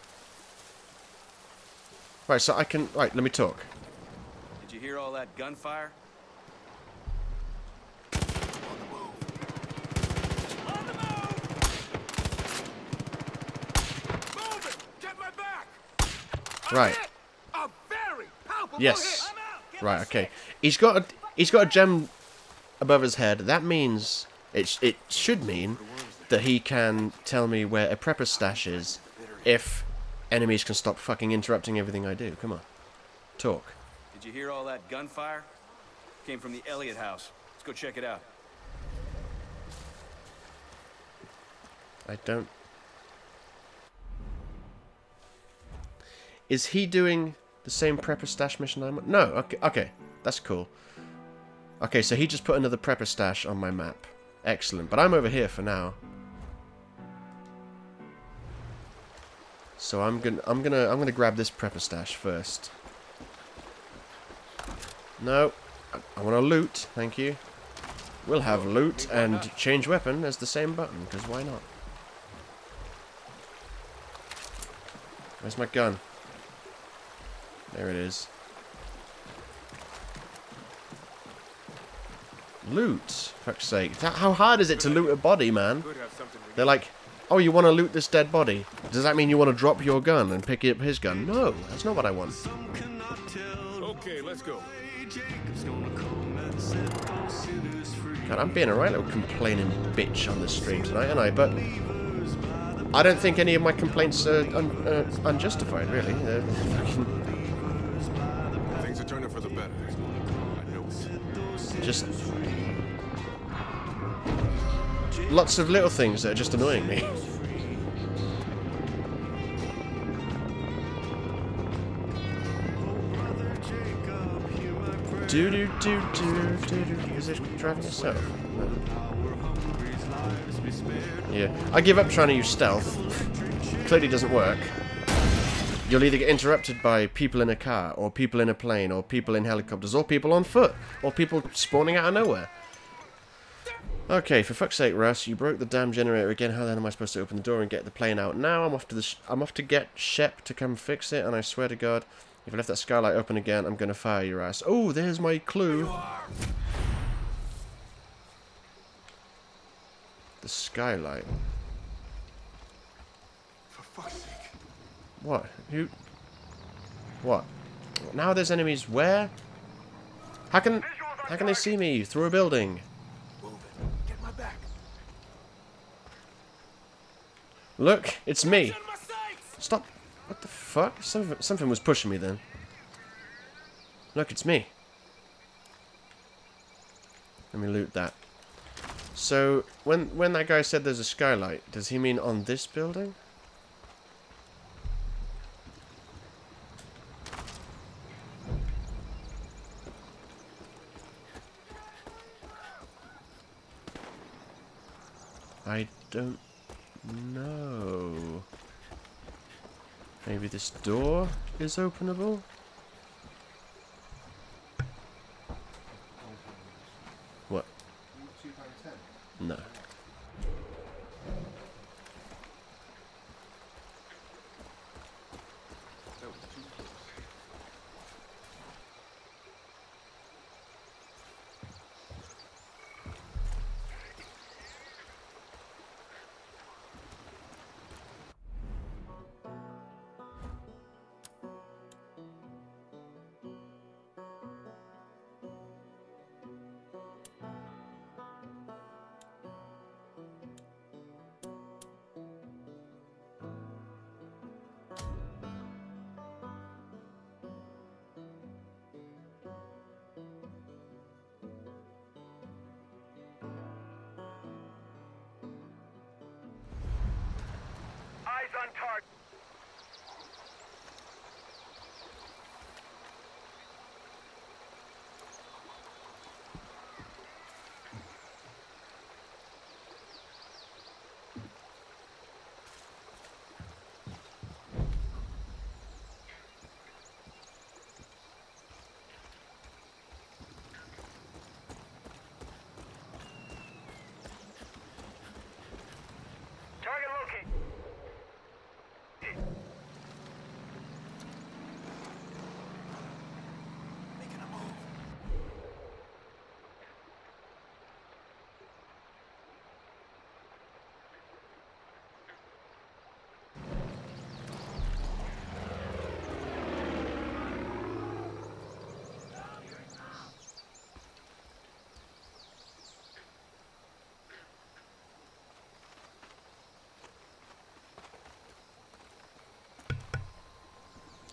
Right, so I can... Right, let me talk. Did you hear all that gunfire? Right. Yes. Right, okay. He's got a gem above his head. That means it should mean that he can tell me where a prepper stash is if enemies can stop fucking interrupting everything I do. Come on. Talk. Did you hear all that gunfire? Came from the Elliott house. Let's go check it out. I don't... Is he doing the same prepper stash mission I'm... No, okay. That's cool. Okay, so he just put another prepper stash on my map. Excellent. But I'm over here for now. So I'm gonna grab this prepper stash first. No. I want to loot, thank you. We'll have loot and change weapon as the same button, because why not? Where's my gun? There it is. Loot, fuck's sake. How hard is it to loot a body, man? They're like, oh, you want to loot this dead body? Does that mean you want to drop your gun and pick up his gun? No, that's not what I want. Okay, let's go. God, I'm being a right little complaining bitch on this stream tonight, aren't I? But I don't think any of my complaints are unjustified, really. Things are turning for the better. I know it. Just lots of little things that are just annoying me. Is it driving itself? No. Yeah. I give up trying to use stealth. Clearly doesn't work. You'll either get interrupted by people in a car, or people in a plane, or people in helicopters, or people on foot, or people spawning out of nowhere. Okay, for fuck's sake, Russ, you broke the damn generator again. How the hell am I supposed to open the door and get the plane out? Now I'm off to get Shep to come fix it, and I swear to God, if I left that skylight open again, I'm gonna fire your ass. Oh, there's my clue. The skylight. For fuck's sake. What? Who? What? Now there's enemies where? How can they see me through a building? Get my back. Look, it's me. Stop. What the fuck? Something was pushing me then. Look, it's me. Let me loot that. So, when that guy said there's a skylight, does he mean on this building? I don't know. Maybe this door is openable? What? No.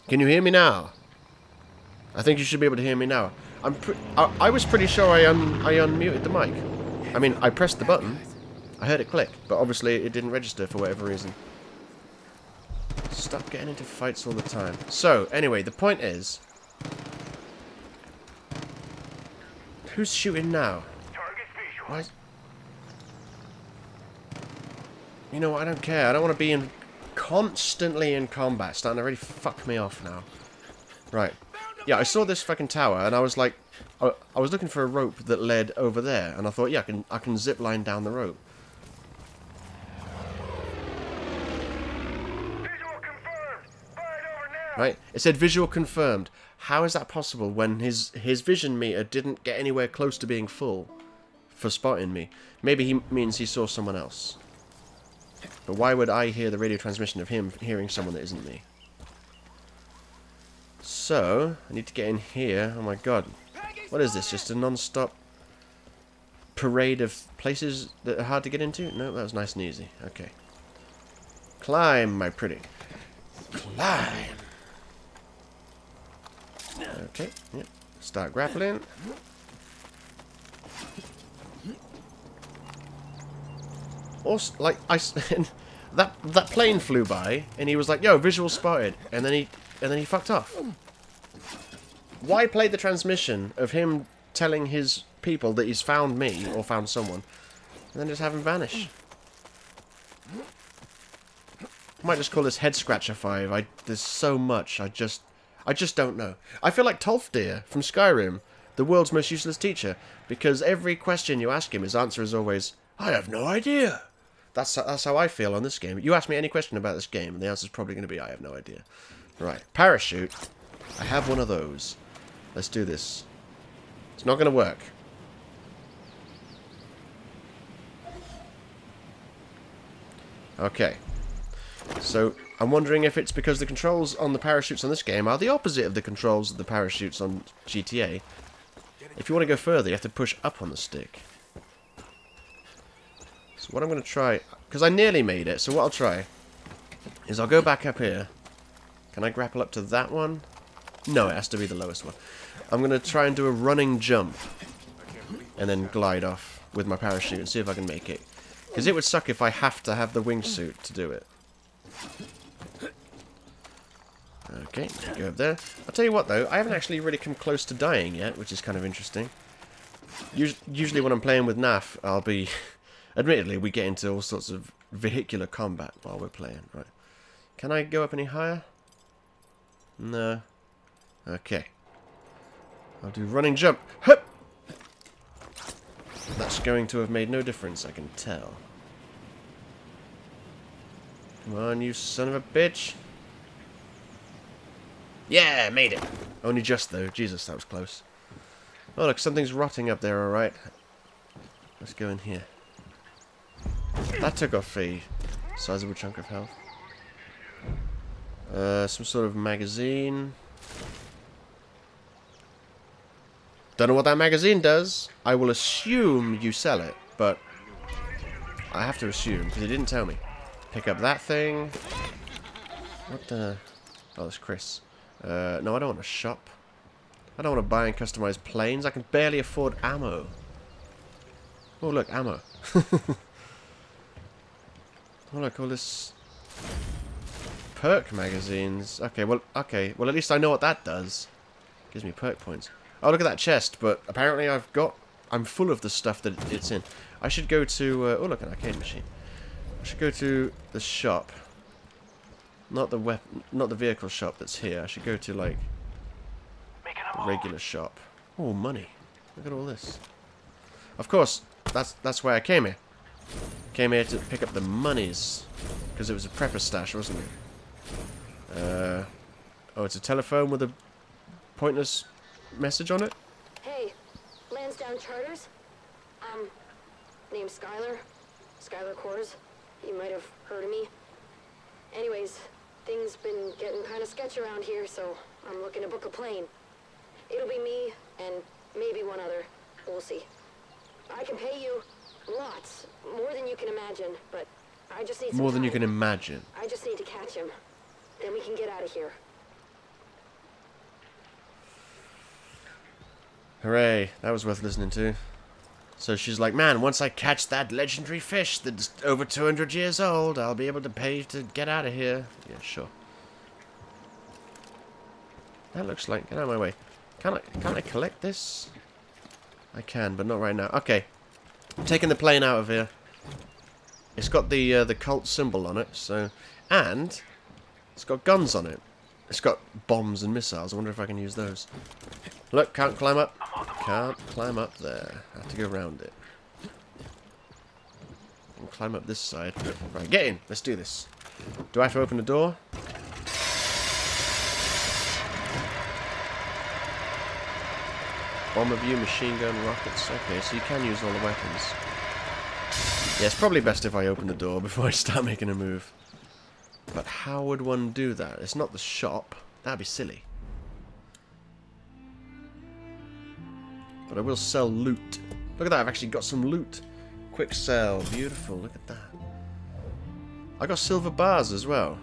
Can you hear me now? I think you should be able to hear me now. I was pretty sure I unmuted the mic. I mean, I pressed the button. I heard it click, but obviously it didn't register for whatever reason. Stop getting into fights all the time. So, anyway, the point is... Who's shooting now? Why is... You know what, I don't care. I don't want to be constantly in combat. It's starting to really fuck me off now. Right. Yeah, I saw this fucking tower, and I was like... I was looking for a rope that led over there, and I thought, yeah, I can zip line down the rope. Right? It said visual confirmed. How is that possible when his vision meter didn't get anywhere close to being full for spotting me? Maybe he means he saw someone else. But why would I hear the radio transmission of him hearing someone that isn't me? So, I need to get in here. Oh my god. What is this? Just a non-stop parade of places that are hard to get into? No, that was nice and easy. Okay. Climb, my pretty. Climb. Okay, yep. Start grappling. Also, like, that plane flew by, and he was like, "Yo, visual spotted," and then he fucked off. Why play the transmission of him telling his people that he's found me, or found someone, and then just have him vanish? I might just call this Head Scratcher 5. There's so much, I just don't know. I feel like Tolfdir from Skyrim, the world's most useless teacher, because every question you ask him, his answer is always, I have no idea. That's how I feel on this game. You ask me any question about this game, and the answer's probably going to be, I have no idea. Right, parachute. I have one of those. Let's do this. It's not going to work. Okay. So, I'm wondering if it's because the controls on the parachutes on this game are the opposite of the controls of the parachutes on GTA. If you want to go further, you have to push up on the stick. So what I'm going to try... Because I nearly made it, so what I'll try is I'll go back up here. Can I grapple up to that one? No, it has to be the lowest one. I'm going to try and do a running jump. And then glide off with my parachute and see if I can make it. Because it would suck if I have to have the wingsuit to do it. Okay, go up there. I'll tell you what though, I haven't actually really come close to dying yet, which is kind of interesting. Usually when I'm playing with NAF, I'll be... Admittedly, we get into all sorts of vehicular combat while we're playing. Right. Can I go up any higher? No. Okay. I'll do running jump. Hup! That's going to have made no difference, I can tell. Come on, you son of a bitch. Yeah, made it. Only just, though. Jesus, that was close. Oh, look, something's rotting up there, alright. Let's go in here. That took off a sizable chunk of health. Some sort of magazine. Don't know what that magazine does. I will assume you sell it, but I have to assume, because he didn't tell me. Pick up that thing. What the... Oh, it's Chris. No, I don't want a shop. I don't want to buy and customize planes. I can barely afford ammo. Oh, look, ammo. Oh, look, all this... Perk magazines. Okay, well, at least I know what that does. Gives me perk points. Oh, look at that chest, but apparently I'm full of the stuff that it's in. I should go to... oh, look, an arcade machine. I should go to the shop. Not the vehicle shop that's here. I should go to, like, the regular shop. Oh, money. Look at all this. Of course, that's why I came here. Came here to pick up the monies. Because it was a prepper stash, wasn't it? Oh, it's a telephone with a pointless message on it? Hey, Lansdowne Charters? Name's Skylar. Skylar Kors. You might have heard of me. Anyways, things been getting kind of sketchy around here, so I'm looking to book a plane. It'll be me and maybe one other. We'll see. I can pay you lots, more than you can imagine, but I just need some more than time. you can imagine. I just need to catch him. Then we can get out of here. Hooray, that was worth listening to. So she's like, man, once I catch that legendary fish that's over 200 years old, I'll be able to pay to get out of here. Yeah, sure. That looks like... Get out of my way. Can't I collect this? I can, but not right now. Okay. I'm taking the plane out of here. It's got the cult symbol on it, so... And... It's got guns on it. It's got bombs and missiles. I wonder if I can use those. Look, can't climb up. Can't climb up there. I have to go around it. And climb up this side. Right, get in. Let's do this. Do I have to open the door? Bomber view, machine gun, rockets. Okay, so you can use all the weapons. Yeah, it's probably best if I open the door before I start making a move. But how would one do that? It's not the shop. That'd be silly. But I will sell loot. Look at that, I've actually got some loot. Quick sell, beautiful, look at that. I got silver bars as well.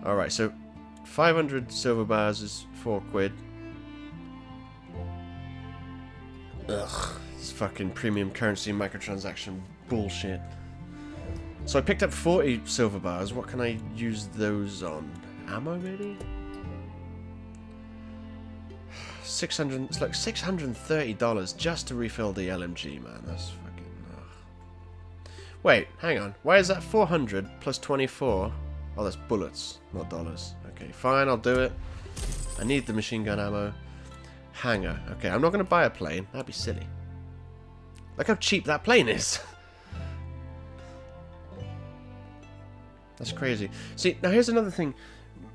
Alright, so 500 silver bars is 4 quid. Ugh, this fucking premium currency microtransaction bullshit. So I picked up 40 silver bars. What can I use those on? Ammo, maybe? 600. It's like $630 just to refill the LMG, man. That's fucking. Ugh. Wait, hang on. Why is that 400 plus 24? Oh, that's bullets, not dollars. Okay, fine, I'll do it. I need the machine gun ammo. Hangar. Okay, I'm not going to buy a plane. That'd be silly. Look how cheap that plane is. That's crazy. See, now here's another thing.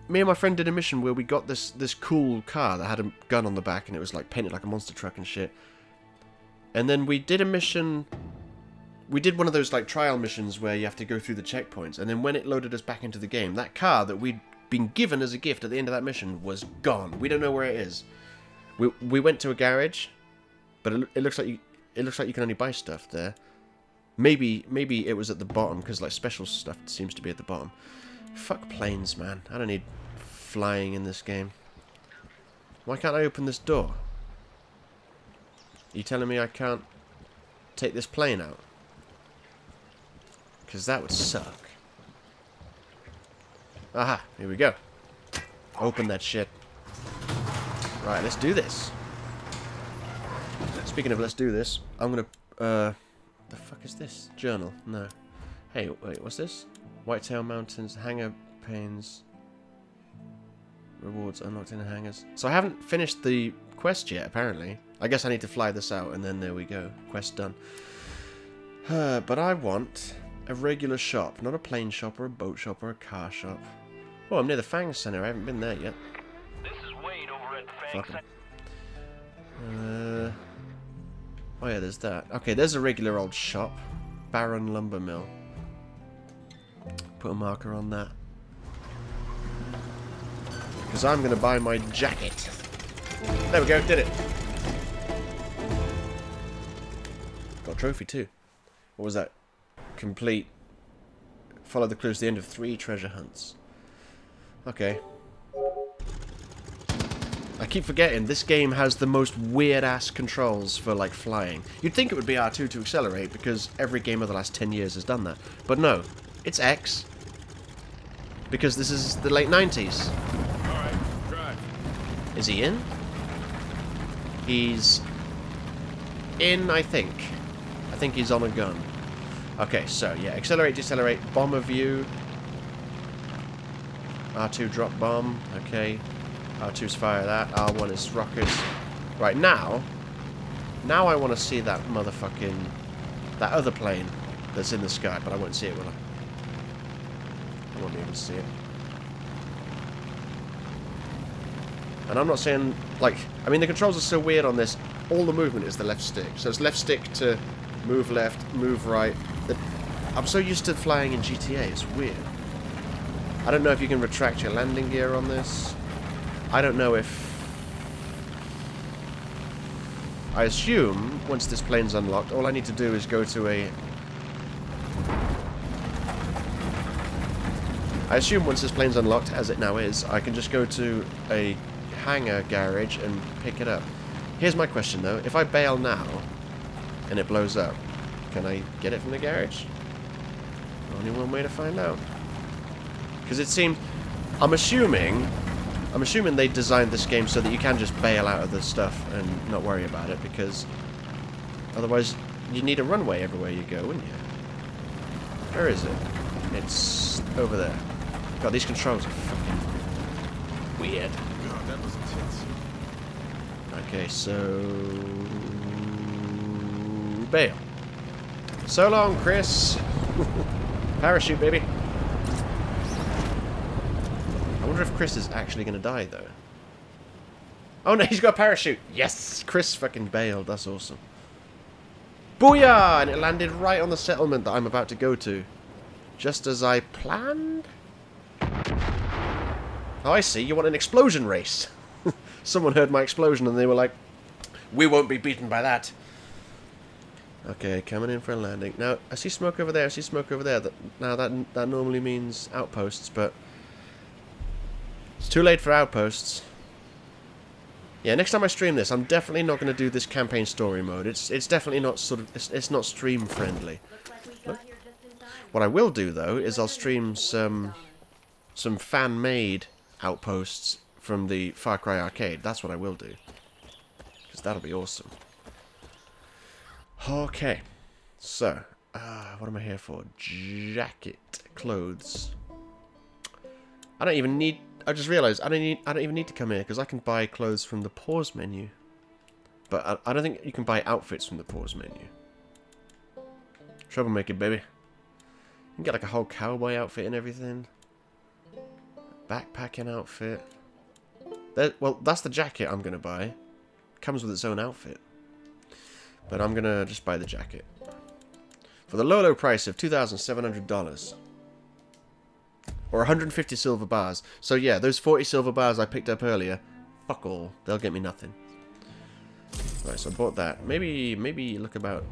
Me and my friend did a mission where we got this cool car that had a gun on the back and it was like painted like a monster truck and shit. And then we did a mission. We did one of those like trial missions where you have to go through the checkpoints. And then when it loaded us back into the game, that car that we'd been given as a gift at the end of that mission was gone. We don't know where it is. We went to a garage, but it looks like you can only buy stuff there. Maybe it was at the bottom because like special stuff seems to be at the bottom. Fuck planes, man. I don't need flying in this game. Why can't I open this door? Are you telling me I can't take this plane out? Because that would suck. Aha, here we go. Open that shit. Right, let's do this. Speaking of let's do this, I'm gonna, the fuck is this? Journal? No. Hey, wait, what's this? Whitetail Mountains, hangar panes, rewards unlocked in the hangars. So I haven't finished the quest yet, apparently. I guess I need to fly this out, and then there we go. Quest done. But I want a regular shop, not a plane shop or a boat shop or a car shop. Oh, I'm near the Fang Center. I haven't been there yet. This is Wade over at the Fang Center. Oh yeah, there's that. Okay, there's a regular old shop. Baron Lumber Mill. Put a marker on that. Because I'm going to buy my jacket. There we go, did it. Got a trophy too. What was that? Complete. Follow the clues to the end of 3 treasure hunts. Okay. I keep forgetting, this game has the most weird-ass controls for, like, flying. You'd think it would be R2 to accelerate, because every game of the last 10 years has done that. But no, it's X. Because this is the late 90s. Alright, drive. Is he in? He's in, I think. I think he's on a gun. Okay, so, yeah, accelerate, decelerate, bomber view. R2 drop bomb, okay. R2's fire that, R1 is rockets. Right, now I want to see that motherfucking, that other plane that's in the sky, but I won't see it, will I? I won't be able to see it. And I'm not saying, like, I mean, the controls are so weird on this, all the movement is the left stick. So it's left stick to move left, move right. I'm so used to flying in GTA, it's weird. I don't know if you can retract your landing gear on this. I don't know if... I assume, once this plane's unlocked, all I need to do is go to a... I assume once this plane's unlocked, as it now is, I can just go to a hangar garage and pick it up. Here's my question, though. If I bail now, and it blows up, can I get it from the garage? Only one way to find out. Because it seemed... I'm assuming they designed this game so that you can just bail out of the stuff and not worry about it, because otherwise you need a runway everywhere you go, wouldn't you? Where is it? It's over there. God, these controls are fucking weird. God, that was intense. Okay, so... bail. So long, Chris. Parachute, baby. I wonder if Chris is actually going to die, though. Oh, no, he's got a parachute. Yes! Chris fucking bailed. That's awesome. Booyah! And it landed right on the settlement that I'm about to go to. Just as I planned? Oh, I see. You want an explosion race. Someone heard my explosion and they were like, we won't be beaten by that. Okay, coming in for a landing. Now, I see smoke over there. I see smoke over there. Now, that normally means outposts, but... it's too late for outposts. Yeah, next time I stream this, I'm definitely not going to do this campaign story mode. It's definitely not sort of... It's not stream friendly. Look. What I will do, though, is I'll stream some fan-made outposts from the Far Cry arcade. That's what I will do. That'll be awesome. Okay. So, what am I here for? Jacket. Clothes. I don't even need... I just realised I don't even need to come here, because I can buy clothes from the pause menu. But I don't think you can buy outfits from the pause menu. Troublemaker, baby. You can get like a whole cowboy outfit and everything. Backpacking outfit. Well, that's the jacket I'm going to buy. Comes with its own outfit. But I'm going to just buy the jacket. For the low price of $2,700. Or 150 silver bars. So yeah, those 40 silver bars I picked up earlier, fuck all. They'll get me nothing. Right, so I bought that. Maybe look about...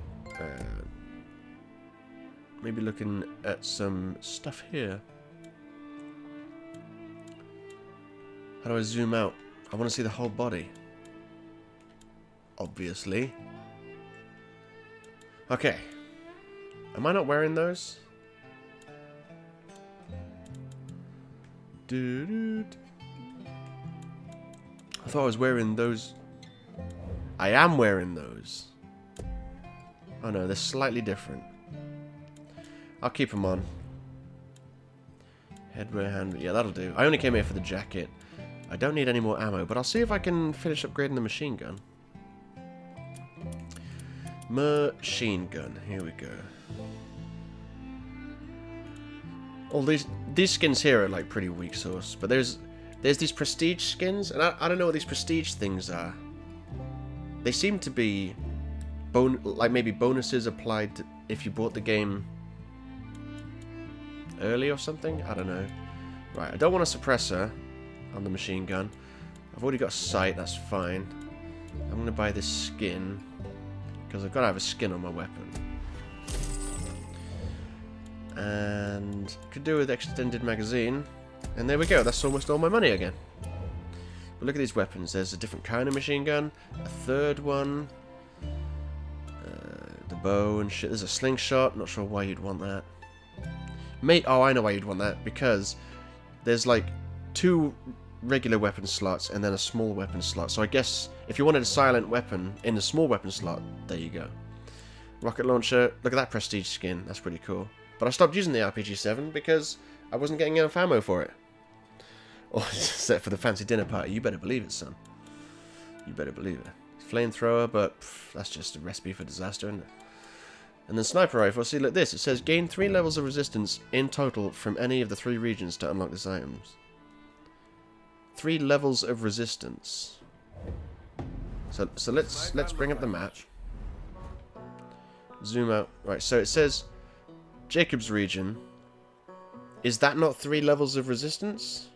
maybe looking at some stuff here. How do I zoom out? I want to see the whole body. Obviously. Okay. Am I not wearing those? I thought I was wearing those. I am wearing those. Oh no, they're slightly different. I'll keep them on. Headwear, hand... Yeah, that'll do. I only came here for the jacket. I don't need any more ammo, but I'll see if I can finish upgrading the machine gun. Machine gun. Here we go. All these skins here are like pretty weak sauce, but there's these prestige skins, and I don't know what these prestige things are. They seem to be like maybe bonuses applied to if you bought the game early or something. I don't know. Right, I don't want a suppressor on the machine gun. I've already got a sight. That's fine. I'm gonna buy this skin because I've got to have a skin on my weapon. And could do with extended magazine. And there we go, that's almost all my money again. But look at these weapons. There's a different kind of machine gun, a third one, the bow and shit. There's a slingshot, not sure why you'd want that. Oh, I know why you'd want that, because there's like 2 regular weapon slots and then a small weapon slot. So I guess if you wanted a silent weapon in the small weapon slot, there you go. Rocket launcher, look at that prestige skin, that's pretty cool. But I stopped using the RPG-7 because I wasn't getting enough ammo for it. Or set for the fancy dinner party. You better believe it, son. You better believe it. Flamethrower, but that's just a recipe for disaster, isn't it? And then sniper rifle. See, look this. It says gain 3 levels of resistance in total from any of the 3 regions to unlock this items. 3 levels of resistance. So let's bring up the map. Zoom out. Right. So it says Jacob's region. Is that not 3 levels of resistance?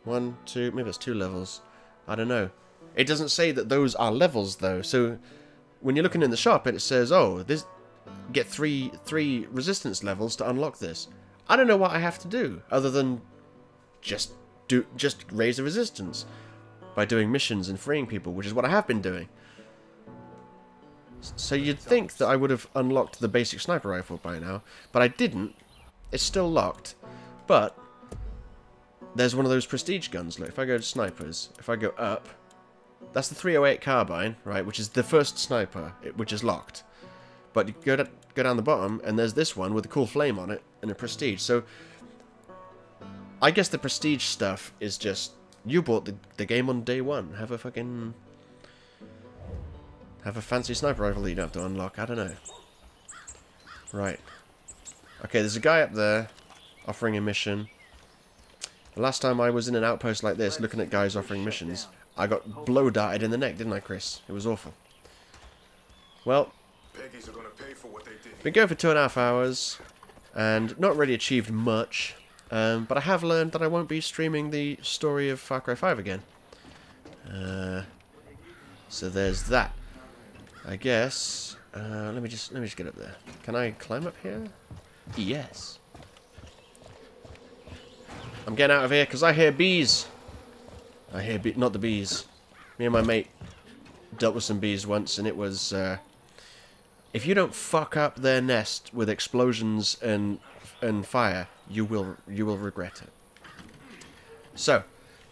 1, 2, maybe it's 2 levels. I don't know. It doesn't say that those are levels though. So when you're looking in the shop, it says, "Oh, this get 3 resistance levels to unlock this." I don't know what I have to do other than just raise the resistance by doing missions and freeing people, which is what I have been doing. So you'd think that I would have unlocked the basic sniper rifle by now, but I didn't. It's still locked, but there's one of those prestige guns. Look, if I go to snipers, if I go up, that's the 308 carbine, right, which is the first sniper, which is locked. But you go down the bottom, and there's this one with a cool flame on it, and a prestige. So I guess the prestige stuff is just, you bought the game on day 1. Have a fancy sniper rifle that you don't have to unlock. I don't know. Right. Okay, there's a guy up there offering a mission. The last time I was in an outpost like this, looking at guys offering missions, I got blow darted in the neck, didn't I, Chris? It was awful. Well, been going for 2.5 hours, and not really achieved much, but I have learned that I won't be streaming the story of Far Cry 5 again. So there's that. I guess. Let me just get up there. Can I climb up here? Yes. I'm getting out of here because I hear bees. I hear not the bees. Me and my mate dealt with some bees once, and it was. If you don't fuck up their nest with explosions and fire, you will regret it. So,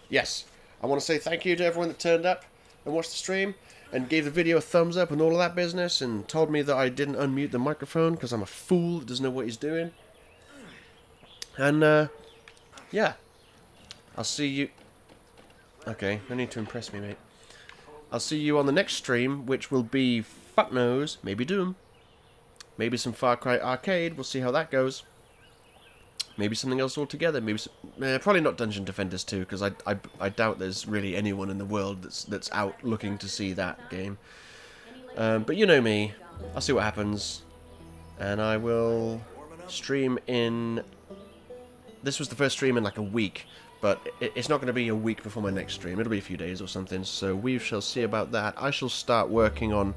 yes, I want to say thank you to everyone that turned up and watched the stream. and gave the video a thumbs up and all of that business, and told me that I didn't unmute the microphone because I'm a fool that doesn't know what he's doing. And, yeah. I'll see you... Okay, no need to impress me, mate. I'll see you on the next stream, which will be, fuck knows, maybe Doom. Maybe some Far Cry Arcade, we'll see how that goes. Maybe something else altogether. Maybe probably not Dungeon Defenders 2, because I doubt there's really anyone in the world that's out looking to see that game. But you know me, I'll see what happens, and I will stream in... This was the first stream in like a week, but it's not going to be a week before my next stream. It'll be a few days or something, so we shall see about that. I shall start working on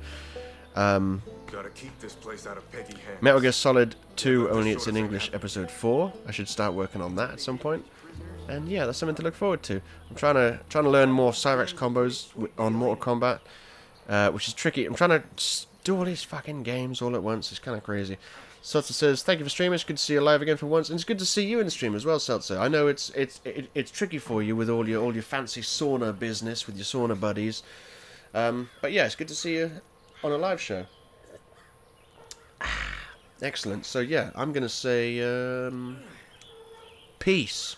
Gotta keep this place out of Peggy hands. Metal Gear Solid 2, only it's in English, episode 4. I should start working on that at some point. And yeah, that's something to look forward to. I'm trying to learn more Cyrex combos on Mortal Kombat, which is tricky. I'm trying to do all these fucking games all at once. It's kind of crazy. Seltzer says, thank you for streaming. It's good to see you live again for once, and it's good to see you in the stream as well, Seltzer. I know it's tricky for you with all your fancy sauna business with your sauna buddies. But yeah, it's good to see you on a live show. Excellent. So yeah, I'm gonna say peace.